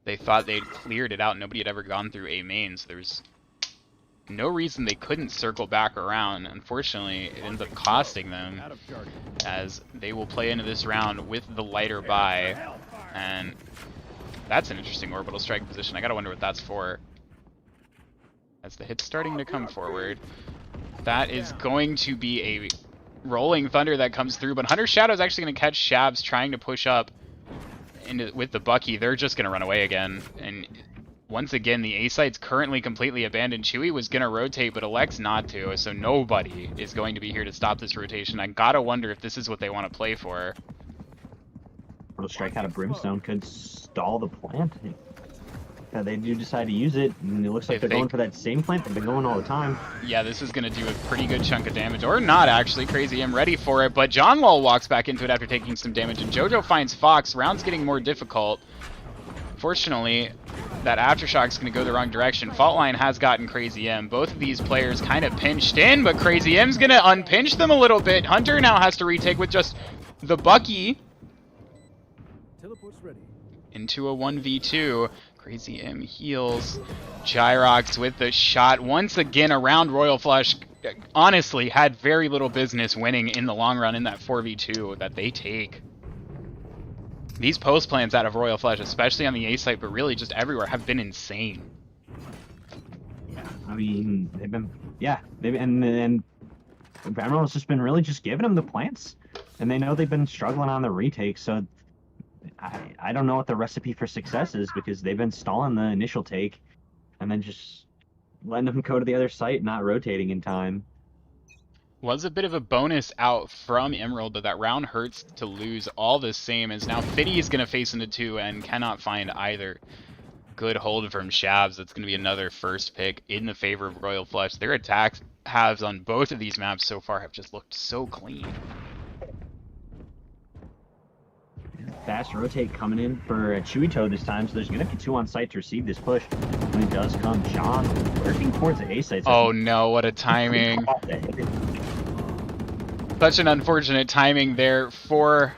They thought they'd cleared it out. Nobody had ever gone through A main, so there's no reason they couldn't circle back around. Unfortunately, it ends up costing them, as they will play into this round with the lighter buy. And that's an interesting orbital strike position. I gotta wonder what that's for. As the hit's starting to come forward, that is going to be a rolling thunder that comes through. But Hunter Shadow is actually going to catch Shabs trying to push up with the Bucky. They're just going to run away again. And once again, the A site's currently completely abandoned. Chewy was going to rotate, but elects not to, so nobody is going to be here to stop this rotation. I gotta wonder if this is what they want to play for. Little strike out of Brimstone could stall the plant. They do decide to use it, and it looks like they're going for that same plant they've been going all the time. Yeah, this is going to do a pretty good chunk of damage. Or not, actually. Crazy M ready for it, but John Wall walks back into it after taking some damage, and Jojo finds Fox. Round's getting more difficult. Fortunately, that Aftershock's going to go the wrong direction. Faultline has gotten Crazy M. Both of these players kind of pinched in, but Crazy M's going to unpinch them a little bit. Hunter now has to retake with just the Bucky. Teleport's ready. Into a 1v2. Crazy M heals. Gyrox with the shot. Once again around Royal Flush. Honestly, had very little business winning in the long run in that 4v2 that they take. These post plans out of Royal Flush, especially on the A site, but really just everywhere, have been insane. Yeah, I mean, they've been, and Emerald's just been really just giving them the plants, and they know they've been struggling on the retake, so I don't know what the recipe for success is, because they've been stalling the initial take, and then just letting them go to the other site, not rotating in time. Was a bit of a bonus out from Emerald, but that round hurts to lose all the same, as now Fitty is going to face into 2 and cannot find either. Good hold from Shabs. That's going to be another first pick in the favor of Royal Flush. Their attack halves on both of these maps so far have just looked so clean. Fast rotate coming in for Chewy Toad this time, so there's going to be 2 on site to receive this push. When it does come, John working towards the A site. Oh no, what a timing. Such an unfortunate timing there for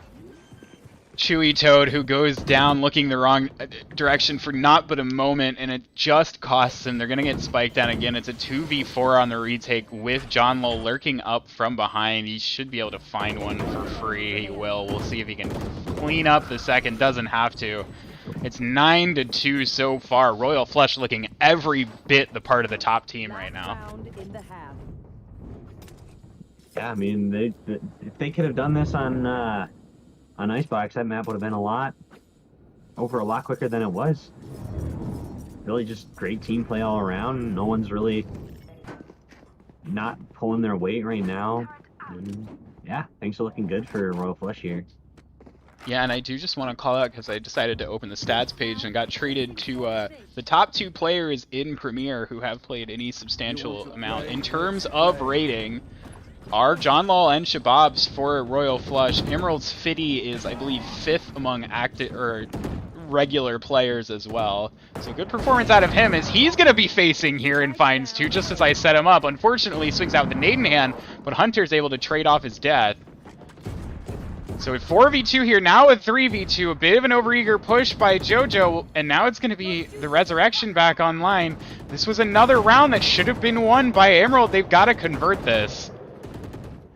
Chewy Toad, who goes down looking the wrong direction for not but a moment, and it just costs him. They're going to get spiked down again. It's a 2v4 on the retake with John Lowell lurking up from behind. He should be able to find one for free. He will. We'll see if he can clean up the second. Doesn't have to. It's 9-2 so far. Royal Flush looking every bit the part of the top team right now. Round in the half. Yeah, I mean, if they could have done this on Icebox, that map would have been a lot quicker than it was. Really just great team play all around. No one's really not pulling their weight right now. And yeah, things are looking good for Royal Flush here. Yeah, and I do just want to call out, because I decided to open the stats page and got treated to the top 2 players in Premier who have played any substantial amount. In terms of rating, are John Lowell and Shababs for Royal Flush. Emerald's Fitty is, I believe, 5th among active or regular players as well. So good performance out of him, as he's going to be facing here in Finds 2, just as I set him up. Unfortunately, swings out with the nade in hand, but Hunter's able to trade off his death. So a 4v2 here, now a 3v2, a bit of an overeager push by JoJo, and now it's going to be the Resurrection back online. This was another round that should have been won by Emerald. They've got to convert this.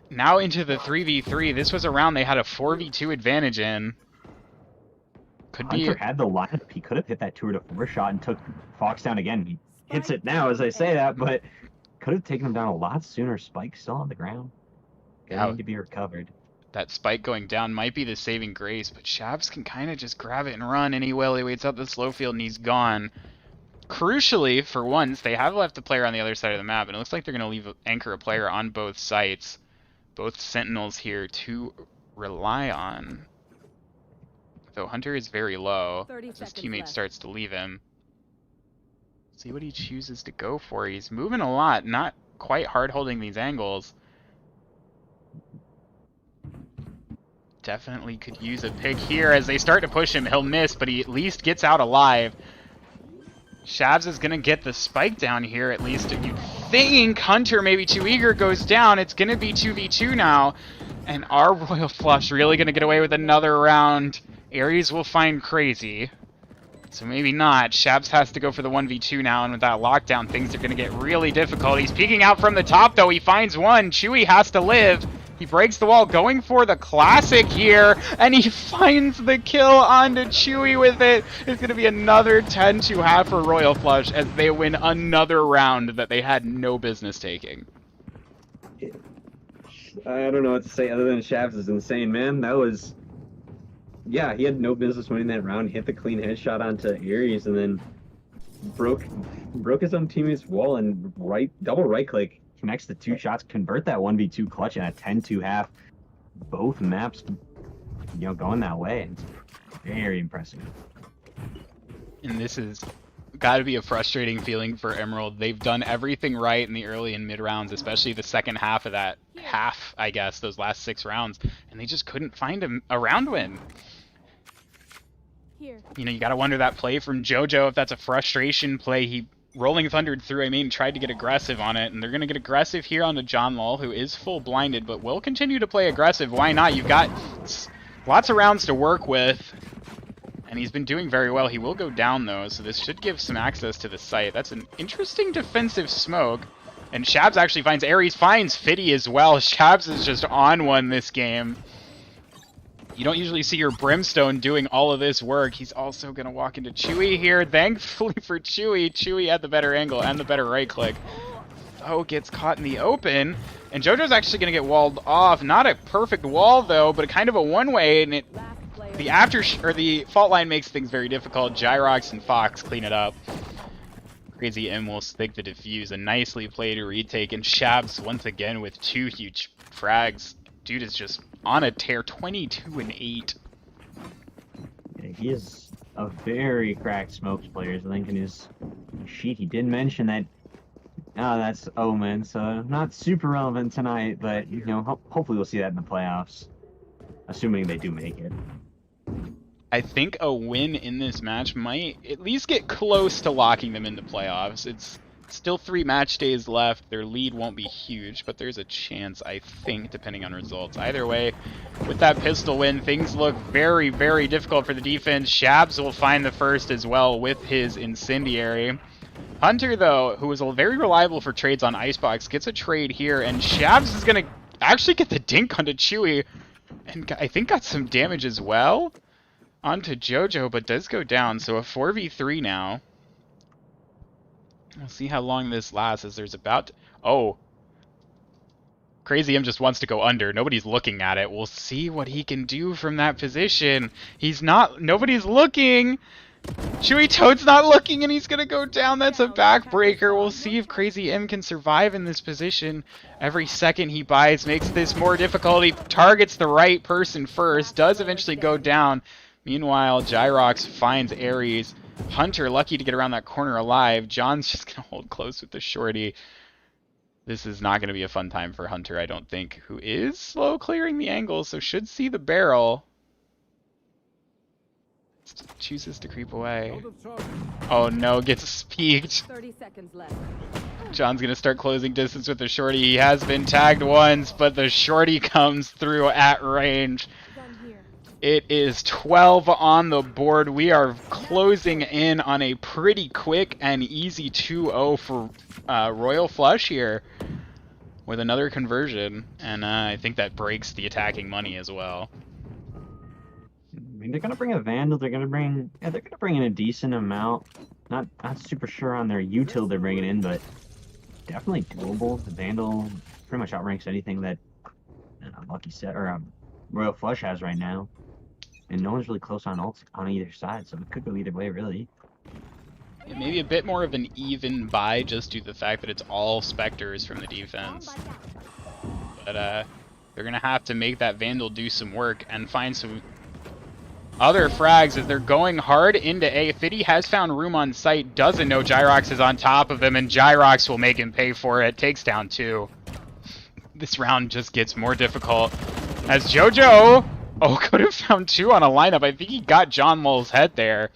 Now into the 3v3. This was a round they had a 4v2 advantage in. Could be. Hunter had the lineup. He could have hit that 2-4 shot and took Fox down again. He hits it now as I say that, but could have taken him down a lot sooner. Spike still on the ground. Going to be recovered. That spike going down might be the saving grace, but Shabs can kind of just grab it and run anyway. He waits up the slow field and he's gone. Crucially, for once, they have left a player on the other side of the map, and it looks like they're going to anchor a player on both sites. Both Sentinels here to rely on. Though Hunter is very low, as his teammate starts to leave him. See what he chooses to go for. He's moving a lot, not quite hard holding these angles. Definitely could use a pick here as they start to push him. He'll miss, but he at least gets out alive. Shabs is going to get the spike down here, at least if you think. Hunter, maybe too eager, goes down. It's going to be 2v2 now. And are Royal Flush really going to get away with another round? Ares will find crazy. So maybe not. Shabs has to go for the 1v2 now, and with that lockdown, things are going to get really difficult. He's peeking out from the top, though. He finds one. Chewy has to live. He breaks the wall, going for the classic here, and he finds the kill onto Chewy with it. It's going to be another 10-2 for Royal Flush as they win another round that they had no business taking. I don't know what to say other than Shabs is insane, man. That was... Yeah, he had no business winning that round. Hit the clean headshot onto Ares and then broke his own teammate's wall and double right click. Connects the 2 shots, convert that 1v2 clutch in a 10-2. Both maps, going that way. It's very impressive. And this has got to be a frustrating feeling for Emerald. They've done everything right in the early and mid rounds, especially the second half of that half, I guess, those last 6 rounds, and they just couldn't find a round win. Here. You got to wonder that play from JoJo, if that's a frustration play. He Rolling Thundered through, tried to get aggressive on it, and they're going to get aggressive here on the John Lowell, who is full blinded, but will continue to play aggressive. Why not? You've got lots of rounds to work with, and he's been doing very well. He will go down, though, so this should give some access to the site. That's an interesting defensive smoke, and Shabs actually finds Ares, finds Fitty as well. Shabs is just on one this game. You don't usually see your Brimstone doing all of this work. He's also going to walk into Chewy here. Thankfully for Chewy, Chewy had the better angle and the better right click. Oh, gets caught in the open. And JoJo's actually going to get walled off. Not a perfect wall, though, but kind of a one-way. And the fault line makes things very difficult. Gyrox and Fox clean it up. Crazy M will stick the defuse. A nicely played retake. And Shabs, once again, with 2 huge frags. Dude is just on a tear, 22-8. Yeah, he is a very cracked smokes player. I think in his sheet he did mention that. Oh, that's Omen, so not super relevant tonight, but hopefully we'll see that in the playoffs, assuming they do make it. I think a win in this match might at least get close to locking them into playoffs. It's Still 3 match days left. Their lead won't be huge, but there's a chance, I think, depending on results. Either way, with that pistol win, things look very, very difficult for the defense. Shabs will find the first as well with his incendiary. Hunter, though, who was very reliable for trades on Icebox, gets a trade here, and Shabs is going to actually get the dink onto Chewy, and I think got some damage as well onto Jojo, but does go down, so a 4v3 now. We'll see how long this lasts, as there's about... Oh. Crazy M just wants to go under. Nobody's looking at it. We'll see what he can do from that position. He's not... Nobody's looking! Chewy Toad's not looking, and he's gonna go down. That's a backbreaker. We'll see if Crazy M can survive in this position. Every second he buys makes this more difficult. He targets the right person first. Does eventually go down. Meanwhile, Gyrox finds Ares. Hunter lucky to get around that corner alive. John's just going to hold close with the shorty. This is not going to be a fun time for Hunter, I don't think, who is slow clearing the angle, so should see the barrel. Chooses to creep away. Oh no, gets peeked. 30 seconds left. John's going to start closing distance with the shorty. He has been tagged once, but the shorty comes through at range. It is 12 on the board. We are closing in on a pretty quick and easy 2-0 for Royal Flush here with another conversion. And I think that breaks the attacking money as well. I mean, they're gonna bring a Vandal. They're gonna bring in a decent amount. Not super sure on their util they're bringing in, but definitely doable. The Vandal pretty much outranks anything that Lucky Set or Royal Flush has right now. And no one's really close on ults on either side, so it could go either way, really. Yeah, maybe a bit more of an even buy, just due to the fact that it's all Spectres from the defense. But they're going to have to make that Vandal do some work and find some other frags as they're going hard into A. Fiddy has found room on site, doesn't know Gyrox is on top of him, and Gyrox will make him pay for it. Takes down 2. This round just gets more difficult as Jojo... Oh, could have found 2 on a lineup. I think he got John Mull's head there.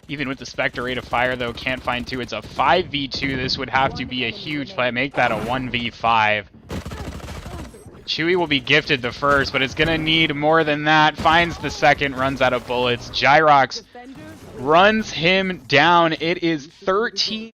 Even with the Spectre rate of fire, though, can't find 2. It's a 5v2. This would have to be a huge play. Make that a 1v5. Chewy will be gifted the first, but it's going to need more than that. Finds the second, runs out of bullets. Gyrox runs him down. It is 13